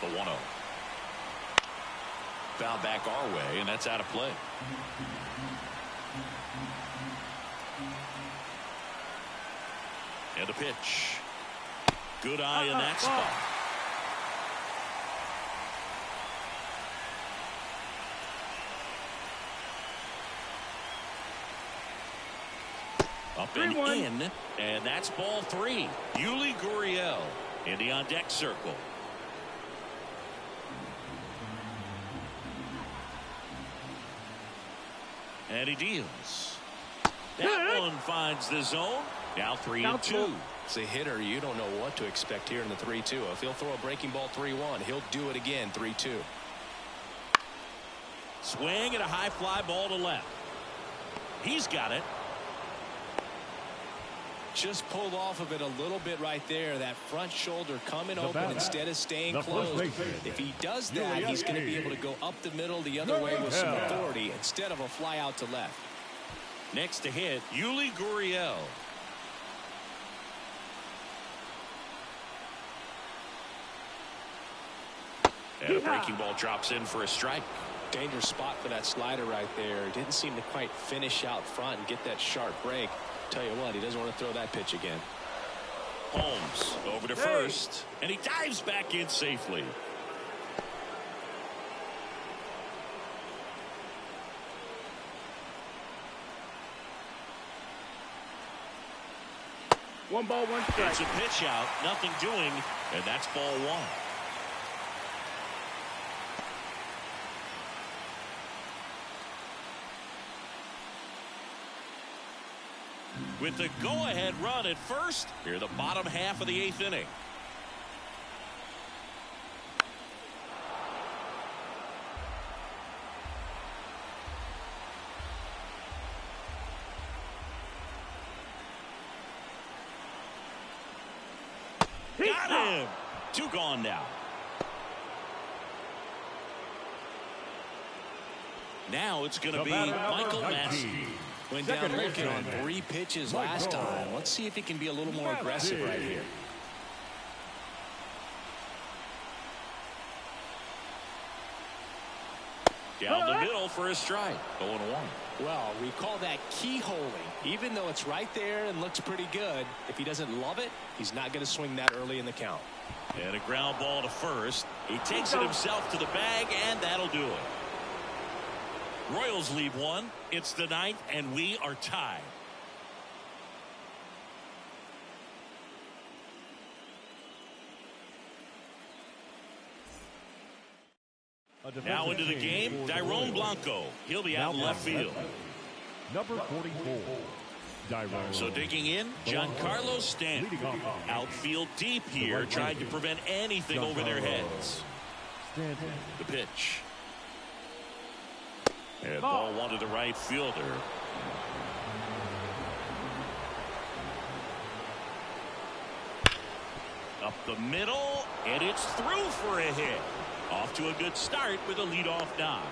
The 1-0. Foul back our way, and that's out of play. And a pitch. Good eye in that spot. Up and in, and that's ball 3. Yuli Gurriel in the on-deck circle. And he deals. That one finds the zone. Now 3-2. As a hitter, you don't know what to expect here in the 3-2. If he'll throw a breaking ball 3-1, he'll do it again 3-2. Swing and a high fly ball to left. He's got it. Just pulled off of it a little bit right there. That front shoulder coming open instead of staying closed. If he does that, he's going to be able to go up the middle the other way with some authority instead of a fly out to left. Next to hit, Yuli Gurriel. And a breaking ball drops in for a strike. Dangerous spot for that slider right there. Didn't seem to quite finish out front and get that sharp break. Tell you what, he doesn't want to throw that pitch again. Holmes over to first, and he dives back in safely. One ball, one strike. It's a pitch out, nothing doing, and that's ball 1. With the go-ahead run at first, here the bottom half of the 8th inning. Got him! 2 gone now. Now it's going to be Michael Massey. Went down looking on 3 pitches last time. Let's see if he can be a little more aggressive right here. Down the middle for a strike. 0-1. Well, we call that keyholing. Even though it's right there and looks pretty good, if he doesn't love it, he's not going to swing that early in the count. And a ground ball to first. He takes it himself to the bag, and that'll do it. Royals lead 1. It's the 9th, and we are tied. Now into the game, Dairon Blanco. He'll be out in left field. Number 44, Dairon. So digging in, Giancarlo Stanton. Outfield deep here, trying to prevent anything over their heads. The pitch. And ball 1 to the right fielder. Up the middle, and it's through for a hit. Off to a good start with a leadoff knock.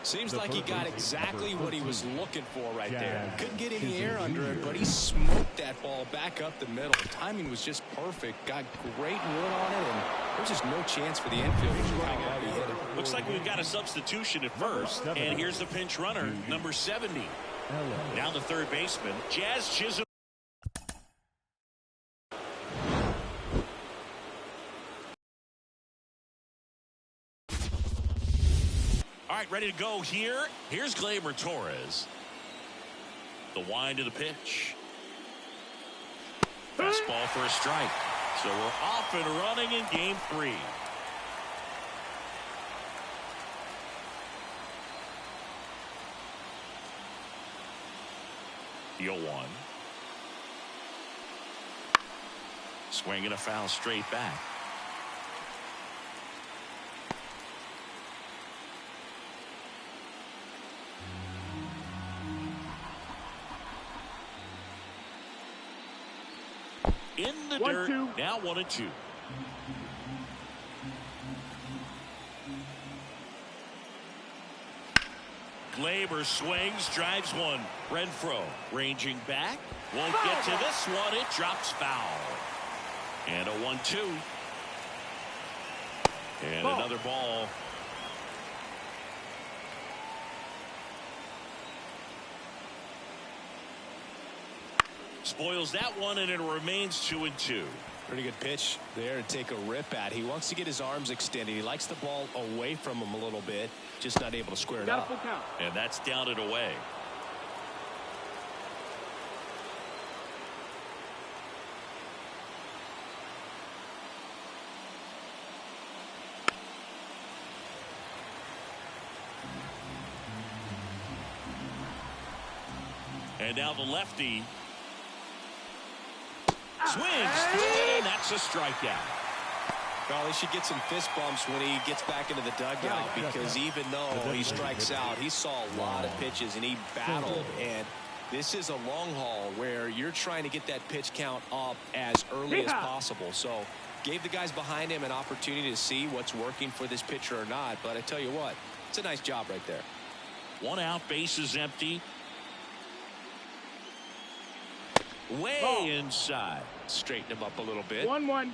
Seems like he got exactly what he was looking for right there. Couldn't get any air under it, but he smoked that ball back up the middle. The timing was just perfect. Got great wood on it, and there's just no chance for the infielders with how hard he hit it. Looks like we've got a substitution at first, and here's the pinch runner, number 70. Now the third baseman, Jazz Chisholm. All right, right, ready to go here. Here's Gleyber Torres. The wind of the pitch. Fastball for a strike. So we're off and running in game 3. The 0-1. Swing and a foul straight back. In the dirt. Now 1-2. Gleyber swings, drives one. Renfroe ranging back. Won't get to this one. It drops foul. And a 1-2. And another ball. Spoils that one, and it remains 2-2. Pretty good pitch there to take a rip at. He wants to get his arms extended. He likes the ball away from him a little bit, just not able to square it up. And that's down and away. And now the lefty. Swings through it, and that's a strikeout. Well, he should get some fist bumps when he gets back into the dugout, because even though he strikes out, he saw a lot of pitches and he battled. And this is a long haul where you're trying to get that pitch count up as early as possible. So gave the guys behind him an opportunity to see what's working for this pitcher or not. But I tell you what, it's a nice job right there. 1 out, base is empty. Way inside. Straighten him up a little bit. 1-1.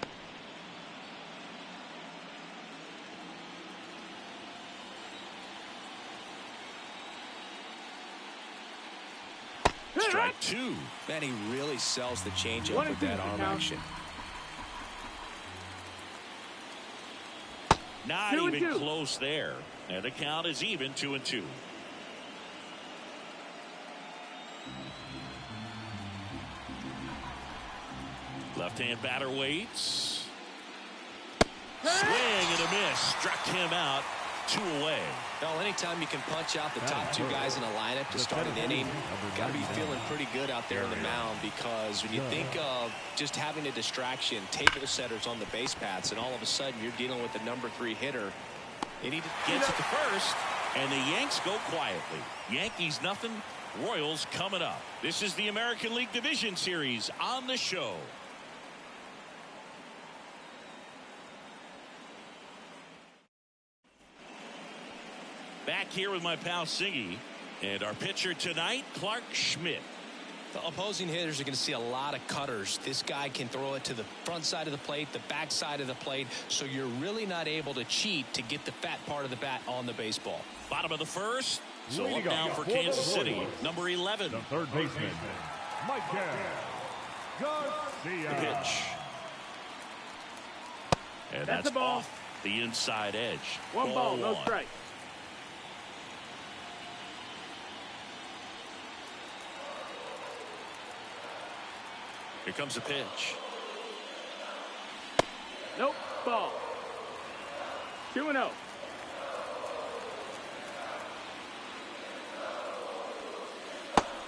Strike 2. Man, he really sells the changeup with that arm action. Not even close there. And the count is even 2-2. Left-hand batter waits. Swing and a miss. Struck him out. 2 away. Well, anytime you can punch out the top 2 guys in a lineup to start an inning, you've got to be feeling pretty good out there on the mound, because when you think of just having a distraction, table setters on the base paths, and all of a sudden you're dealing with the number 3 hitter. And he gets it to first, and the Yanks go quietly. Yankees nothing, Royals coming up. This is the American League Division Series on the show. Back here with my pal Siggy, and our pitcher tonight, Clark Schmidt. The opposing hitters are going to see a lot of cutters. This guy can throw it to the front side of the plate, the back side of the plate, so you're really not able to cheat to get the fat part of the bat on the baseball. Bottom of the first, so up now for Kansas City, number 11. The third baseman, Michael Garcia. The pitch. And that's off the inside edge. 1 ball, no strike. Here comes the pitch. Nope, ball. 2-0.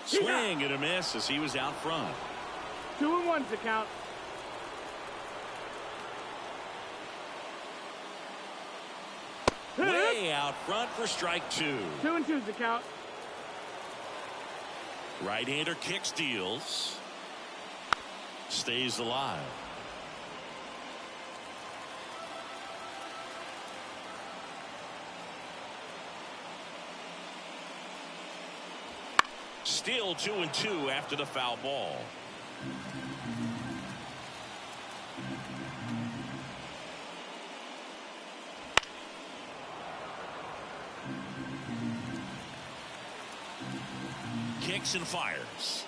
Swing and a miss as he was out front. 2-1's the count. Way out front for strike 2. 2-2's the count. Right-hander kicks, deals. Stays alive. Still 2-2 after the foul ball. Kicks and fires.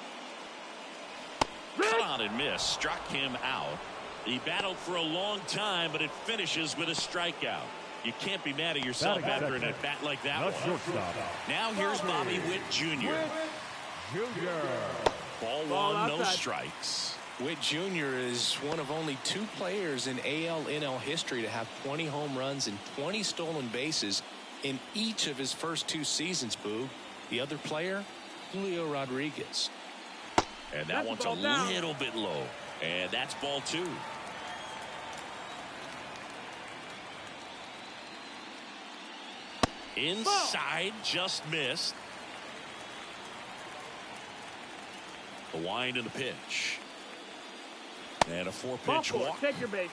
Cut on and miss. Struck him out. He battled for a long time, but it finishes with a strikeout. You can't be mad at yourself after an at-bat like that The one. shortstop. Now here's Bobby Witt Jr. Junior. Ball Ball one, no outside. strikes. Witt Jr. is one of only 2 players in AL/NL history to have 20 home runs and 20 stolen bases in each of his first 2 seasons, Boog. The other player, Julio Rodriguez. And that one's a little bit low. And that's ball 2. Inside, just missed. The wind and the pitch. And a 4-pitch Ball 4, walk. take your base.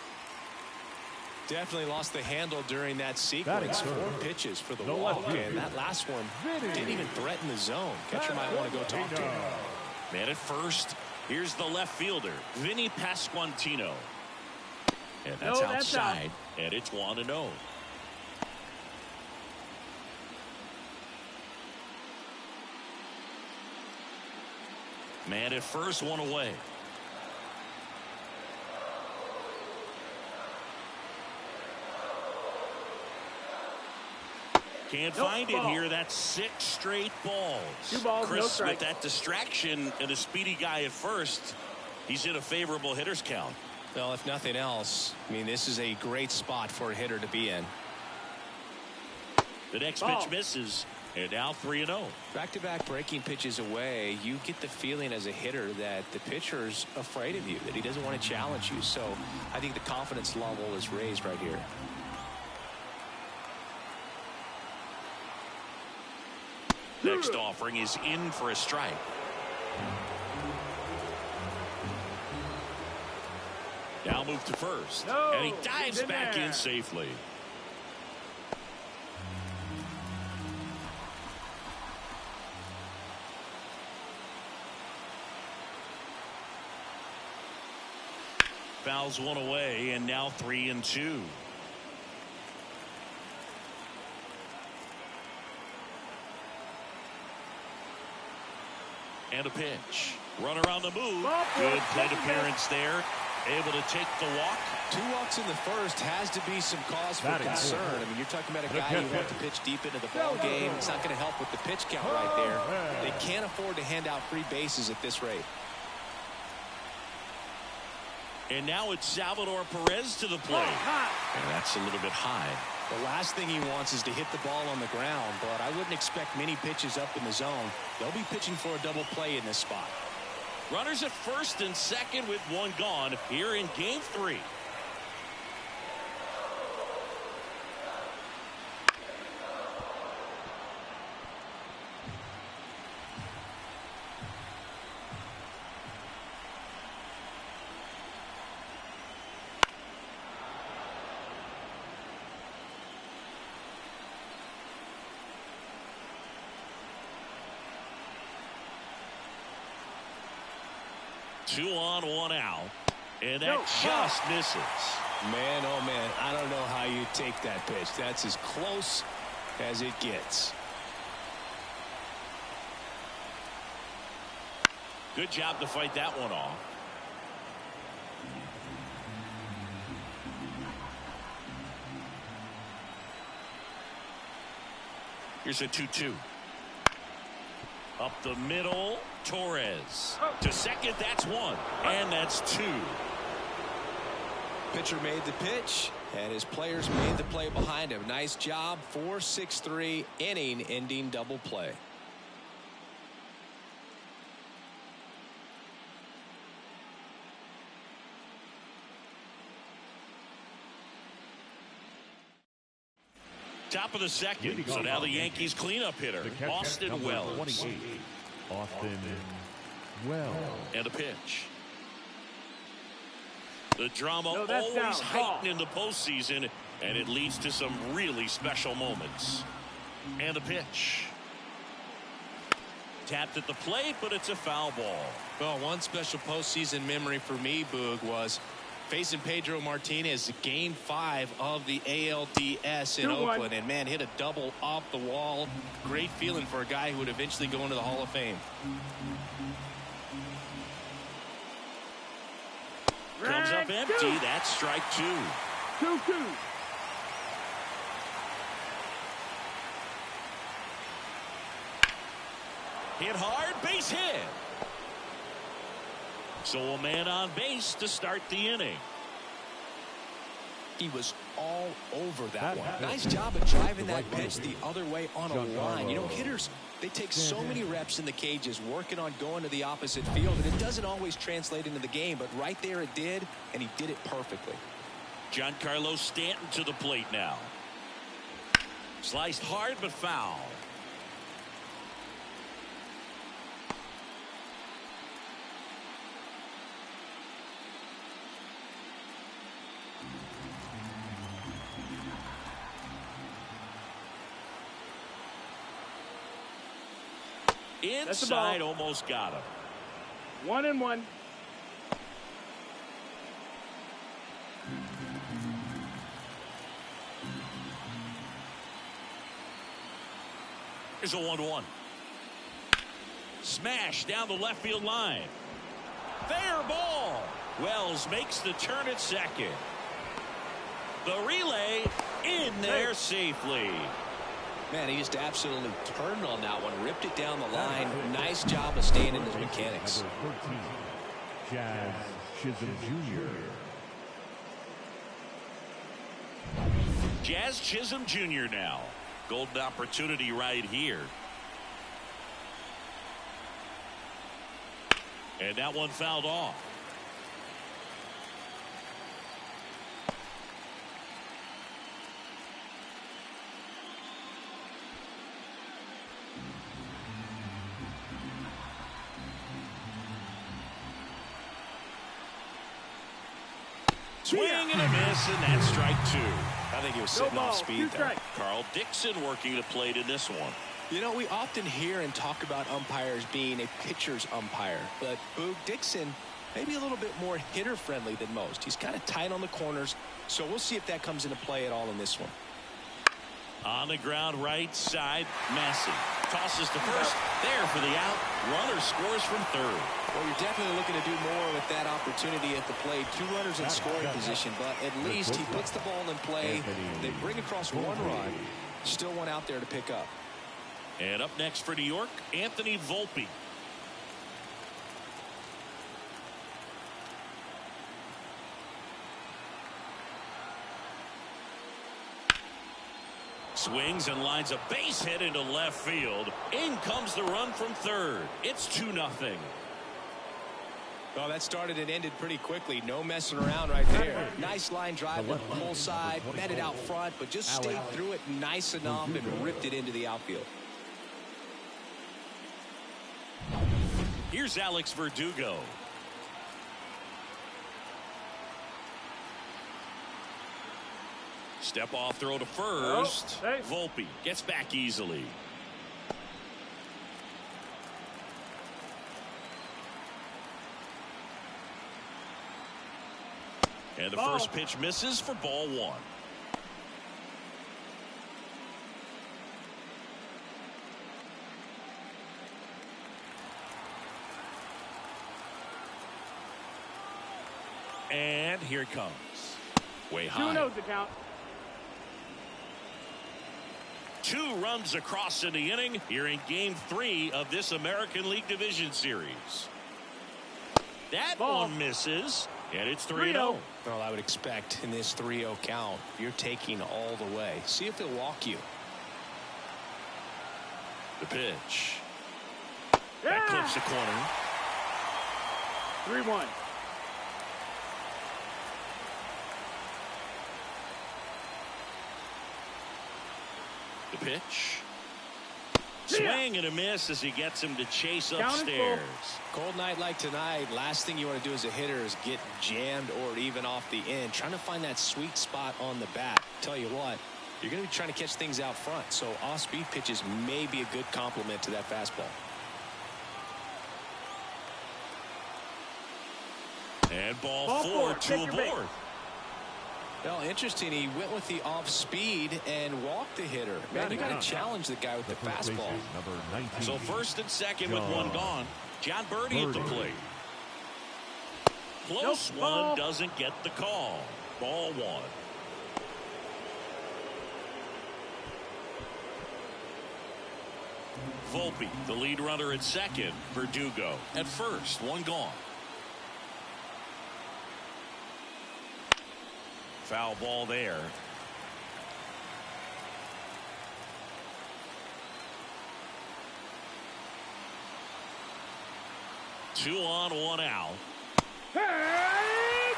Definitely lost the handle during that sequence. 4 pitches for the No walk, left and that last one didn't even threaten the zone. Catcher might want to go talk to him. Man at first. Here's the left fielder, Vinny Pasquantino. And that's No, that's outside. And it's 1-0. Man at first, 1 away. Can't Nope, find ball. it here. That's 6 straight balls. 2 balls, no Chris, strike. with that distraction and a speedy guy at first, he's in a favorable hitter's count. Well, if nothing else, I mean, this is a great spot for a hitter to be in. The next Ball. pitch misses, and now 3-0. Back-to-back breaking pitches away, you get the feeling as a hitter that the pitcher's afraid of you, that he doesn't want to challenge you. So I think the confidence level is raised right here. Next offering is in for a strike. Now move to first. No, and he dives he's in back there. in safely. Fouls 1 away, and now 3-2. And a pitch. Runner on the move. Good plate appearance there. Able to take the walk. 2 walks in the first has to be some cause for Batting concern. fourth. I mean, you're talking about a The guy you catcher. want to pitch deep into the ball game. It's not going to help with the pitch count right there. They can't afford to hand out free bases at this rate. And now it's Salvador Perez to the plate. And that's a little bit high. The last thing he wants is to hit the ball on the ground, but I wouldn't expect many pitches up in the zone. They'll be pitching for a double play in this spot. Runners at first and second with 1 gone here in game 3. Two on, 1 out. And that just misses. Man, oh man, I don't know how you take that pitch. That's as close as it gets. Good job to fight that one off. Here's a 2-2. Up the middle, Torres. To second, that's 1. And that's 2. Pitcher made the pitch, and his players made the play behind him. Nice job. 4-6-3 inning-ending double play. Top of the second. So now the Yankees cleanup hitter, The catcher, Austin number Wells. 28, Austin Wells. And a pitch. The drama No, that's always down. heightened in the postseason, and it leads to some really special moments. And a pitch. Tapped at the plate, but it's a foul ball. Well, one special postseason memory for me, Boog, was facing Pedro Martinez, game 5 of the ALDS in 2-1. Oakland, and man, hit a double off the wall. Great feeling for a guy who would eventually go into the Hall of Fame. Comes up empty. That's strike 2. 2-2. Hit hard, base hit. So a man on base to start the inning. He was all over that one. Nice job of driving that pitch the other way on a line. You know, hitters, they take so many reps in the cages working on going to the opposite field, and it doesn't always translate into the game, but right there it did, and he did it perfectly. Giancarlo Stanton to the plate now. Sliced hard but foul. Inside, almost got him. 1-1. Here's a 1-1. Smash down the left field line. Fair ball. Wells makes the turn at second. The relay in there safely. Man, he just absolutely turned on that one, ripped it down the line. Nice job of staying in his mechanics. Number 14, Jazz Chisholm Jr. Jazz Chisholm Jr. now. Golden opportunity right here. And that one fouled off. Swing and a miss, and that's strike two. I think he was sitting off speed there. Carl Dixon working the plate in this one. You know, we often hear and talk about umpires being a pitcher's umpire, but Boog Dixon maybe a little bit more hitter friendly than most. He's kind of tight on the corners, so we'll see if that comes into play at all in this one. On the ground right side, Massey tosses to first, there for the out. Runner scores from third. Well, you're definitely looking to do more with that opportunity at the plate. Two runners in scoring position, but at least he puts the ball in play. They bring across one run, still one out there to pick up. And up next for New York, Anthony Volpe. Swings and lines a base hit into left field. In comes the run from third. It's 2-0. Well, that started and ended pretty quickly. No messing around right there. Nice line drive to the full side, met it out front, but just stayed through it nice enough and ripped it into the outfield. Here's Alex Verdugo. Step off throw to first. Volpe gets back easily. And the first pitch misses for ball one. And here it comes. Way high. 2-0 to count. 2 runs across in the inning here in game 3 of this American League Division Series. That one misses, and it's 3-0. Well, I would expect in this 3-0 count, you're taking all the way. See if he'll walk you. The pitch. That clips the corner. 3-1. The pitch. Swing and a miss as he gets him to chase upstairs. Cold night like tonight, last thing you want to do as a hitter is get jammed or even off the end. Trying to find that sweet spot on the bat. Tell you what, you're going to be trying to catch things out front, so off-speed pitches may be a good complement to that fastball. And ball 4 to a board. Well, interesting. He went with the off speed and walked the hitter. Man, you got to challenge the guy with the fastball. So first and second with one gone. John Birdie at the plate. Close one, doesn't get the call. Ball 1. Volpe, the lead runner at second. Verdugo at first. One gone. Foul ball there. Two on, one out. Hey!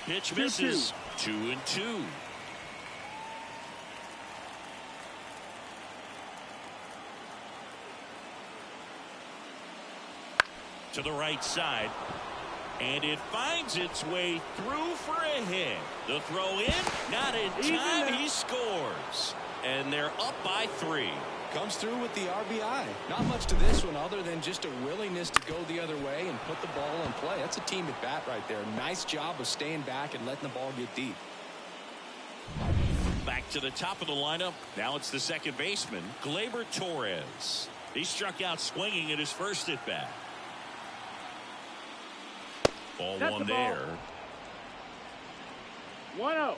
Pitch misses. 2-2. To the right side. And it finds its way through for a hit. The throw in, not in time. He scores. And they're up by 3. Comes through with the RBI. Not much to this one other than just a willingness to go the other way and put the ball in play. That's a team at bat right there. Nice job of staying back and letting the ball get deep. Back to the top of the lineup. Now it's the second baseman, Gleyber Torres. He struck out swinging at his first at bat. Ball That's one the ball. there. 1-0.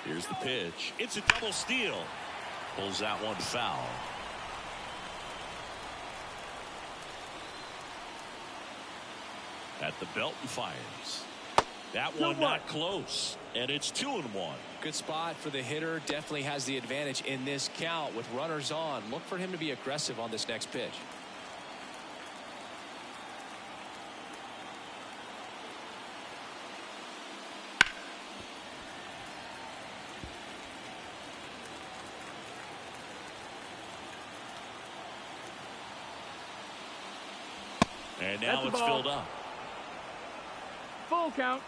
Here's the pitch. It's a double steal. Pulls that one foul. At the belt and fires. That one not close. And it's 2-1. Good spot for the hitter. Definitely has the advantage in this count with runners on. Look for him to be aggressive on this next pitch. And now That's it's filled up. Full count.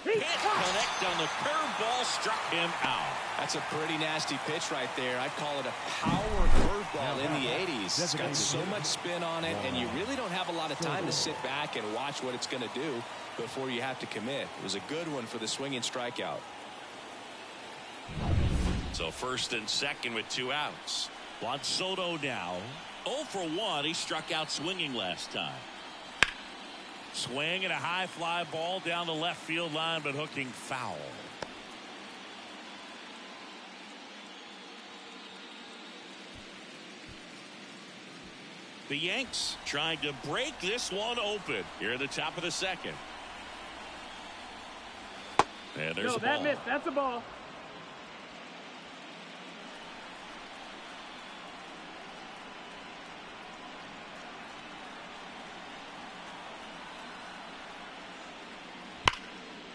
Hit, connect on the curveball, struck him out. That's a pretty nasty pitch right there. I'd call it a power curveball in the 80s. It's got so much spin on it, and you really don't have a lot of time to sit back and watch what it's going to do before you have to commit. It was a good one for the swinging strikeout. So first and second with 2 outs. Juan Soto now 0 for 1. He struck out swinging last time. Swing and a high fly ball down the left field line, but hooking foul. The Yanks trying to break this one open here at the top of the second. And there's No, a that ball. missed. That's a ball.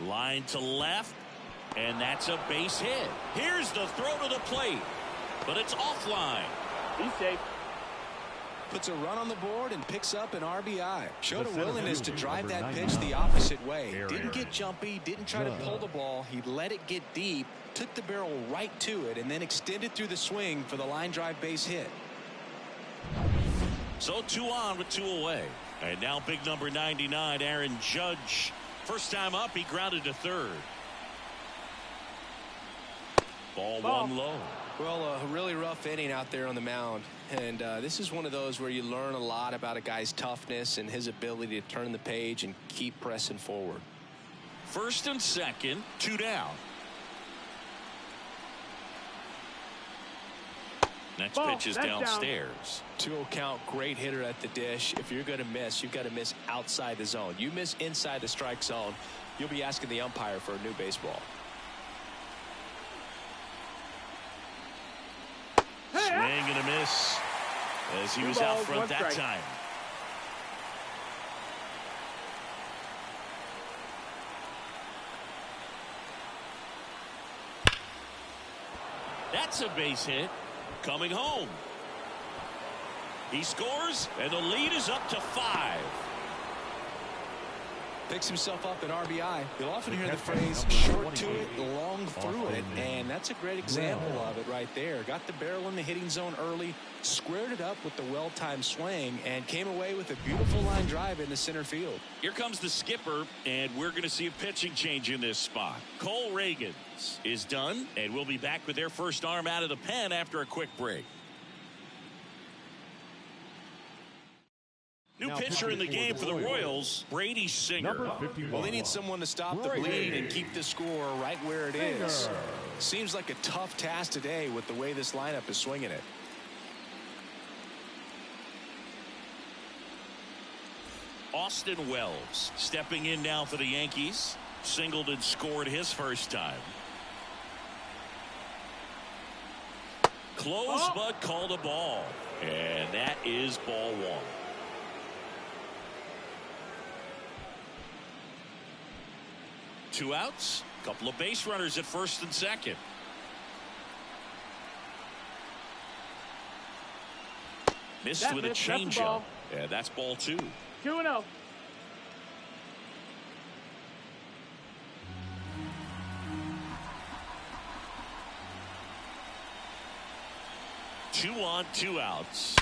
Line to left, and that's a base hit. Here's the throw to the plate, but it's offline. He's safe. Puts a run on the board and picks up an RBI. Showed a willingness to drive that pitch the opposite way. Didn't get jumpy, didn't try to pull the ball. He let it get deep, took the barrel right to it, and then extended through the swing for the line drive base hit. So 2 on with 2 away. And now big number 99, Aaron Judge. First time up, he grounded to third. Ball 1 low. Well, a really rough inning out there on the mound. And this is one of those where you learn a lot about a guy's toughness and his ability to turn the page and keep pressing forward. First and second, 2 down. Next pitch is downstairs. 2-0 count, great hitter at the dish. If you're going to miss, you've got to miss outside the zone. You miss inside the strike zone, you'll be asking the umpire for a new baseball. Swing and a miss as he was out front that time. That's a base hit. Coming home. He scores, and the lead is up to 5. Picks himself up an RBI. You'll often hear the phrase short to it, long through it, and that's a great example of it right there. Got the barrel in the hitting zone early, squared it up with the well-timed swing, and came away with a beautiful line drive into center field. Here comes the skipper, and we're going to see a pitching change in this spot. Cole Reagans is done, and we'll be back with their first arm out of the pen after a quick break. New pitcher in the game for the Royals, Brady Singer. Well, they need someone to stop the bleed and keep the score right where it is. Seems like a tough task today with the way this lineup is swinging it. Austin Wells stepping in now for the Yankees. Singled and scored his first time. Close, but called a ball. And that is ball one. Two outs, couple of base runners at first and second. Missed with a changeup. Yeah, that's ball two. 2-0. Two on, two outs.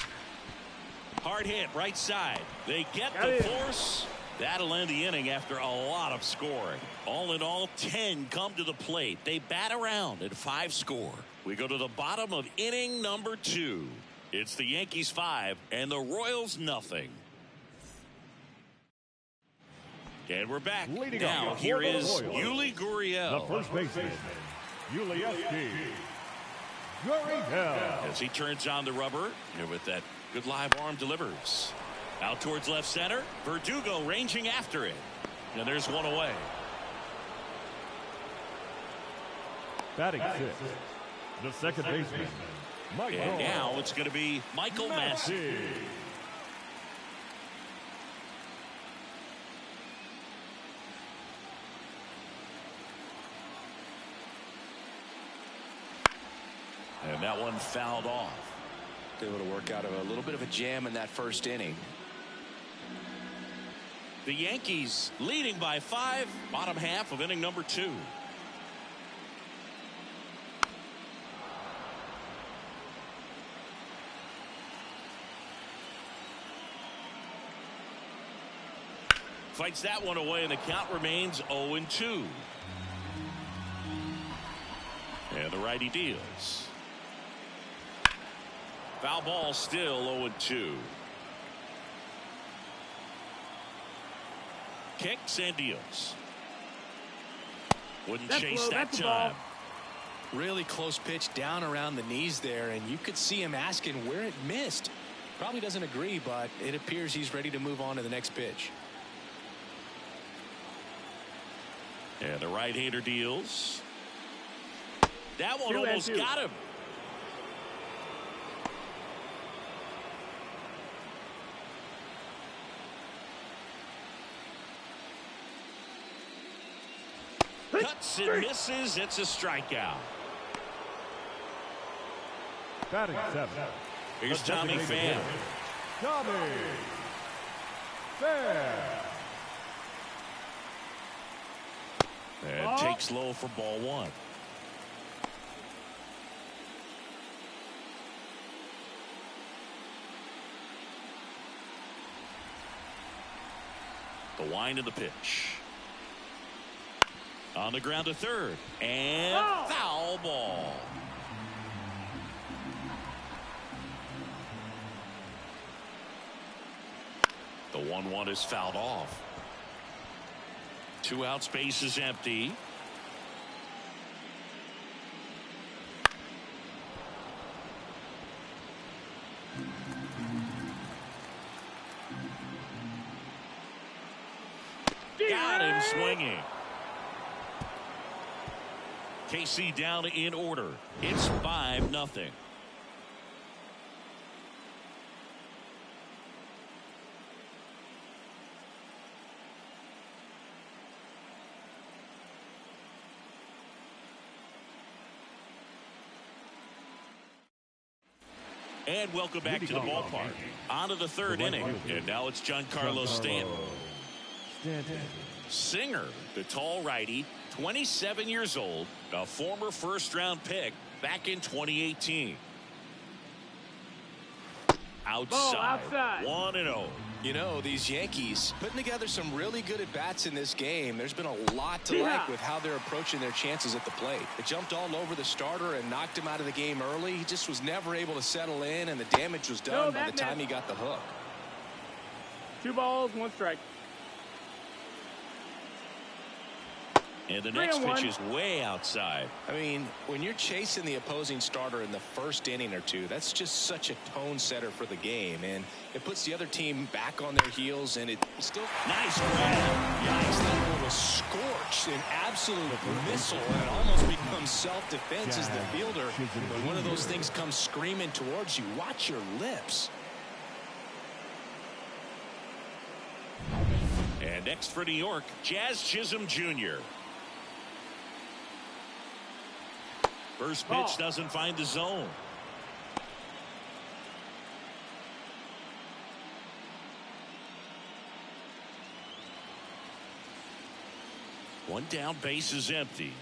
Hard hit right side. They get the force. That'll end the inning after a lot of scoring. All in all, 10 come to the plate. They bat around at 5 score. We go to the bottom of inning number 2. It's the Yankees 5 and the Royals nothing. And we're back. Now here is Yuli Gurriel. The first baseman, Yuli Gurriel. As he turns on the rubber, and with that good live arm delivers. Out towards left center. Verdugo ranging after it. And there's one away. Batting sixth, the second baseman, Michael. And now it's going to be Michael Massey. And that one fouled off. Able to work out of a little bit of a jam in that first inning. The Yankees leading by 5, bottom half of inning number 2. Fights that one away, and the count remains 0-2. And the righty deals. Foul ball, still 0-2. Kicks and deals. Wouldn't chase that time. Really close pitch down around the knees there, and you could see him asking where it missed. Probably doesn't agree, but it appears he's ready to move on to the next pitch. And the right-hander deals. That one almost got him. Cuts and misses. It's a strikeout. Batting seventh. Here's Tommy Pham. Tommy Pham. And takes low for ball one. The wind of the pitch. On the ground to third. And foul ball. The 1-1 is fouled off. 2 outs, base is empty. Got him swinging. KC down in order. It's 5-0. And welcome back to the ballpark. On to the third inning. And now it's Giancarlo Stanton. Singer, the tall righty, 27 years old, a former first-round pick back in 2018. Outside. 1-0. You know, these Yankees putting together some really good at-bats in this game. There's been a lot to like with how they're approaching their chances at the plate. They jumped all over the starter and knocked him out of the game early. He just was never able to settle in, and the damage was done by the time he got the hook. 2 balls, 1 strike. And the next pitch is way outside. I mean, when you're chasing the opposing starter in the first inning or two, that's just such a tone setter for the game, and it puts the other team back on their heels, and it still... Nice grab. Yikes, that ball was scorched, an absolute missile, and it almost becomes self-defense as the fielder. When one of those things comes screaming towards you, watch your lips. And next for New York, Jazz Chisholm Jr. First pitch doesn't find the zone. One down, base is empty.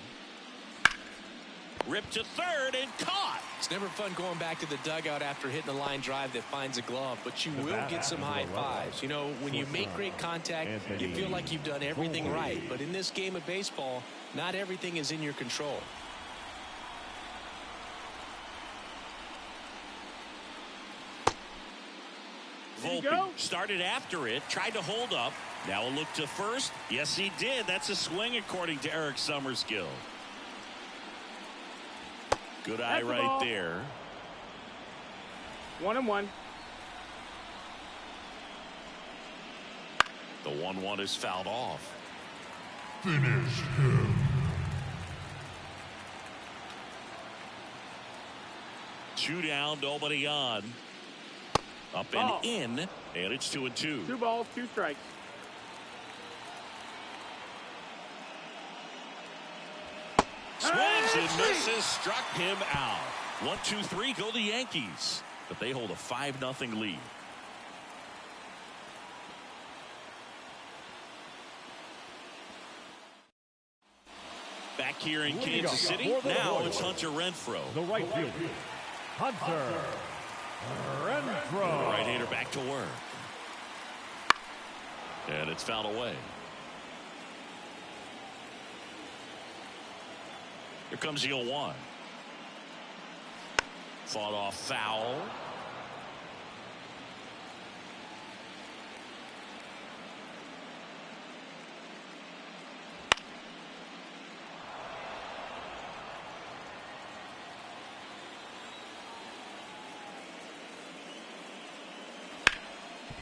Ripped to third and caught. It's never fun going back to the dugout after hitting a line drive that finds a glove, but you will get some high fives. You know, when you make great contact, you feel like you've done everything right. But in this game of baseball, not everything is in your control. Volpe started after it, tried to hold up. Now a look to first. Yes, he did. That's a swing according to Eric Summerskill. Good eye right there. 1-1. The 1-1 is fouled off. Finish him. Two down, nobody on. Up and in, and it's 2-2. 2 balls, 2 strikes. Swings and misses, struck him out. 1-2-3, go the Yankees. But they hold a 5-0 lead. Back here in Kansas City, now it's Hunter Renfroe. The right fielder, Hunter Renfroe. Right-hander back to work. And it's fouled away. Here comes the 0-1. Fought off foul.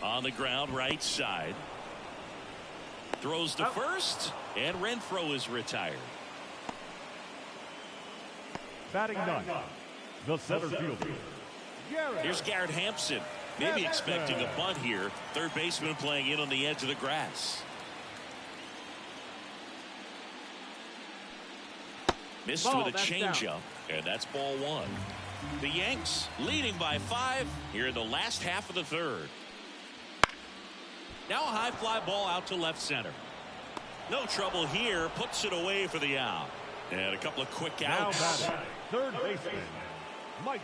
On the ground, right side. Throws to first, and Renfroe is retired. Batting ninth, the center fielder. Here's Garrett Hampson. Maybe expecting a bunt here. Third baseman playing in on the edge of the grass. Missed with a changeup, and that's ball 1. The Yanks leading by 5 here in the last half of the third. Now a high fly ball out to left center. No trouble here. Puts it away for the out. And a couple of quick outs. Third baseman, Mike.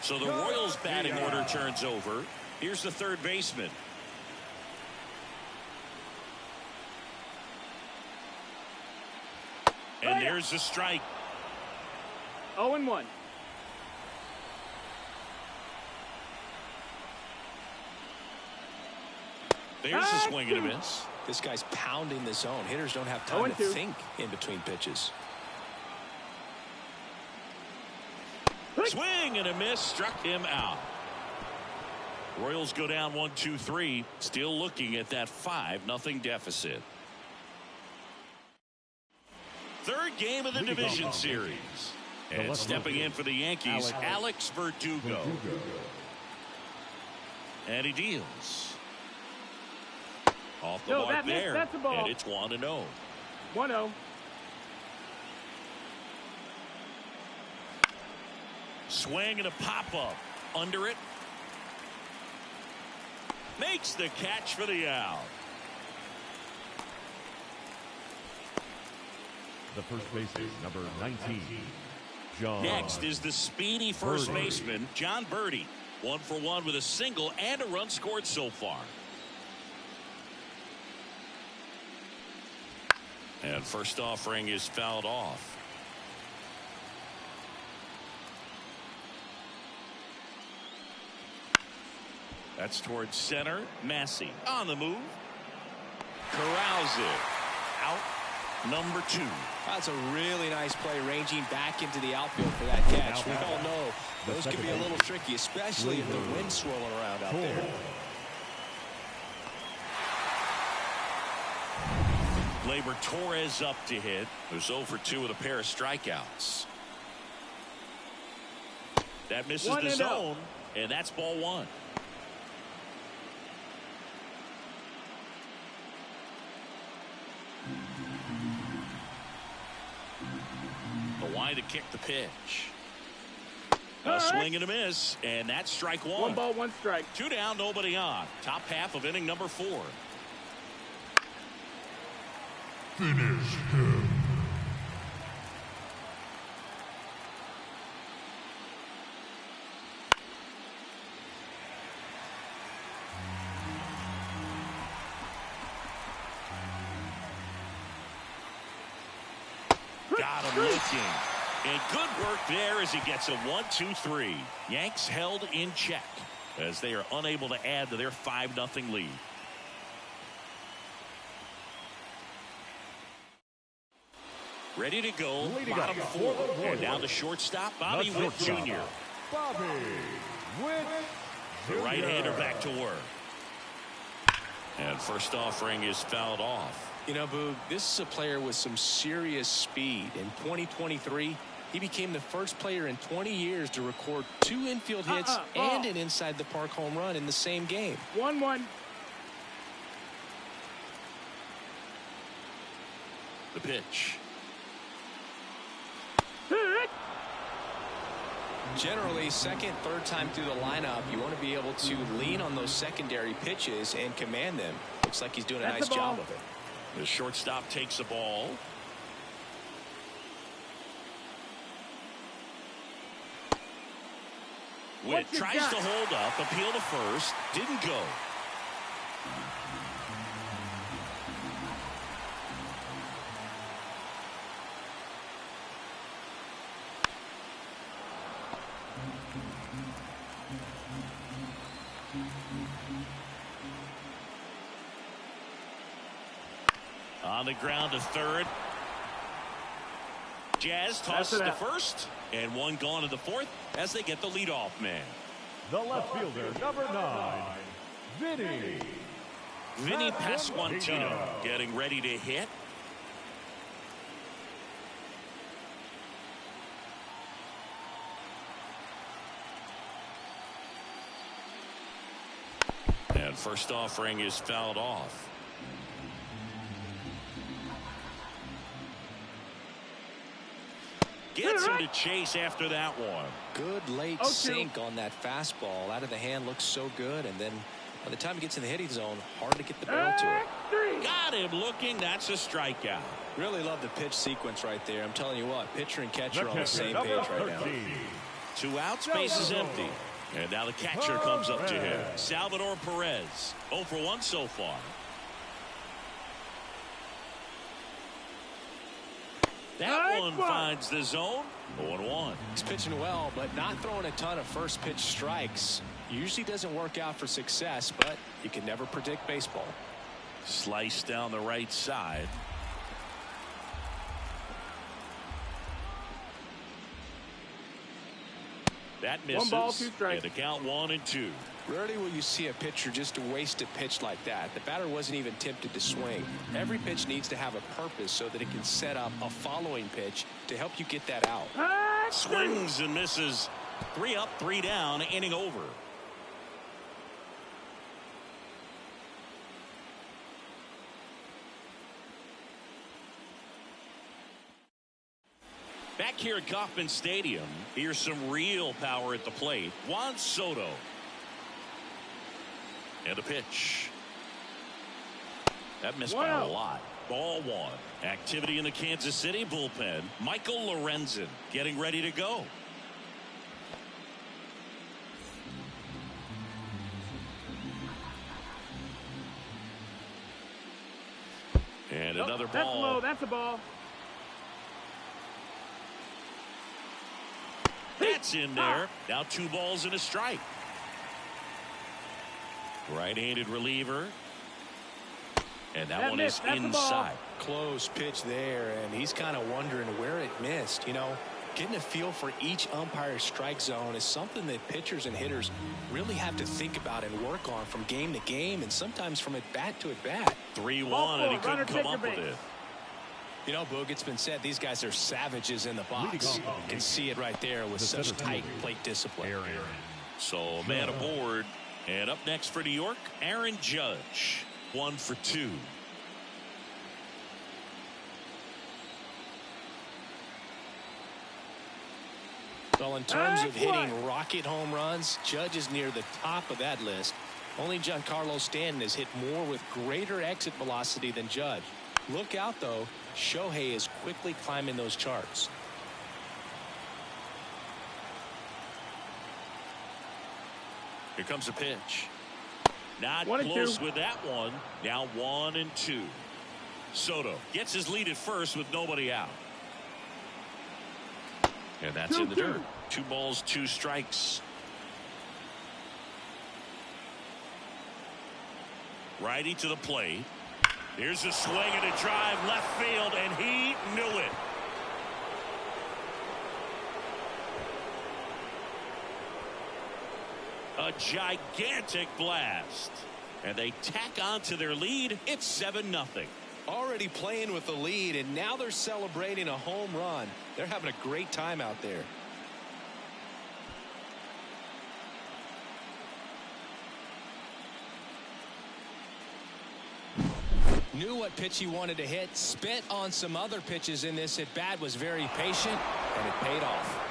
So the Royals batting order turns over. Here's the third baseman. And there's the strike. 0-1. There's a swing and a miss. This guy's pounding the zone. Hitters don't have time to think in between pitches. Swing and a miss, struck him out. Royals go down 1-2-3, still looking at that 5-0 deficit. Third game of the division series. And stepping in for the Yankees, Alex Verdugo. And he deals. Off the mark there, and it's 1-0. 1-0. Swing and a pop-up. Under it. Makes the catch for the out. The first baseman, number 19, John. Next is the speedy first Birdie. baseman, John Birdie. 1 for 1 with a single and a run scored so far. And first offering is fouled off. That's towards center. Massey on the move. Corrals it. Out. Number 2. That's a really nice play, ranging back into the outfield for that catch. We all know those can be a little tricky, especially if the wind's swirling around out there. Gleyber Torres up to hit. There's 0 for 2 with a pair of strikeouts. That misses the zone, and that's ball 1. The wide to kick the pitch. A swing and a miss, and that's strike 1. 1 ball, 1 strike. 2 down, nobody on. Top half of inning number 4. Finish him. Got him looking. And good work there as he gets a 1-2-3. Yanks held in check as they are unable to add to their 5-0 lead. Ready to go. Bottom 4. And down to shortstop, Bobby Witt Jr. Bobby Witt The right-hander back to work. And first offering is fouled off. You know, Boog, this is a player with some serious speed. In 2023, he became the first player in 20 years to record 2 infield hits and an inside-the-park home run in the same game. 1-1. The pitch. Generally, second, third time through the lineup, you want to be able to lean on those secondary pitches and command them. Looks like he's doing a nice job of it. The shortstop takes the ball. Witt tries to hold up, appeal to first, didn't go. On the ground to third. Jazz tosses to first, and 1 gone to the 4th as they get the leadoff man. The left fielder, number 9, Vinny Pasquantino getting ready to hit. And first offering is fouled off. Gets him to chase after that one. Good late sink on that fastball. Out of the hand, looks so good. And then by the time he gets in the hitting zone, hard to get the barrel to it. Got him looking. That's a strikeout. Really love the pitch sequence right there. I'm telling you what, pitcher and catcher on the same page right now. 2 outs, base is empty. And now the catcher comes up to him. Salvador Perez. 0 for 1 so far. That one finds the zone. 0-1. He's pitching well, but not throwing a ton of first pitch strikes. Usually doesn't work out for success, but you can never predict baseball. Slice down the right side. That misses. 1 ball, 2 strikes. And the count 1-2. Rarely will you see a pitcher just waste a pitch like that. The batter wasn't even tempted to swing. Every pitch needs to have a purpose so that it can set up a following pitch to help you get that out. Swings and misses. 3 up, 3 down, inning over. Back here at Kauffman Stadium, here's some real power at the plate. Juan Soto. And a pitch. That missed by a lot. Ball one. Activity in the Kansas City bullpen. Michael Lorenzen getting ready to go. And another ball. That's low. That's a ball. That's in there. Now 2 balls and a strike. Right-handed reliever. And that one is inside. Close pitch there, and he's kind of wondering where it missed. You know, getting a feel for each umpire's strike zone is something that pitchers and hitters really have to think about and work on from game to game, and sometimes from at bat to at bat. 3-1, and he couldn't come up with it. You know, Boog, it's been said these guys are savages in the box. You can see it right there with such tight plate discipline. So man aboard. And up next for New York, Aaron Judge. 1 for 2. Well, in terms of hitting rocket home runs, Judge is near the top of that list. Only Giancarlo Stanton has hit more with greater exit velocity than Judge. Look out, though. Shohei is quickly climbing those charts. Here comes a pitch. Not 1 and close 2. with that one. Now 1 and 2. Soto gets his lead at first with nobody out. And that's in the dirt. 2 balls, 2 strikes. Righty to the plate. Here's a swing and a drive left field, and he knew it. A gigantic blast. And they tack on to their lead. It's 7-0. Already playing with the lead, and now they're celebrating a home run. They're having a great time out there. Knew what pitch he wanted to hit, spent on some other pitches in this at bat, was very patient, and it paid off.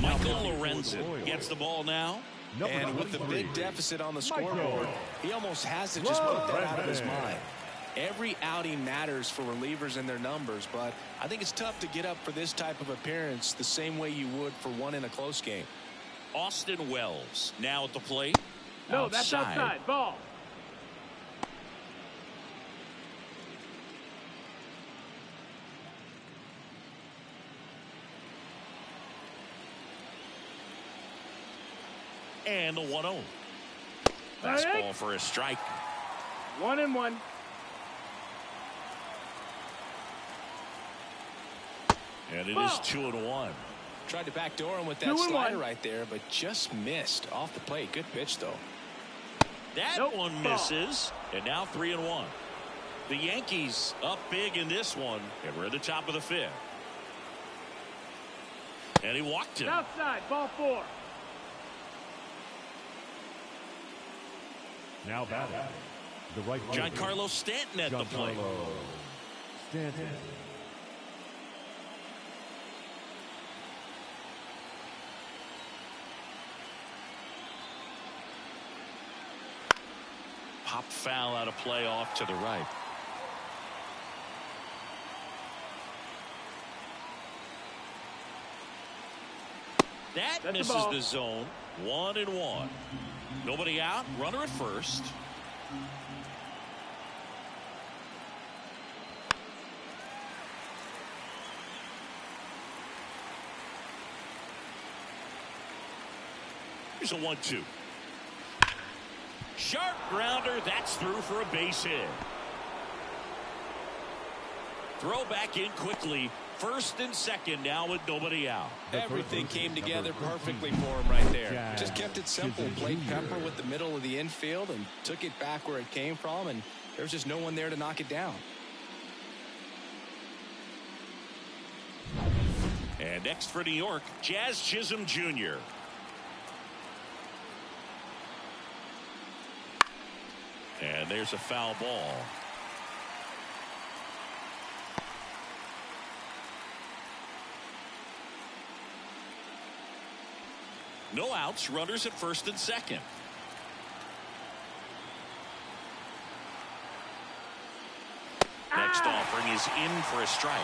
Michael Lorenzen gets the ball now. And with the big deficit on the scoreboard, he almost has to just put that out of his mind. Every outing matters for relievers and their numbers, but I think it's tough to get up for this type of appearance the same way you would for one in a close game. Austin Wells now at the plate. No, that's outside. Ball. And the 1-0. Fastball for a strike. 1 and 1. And it is 2 and 1. Tried to backdoor him with that slider right there, but just missed off the plate. Good pitch, though. That one misses. And now 3 and 1. The Yankees up big in this one, and we're at the top of the 5th. And he walked him. Outside. Ball 4. Now batting, the right Giancarlo Stanton at the plate. Stanton. Pop foul out of play off to the right. That misses the zone. 1 and 1. Nobody out. Runner at first. Here's a 1-2. Sharp grounder. That's through for a base hit. Throw back in quickly. First and second now with nobody out. Everything came together perfectly for him right there. Just kept it simple. Played Pepper with the middle of the infield and took it back where it came from, and there's just no one there to knock it down. And next for New York, Jazz Chisholm Jr. And there's a foul ball. No outs, runners at first and second. Next offering is in for a strike.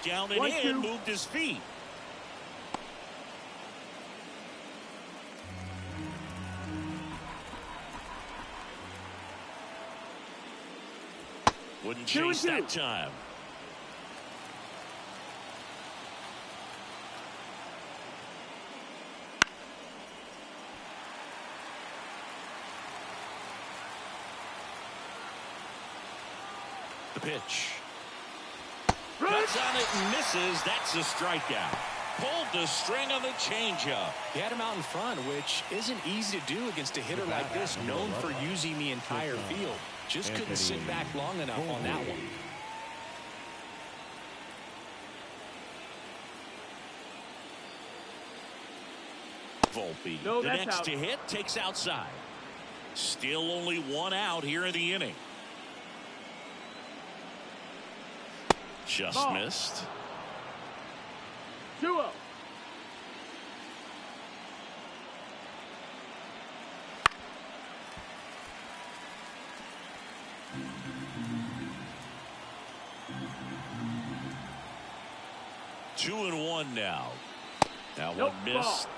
Down and in, moved his feet. Wouldn't chase that time. The pitch. Cuts on it and misses. That's a strikeout. Pulled the string on the changeup. He had him out in front, which isn't easy to do against a hitter like this, known for using the entire field. Just couldn't sit back long enough on that one. Volpe, the next to hit, takes outside. Still only one out here in the inning. Just missed. 2-0. Two and one now. That one missed.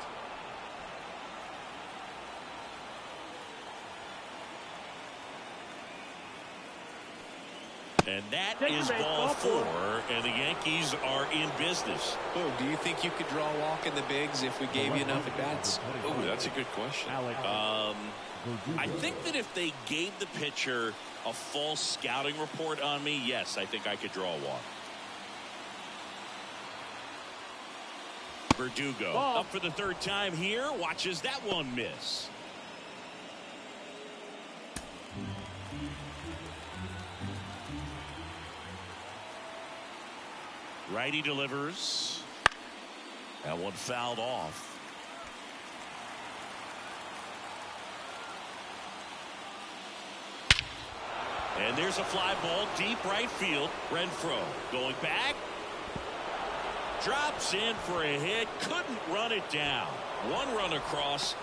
And that is ball four, and the Yankees are in business. Oh, do you think you could draw a walk in the bigs if we gave you enough at bats? Oh, that's a good question. I think that if they gave the pitcher a false scouting report on me, yes, I think I could draw a walk. Verdugo up for the third time here. Watches that one miss. Righty delivers. That one fouled off. And there's a fly ball deep right field. Renfroe going back. Drops in for a hit. Couldn't run it down. One run across.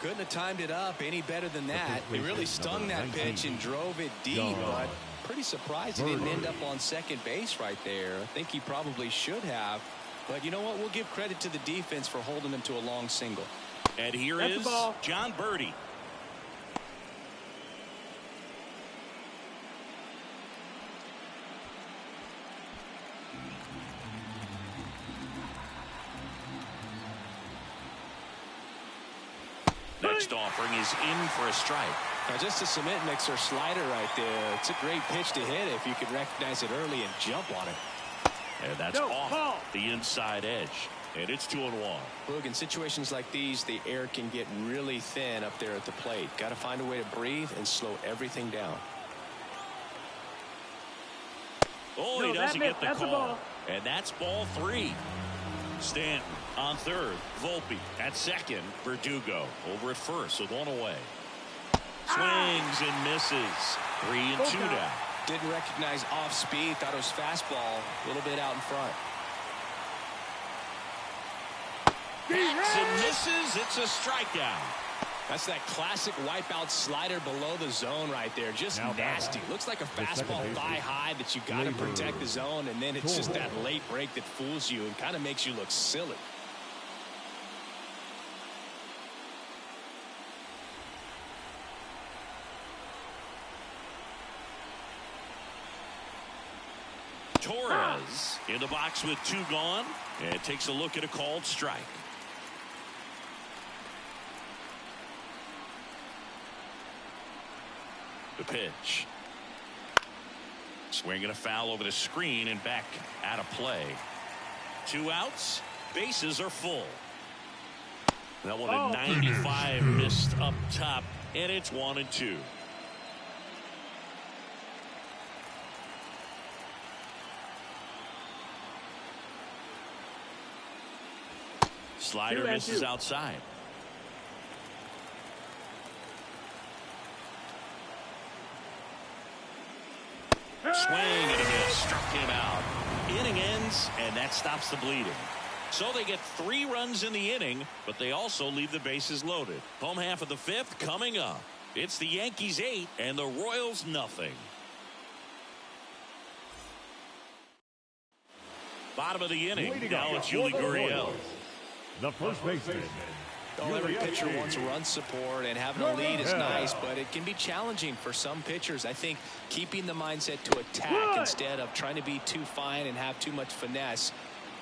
Couldn't have timed it up any better than that. He really stung that pitch and drove it deep, but pretty surprised he didn't end up on second base right there. I think he probably should have. But you know what? We'll give credit to the defense for holding him to a long single. And here is John Birdie. Next offering is in for a strike. Now just a cement mixer slider right there. It's a great pitch to hit if you can recognize it early and jump on it. And that's off the inside edge. And it's 2-1. Look, in situations like these, the air can get really thin up there at the plate. Got to find a way to breathe and slow everything down. Oh, he doesn't get the call. And that's ball three. Stanton on third. Volpe at second. Verdugo over at first with one away. Swings and misses. 3-2 now. Didn't recognize off speed. Thought it was fastball. A little bit out in front. Hits and misses. It's a strikeout. That's that classic wipeout slider below the zone right there. Just nasty. Looks like a fastball thigh high that you got to protect the zone, and then it's just that late break that fools you and kind of makes you look silly. Torres in the box with two gone, and takes a look at a called strike. The pitch. Swinging a foul over the screen and back out of play. 2 outs. Bases are full. That one at 95 missed up top, and it's 1-2. Slider misses outside. Swing and a miss. Struck him out. Inning ends, and that stops the bleeding. So they get 3 runs in the inning, but they also leave the bases loaded. Home half of the 5th coming up. It's the Yankees 8 and the Royals nothing. Bottom of the inning. Now it's Yuli Gurriel. The first baseman. Every pitcher wants run support, and having a lead is nice, but it can be challenging for some pitchers. I think keeping the mindset to attack instead of trying to be too fine and have too much finesse.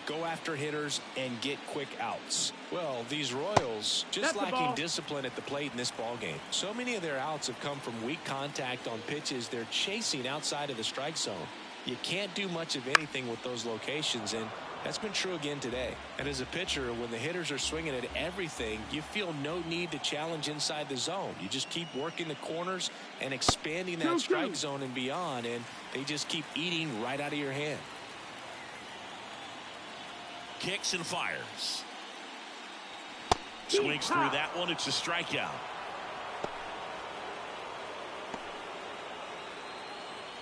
Go after hitters and get quick outs. Well, these Royals just lacking discipline at the plate in this ball game. So many of their outs have come from weak contact on pitches they're chasing outside of the strike zone. You can't do much of anything with those locations, and that's been true again today. And as a pitcher, when the hitters are swinging at everything, you feel no need to challenge inside the zone. You just keep working the corners and expanding that strike zone and beyond, and they just keep eating right out of your hand. Kicks and fires. Swings through that one. It's a strikeout.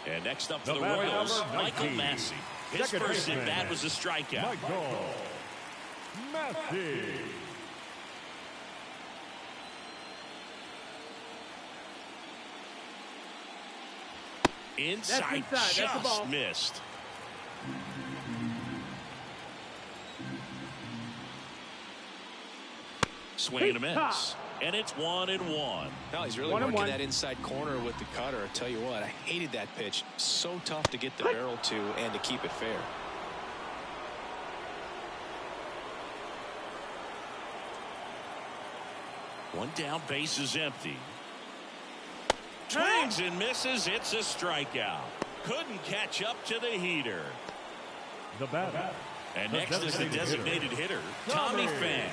And next up for the Royals, Michael Massey. His first at bat was a strikeout. Michael Massey. Inside, just missed. Swing and a miss. And it's 1-1. No, he's really working that inside corner with the cutter. I tell you what, I hated that pitch. So tough to get the barrel to and to keep it fair. One down, base is empty. Swings and misses. It's a strikeout. Couldn't catch up to the heater. The batter. And next is the designated hitter, Tommy Pham.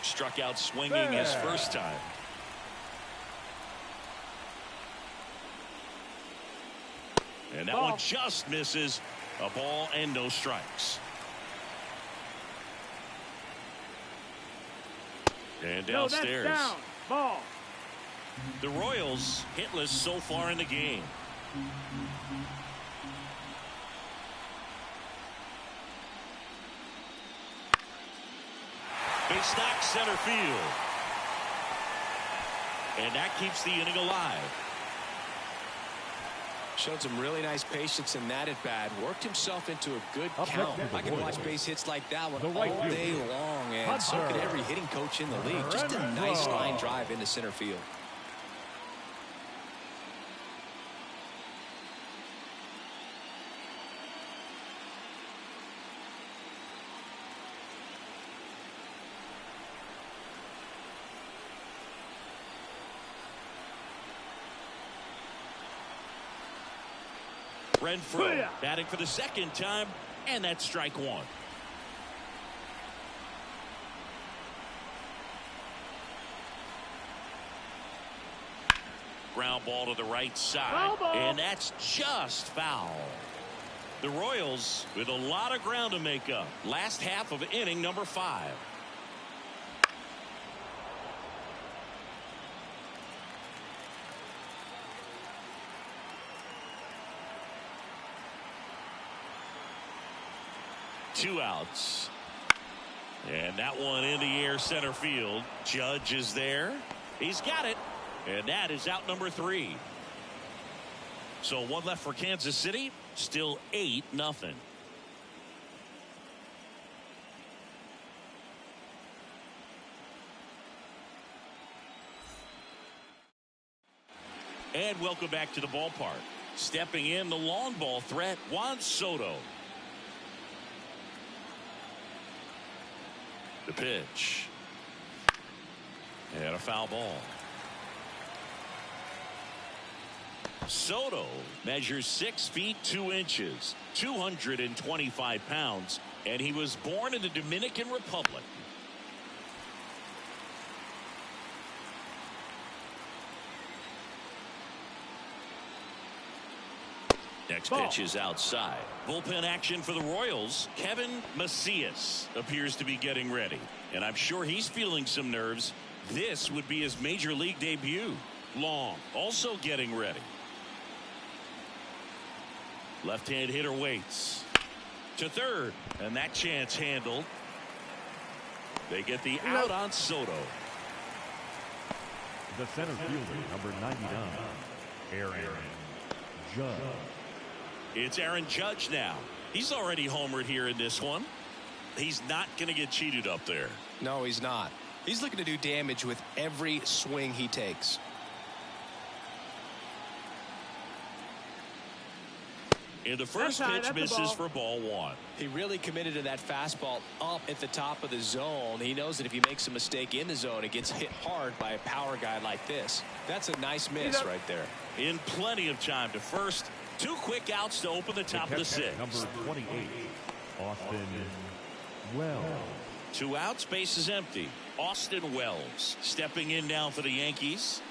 Struck out swinging his first time. And that one just misses. A ball and no strikes. And downstairs. That's down. Ball. The Royals hitless so far in the game. Base knock center field. And that keeps the inning alive. Showed some really nice patience in that at bat. Worked himself into a good count. I can watch base hits like that one all day long, and so can every hitting coach in the league. Just a nice line drive into center field. Renfroe batting for the second time, and that's strike one. Ground ball to the right side, and that's just foul. The Royals with a lot of ground to make up. Last half of inning number 5. Two outs. And that one in the air center field. Judge is there. He's got it. And that is out number 3. So one left for Kansas City. Still 8-0. And welcome back to the ballpark. Stepping in the long ball threat, Juan Soto. The pitch. And a foul ball. Soto measures 6 feet 2 inches, 225 pounds, and he was born in the Dominican Republic. Next pitch is outside. Bullpen action for the Royals. Kevin Macias appears to be getting ready, and I'm sure he's feeling some nerves. This would be his major league debut. Long also getting ready. Left-hand hitter waits. To third. And that chance handled. They get the out on Soto. The center fielder, number 99, Aaron Judge. It's Aaron Judge now. He's already homered here in this one. He's not going to get cheated up there. No, he's not. He's looking to do damage with every swing he takes. And the first pitch misses for ball one. He really committed to that fastball up at the top of the zone. He knows that if he makes a mistake in the zone, it gets hit hard by a power guy like this. That's a nice miss right there. In plenty of time to first. 2 quick outs to open the top of the 6th. Number 28, Austin Wells. 2 outs, base is empty. Austin Wells stepping in now for the Yankees.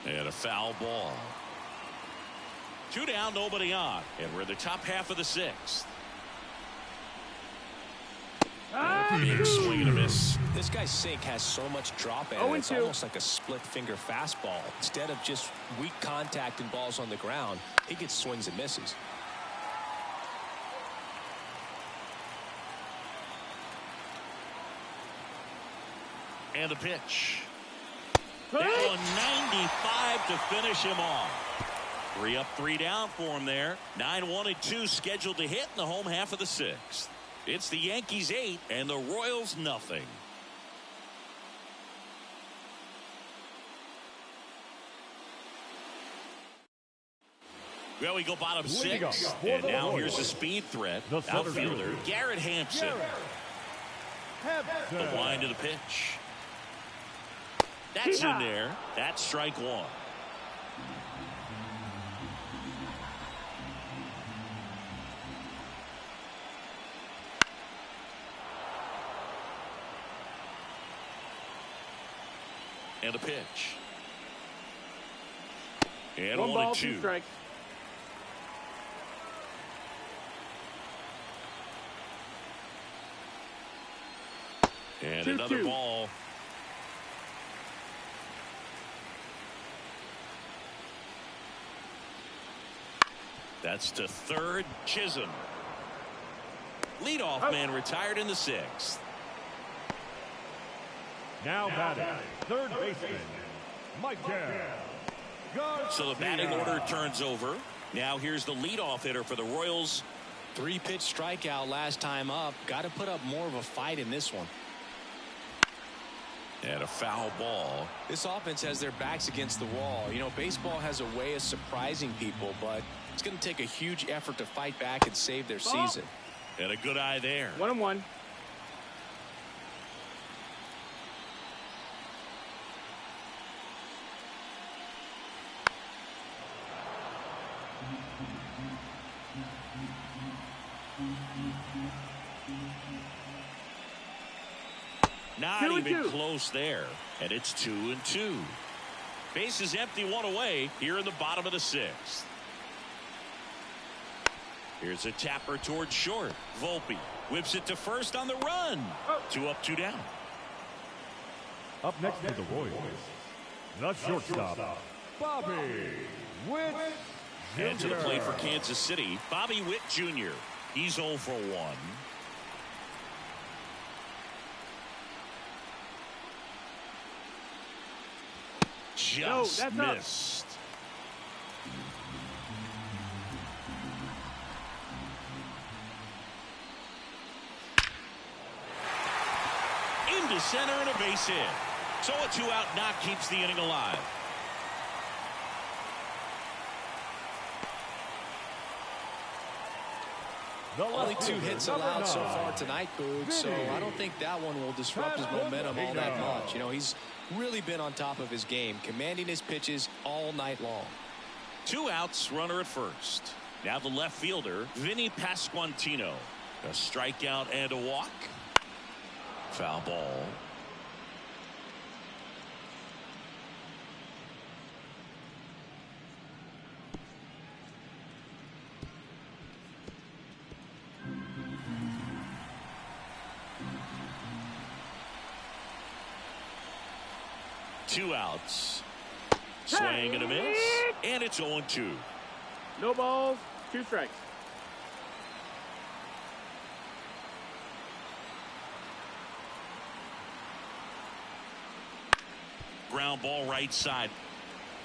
And a foul ball. 2 down, nobody on. And we're in the top half of the 6th. Big swing and a miss. This guy's sink has so much drop in it. It's almost like a split finger fastball. Instead of just weak contact and balls on the ground, he gets swings and misses. And the pitch. That one 95 to finish him off. 3 up, 3 down for him there. 9-1 and 2 scheduled to hit in the home half of the 6th. It's the Yankees 8 and the Royals nothing. Well, we go bottom 6, and now here's a speed threat. Outfielder Garrett Hampson. The line to the pitch. That's in there. That's strike 1. And a pitch. And 1 and 2. Strike. And another ball. That's to third. Chisholm. Leadoff man retired in the 6th. Now batting, third baseman, Michael. So the batting order turns over. Now here's the leadoff hitter for the Royals. 3-pitch strikeout last time up. Got to put up more of a fight in this one. And a foul ball. This offense has their backs against the wall. You know, baseball has a way of surprising people, but it's going to take a huge effort to fight back and save their season. And a good eye there. 1-1. Not even close there. And it's 2-2. Base is empty, 1 away here in the bottom of the 6th. Here's a tapper towards short. Volpe whips it to first on the run. 2 up, 2 down. Up next for the Royals, the shortstop, Bobby Witt Jr. And to the plate for Kansas City, Bobby Witt Jr. He's 0 for 1. Just missed. Into center and a base hit. So a 2-out knock keeps the inning alive. Only 2 hits allowed so far tonight, Boog, so I don't think that one will disrupt his momentum all that much. You know, he's really been on top of his game, commanding his pitches all night long. 2 outs, runner at first. Now the left fielder, Vinny Pasquantino. A strikeout and a walk. Foul ball. 2 outs. Swing and a miss, and it's 0-2. No balls, 2 strikes. Ground ball right side.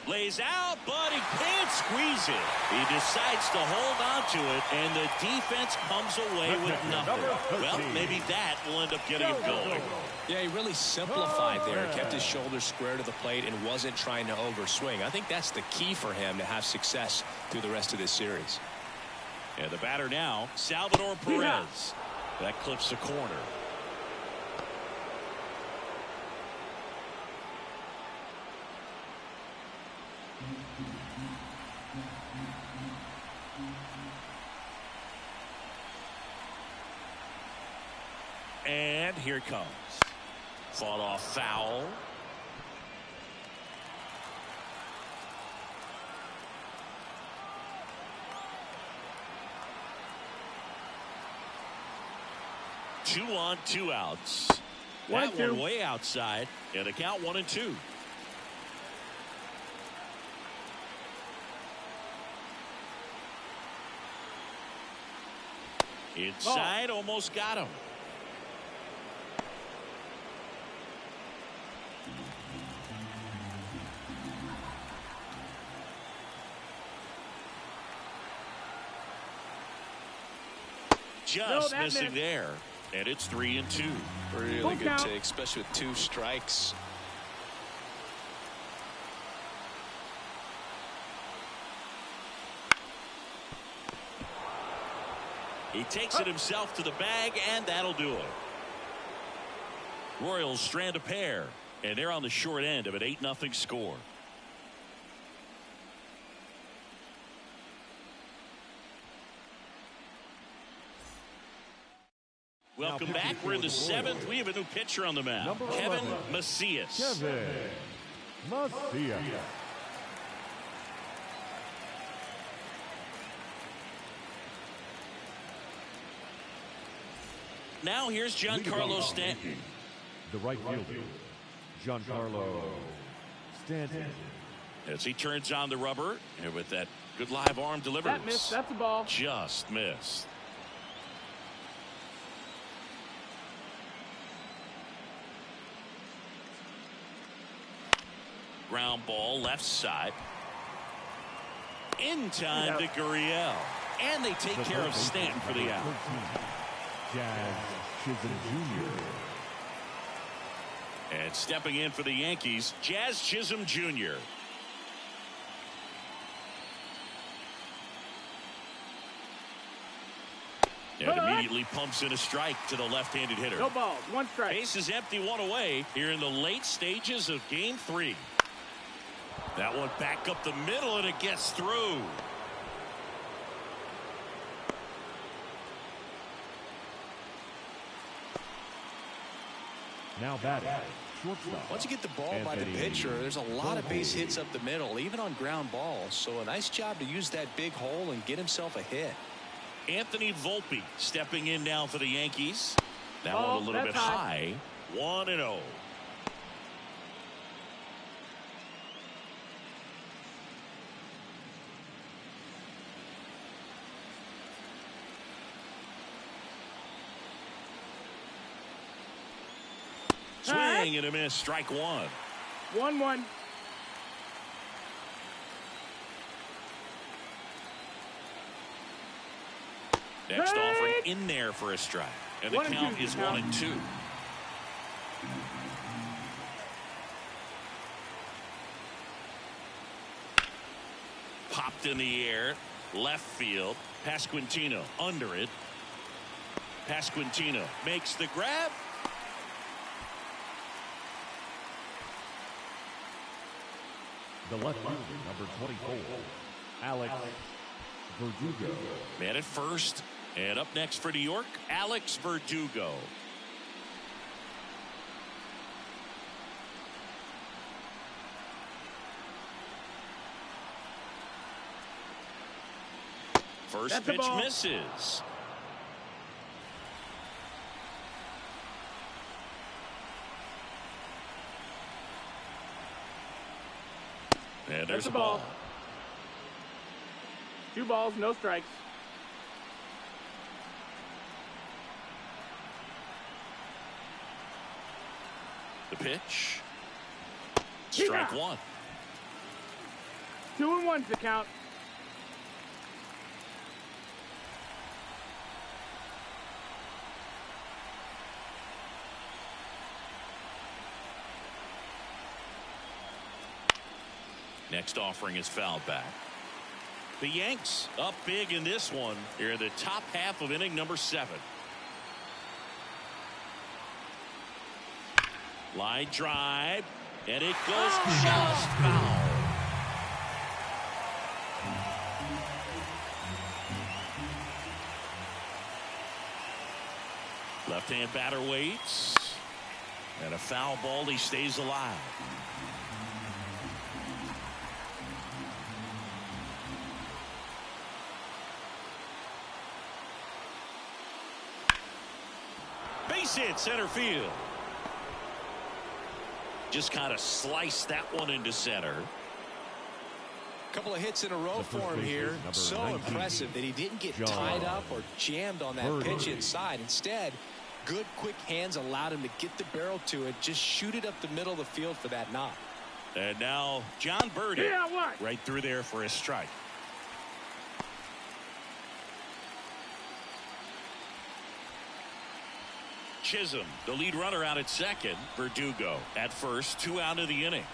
Lays out, but he can't squeeze it. He decides to hold on to it, and the defense comes away with nothing. Well, maybe that will end up getting him going. Yeah, he really simplified there, kept his shoulders square to the plate and wasn't trying to overswing. I think that's the key for him to have success through the rest of this series. And the batter now, Salvador Perez. That clips the corner. And here it comes. Fought off foul. Two on, 2 outs. That one way outside, and a count 1-2. Inside, almost got him. Just missing there, and it's 3-2. Really good take, especially with 2 strikes. He takes it himself to the bag, and that'll do it. Royals strand a pair, and they're on the short end of an 8-0 score. Welcome back. We're in the 7th. We have a new pitcher on the mound, Kevin Macias. Kevin Macias. Now here's Giancarlo Stanton. The right fielder, Giancarlo Stanton. As he turns on the rubber, and with that good live arm delivery. That missed. That's a ball. Just missed. Ground ball left side. In time to Gurriel. And they take care of Stanton for the out. Jazz Chisholm Jr. And stepping in for the Yankees, Jazz Chisholm Jr. And immediately pumps in a strike to the left-handed hitter. No balls, 1 strike. Base is empty, 1 away here in the late stages of Game 3. That one back up the middle, and it gets through. Now batting, shortstop. Once you get the ball by the pitcher, there's a lot of base hits up the middle, even on ground balls. So a nice job to use that big hole and get himself a hit. Anthony Volpe stepping in now for the Yankees. That one a little bit high. 1-0. Swing and a miss. Strike 1. 1-1. Next offering in there for a strike. And the count is 1-2. Popped in the air. Left field. Pasquantino under it. Pasquantino makes the grab. The left fielder, number 24, Alex Verdugo. Man at first. And up next for New York, Alex Verdugo. First pitch misses. And there's That's a a ball. ball. 2 balls, no strikes. The pitch. Strike Yeah. 1. 2-1's the count. Next offering is fouled back. The Yanks up big in this one here in the top half of inning number 7. Line drive, and it goes just foul. Left-hand batter waits, and a foul ball. He stays alive. Base hit center field. Just kind of sliced that one into center. Couple of hits in a row for him here. So 19, impressive that he didn't get John tied up or jammed on that Birdie. pitch inside. Instead, good quick hands allowed him to get the barrel to it, just shoot it up the middle of the field for that knock. And now John Birdie Yeah, what? right through there for a strike. Chisholm, the lead runner, out at second. Verdugo at first. 2 out of the inning.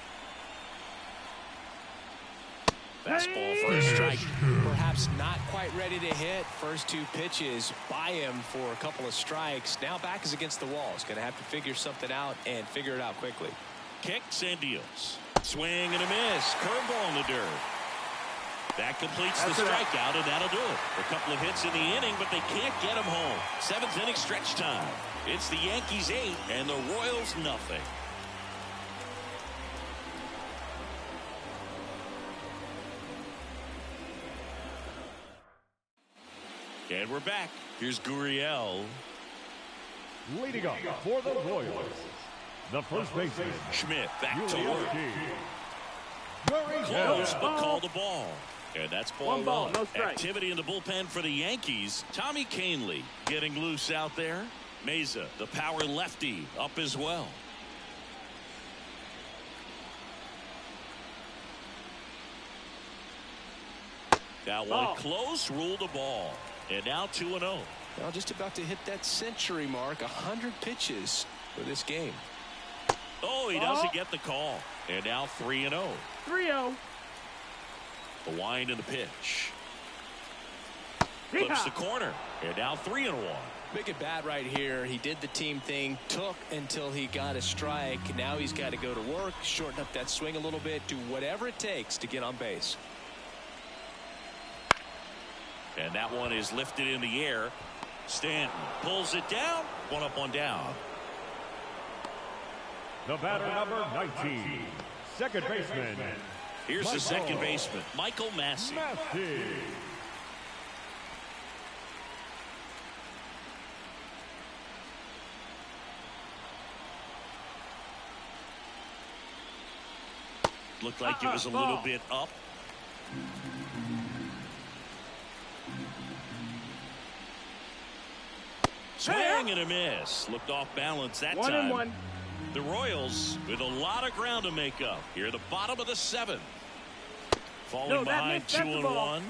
Fastball for a strike. Perhaps not quite ready to hit. First 2 pitches by him for a couple of strikes. Now back is against the wall. He's going to have to figure something out and figure it out quickly. Kicks and deals. Swing and a miss. Curveball in the dirt. That completes the strikeout, and that'll do it. A couple of hits in the inning, but they can't get him home. 7th inning stretch time. It's the Yankees 8 and the Royals nothing. And we're back. Here's Gurriel. Leading up for the Royals, the first baseman, Schmidt back to work. Gurriel. Close, but called the ball. And that's ball 1 ball, 1. no strike. Activity in the bullpen for the Yankees. Tommy Kahnle getting loose out there. Meza, the power lefty, up as well. That one close, ruled a ball. And now 2-0. Well, just about to hit that century mark. 100 pitches for this game. Oh, he doesn't get the call. And now 3-0. 3-0. The wind and the pitch. Flips the corner. And now 3-1. Big at bat right here. He did the team thing, took until he got a strike. Now he's got to go to work, shorten up that swing a little bit, do whatever it takes to get on base. And that one is lifted in the air. Stanton pulls it down. 1 up, 1 down. The batter number 19, second baseman. Here's the Michael second baseman, Michael Massey. Massey. Looked like it was a little bit up. Swing and a miss. Looked off balance that 1 time. and 1. The Royals with a lot of ground to make up here at the bottom of the 7th. Falling behind 2-1.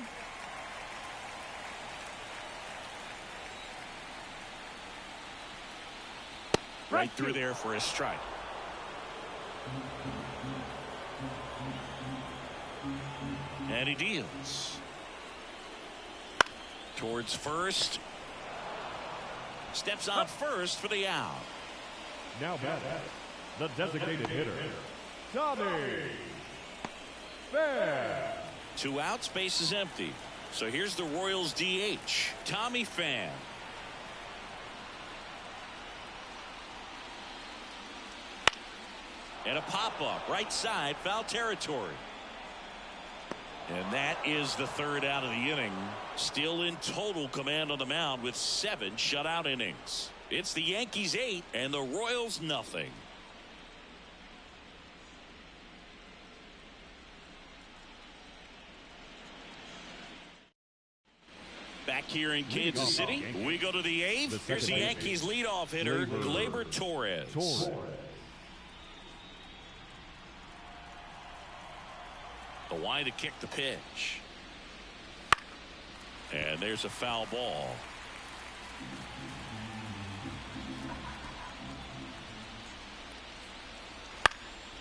Right through there for a strike. And he deals. Towards first. Steps on first for the out. Now batting, the designated hitter, Tommy Pham. 2 outs, base is empty. So here's the Royals DH, Tommy Pham. And a pop-up, right side, foul territory. And that is the 3rd out of the inning. Still in total command on the mound with 7 shutout innings. It's the Yankees 8 and the Royals nothing. here in Kansas City. We go to the 8th. Here's the Yankees leadoff hitter, Gleyber Torres. The wide to kick the pitch. And there's a foul ball.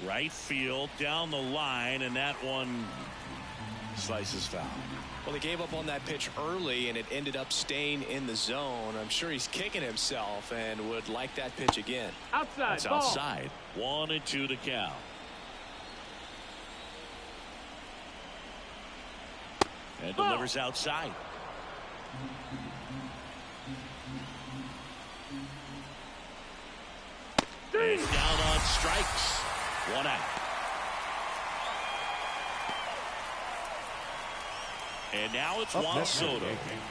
Right field down the line, and that one slices foul. Well, he gave up on that pitch early, and it ended up staying in the zone. I'm sure he's kicking himself and would like that pitch again. Outside. That's ball. outside. 1-2 to count. And delivers outside. And down on strikes. 1 out. And now it's Juan Soto.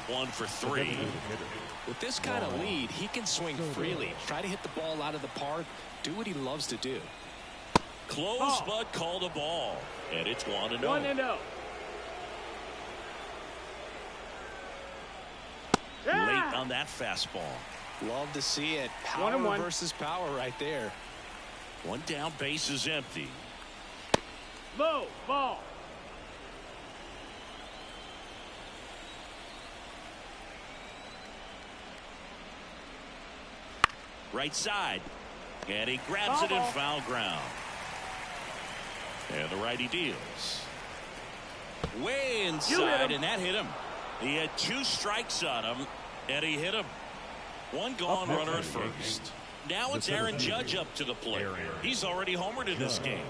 1 for 3. With this kind of lead, he can swing freely. Try to hit the ball out of the park. Do what he loves to do. Close, but called a ball. And it's 1-0. 1-0. Late on that fastball. Love to see it. Power 1-1 versus power right there. 1 down, base is empty. Low ball. Right side. And he grabs it in foul ground. And the righty deals. Way inside, and that hit him. He had 2 strikes on him, and he hit him. 1 gone, runner at first. Now it's Aaron Judge up to the plate. He's already homered in this game.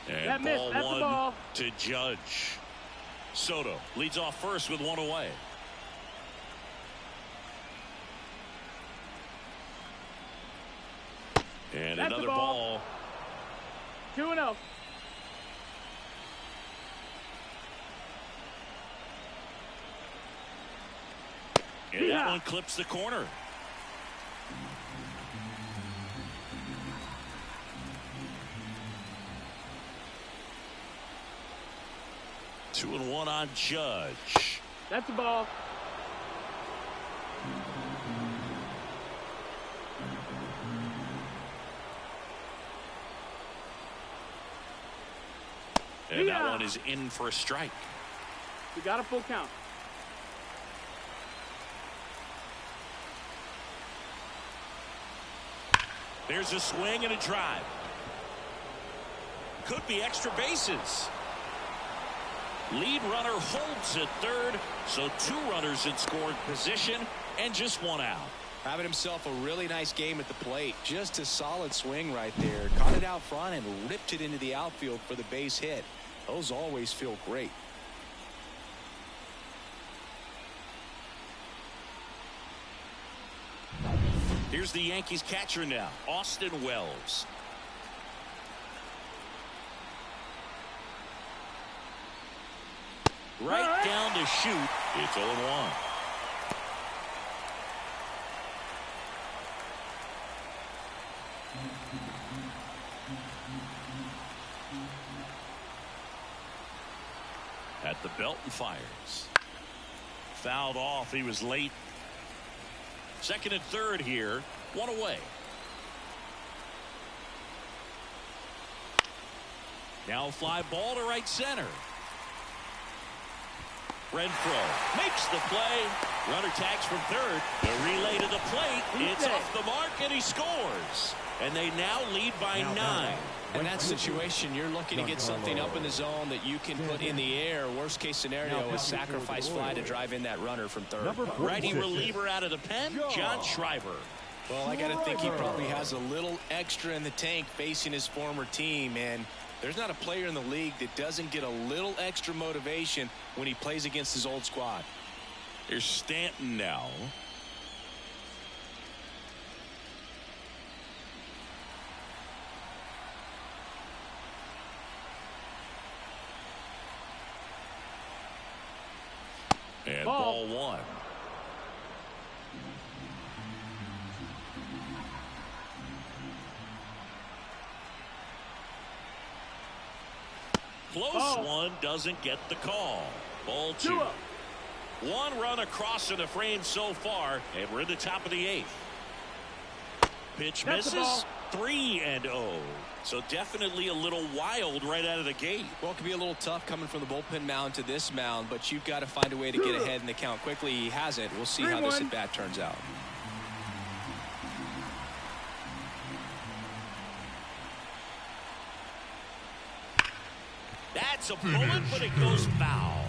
And ball 1 to Judge. Soto leads off first with 1 away. And That's another the ball. 2-0. And that one clips the corner. Two and 1 on Judge. That's the ball. And that one is in for a strike. We got a full count. There's a swing and a drive. Could be extra bases. Lead runner holds at third, so 2 runners in scoring position and just 1 out. Having himself a really nice game at the plate. Just a solid swing right there. Caught it out front and ripped it into the outfield for the base hit. Those always feel great. Here's the Yankees catcher now, Austin Wells. Right down to shoot. It's 0-1. At the belt and fires. Fouled off. He was late. Second and third here. 1 away. Now a fly ball to right center. Renfroe makes the play. Runner tags from third. The relay to the plate. It's off the mark, and he scores. And they now lead by 9. In that situation, you're looking to get something up in the zone that you can put in the air. Worst case scenario, a sacrifice fly to drive in that runner from third. Righty reliever out of the pen, John Schreiber. Well, I got to think he probably has a little extra in the tank facing his former team, and there's not a player in the league that doesn't get a little extra motivation when he plays against his old squad. Here's Stanton now. And ball 1. Close one doesn't get the call. Ball 2. 1 run across in the frame so far, and we're in the top of the 8th. Pitch misses. 3-0. So definitely a little wild right out of the gate. Well, it can be a little tough coming from the bullpen mound to this mound, but you've got to find a way to get ahead in the count quickly. He hasn't. We'll see how this at bat turns out. That's a bullet, but it goes foul.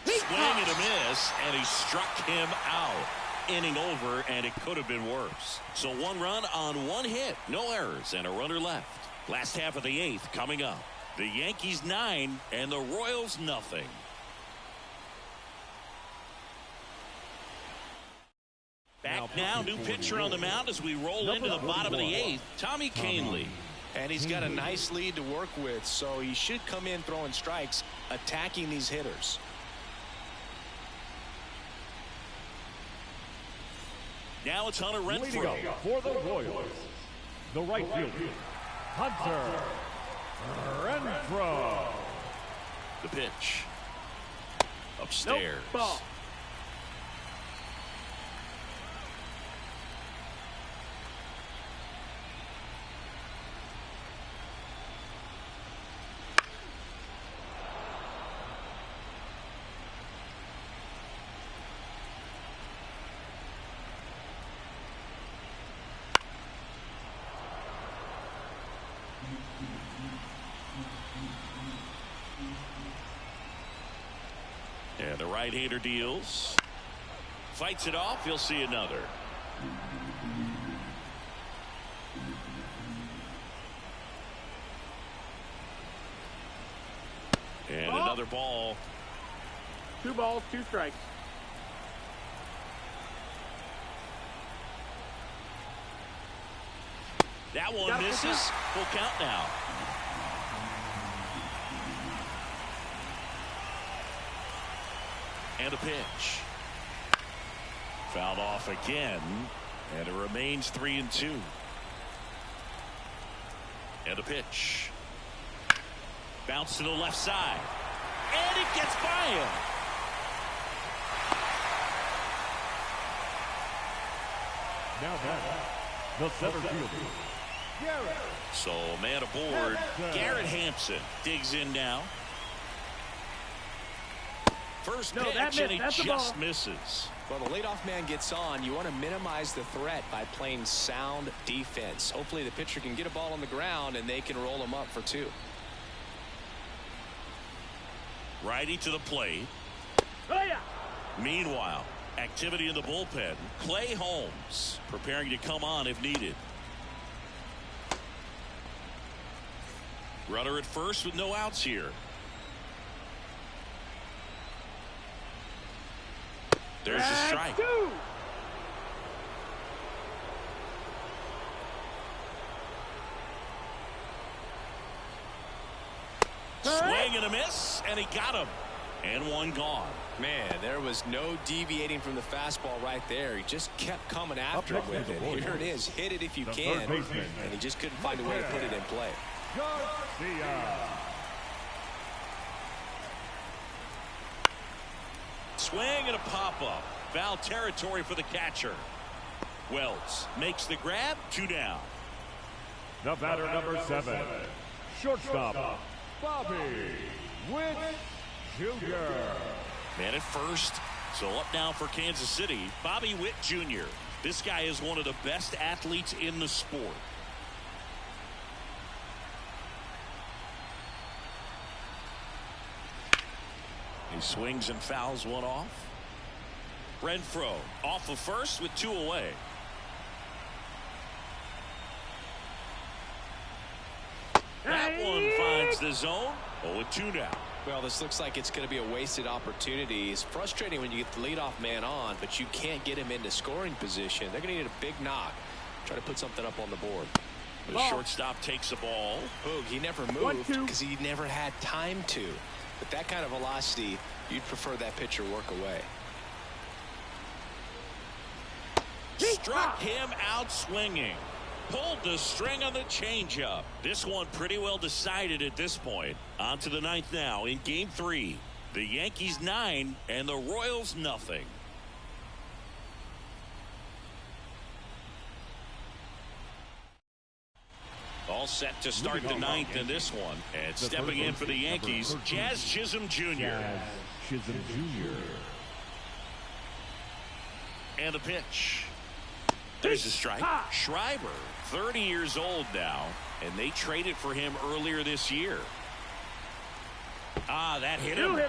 Swing and a miss, and he struck him out. Inning over, and it could have been worse. So 1 run on 1 hit, no errors, and a runner left. Last half of the 8th coming up. The Yankees 9 and the Royals nothing. Back now, new pitcher on the mound as we roll into the bottom of the 8th, Tommy Kahnle. And he's got a nice lead to work with, so he should come in throwing strikes, attacking these hitters. Now it's Hunter Leading Renfroe. up for the Royals, the right fielder, Hunter Renfroe. The pitch. Upstairs. Nope. Ball. And the right-hander deals. Fights it off. He'll see another. And another ball. 2 balls, 2 strikes. That one misses. Full count now. And a pitch. Fouled off again. And it remains 3-2. And a pitch. Bounce to the left side. And it gets by him. Now back, the center fielder, Garrett. So man aboard. Garrett Hampson digs in now. First pitch, and he just misses. Well, the leadoff man gets on. You want to minimize the threat by playing sound defense. Hopefully the pitcher can get a ball on the ground and they can roll him up for 2. Righty to the plate. Oh, yeah. Meanwhile, activity in the bullpen. Clay Holmes preparing to come on if needed. Runner at first with no outs here. There's a strike. 2. Swing and a miss, and he got him. And 1 gone. Man, there was no deviating from the fastball right there. He just kept coming after it with it. Here it is. Hit it if you can. And he just couldn't find a way to put it in play. Garcia. Swing and a pop-up. Foul territory for the catcher. Wells makes the grab. 2 down. The batter, number 7, shortstop, Bobby Witt Jr. Man at first. So up now for Kansas City, Bobby Witt Jr. This guy is one of the best athletes in the sport. He swings and fouls one off. Renfroe off of first with 2 away. That one finds the zone. 0-2 now. Well, this looks like it's going to be a wasted opportunity. It's frustrating when you get the leadoff man on, but you can't get him into scoring position. They're going to need a big knock. Try to put something up on the board. The shortstop takes a ball. Boog, he never moved because he never had time to. But that kind of velocity, you'd prefer that pitcher work away. Struck him out swinging. Pulled the string on the changeup. This one pretty well decided at this point. On to the ninth now in game 3. The Yankees 9 and the Royals nothing. All set to start the ninth in this one. And stepping in for the Yankees, Jazz Chisholm Jr. And the pitch. There's a strike. Schreiber, 30 years old now, and they traded for him earlier this year. That hit him.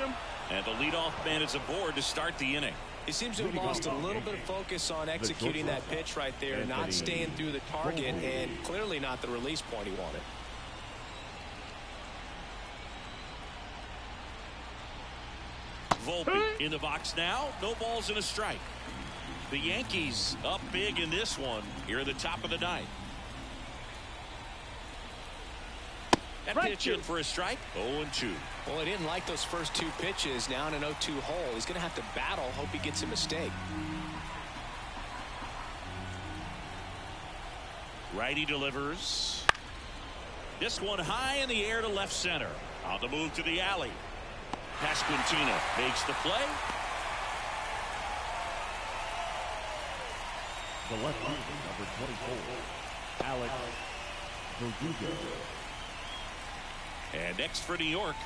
And the leadoff man is aboard to start the inning. He seems to have lost a little bit of focus on executing that pitch right there, not staying through the target, and clearly not the release point he wanted. Volpe in the box now. No balls and a strike. The Yankees up big in this one here at the top of the ninth. That pitch in for a strike. 0-2. Well, he didn't like those first 2 pitches. Now in an 0-2 hole. He's going to have to battle. Hope he gets a mistake. Righty delivers. This one high in the air to left center. On the move to the alley. Pasquantino makes the play. The left fielder, number 24, Alex Verdugo. And next for New York,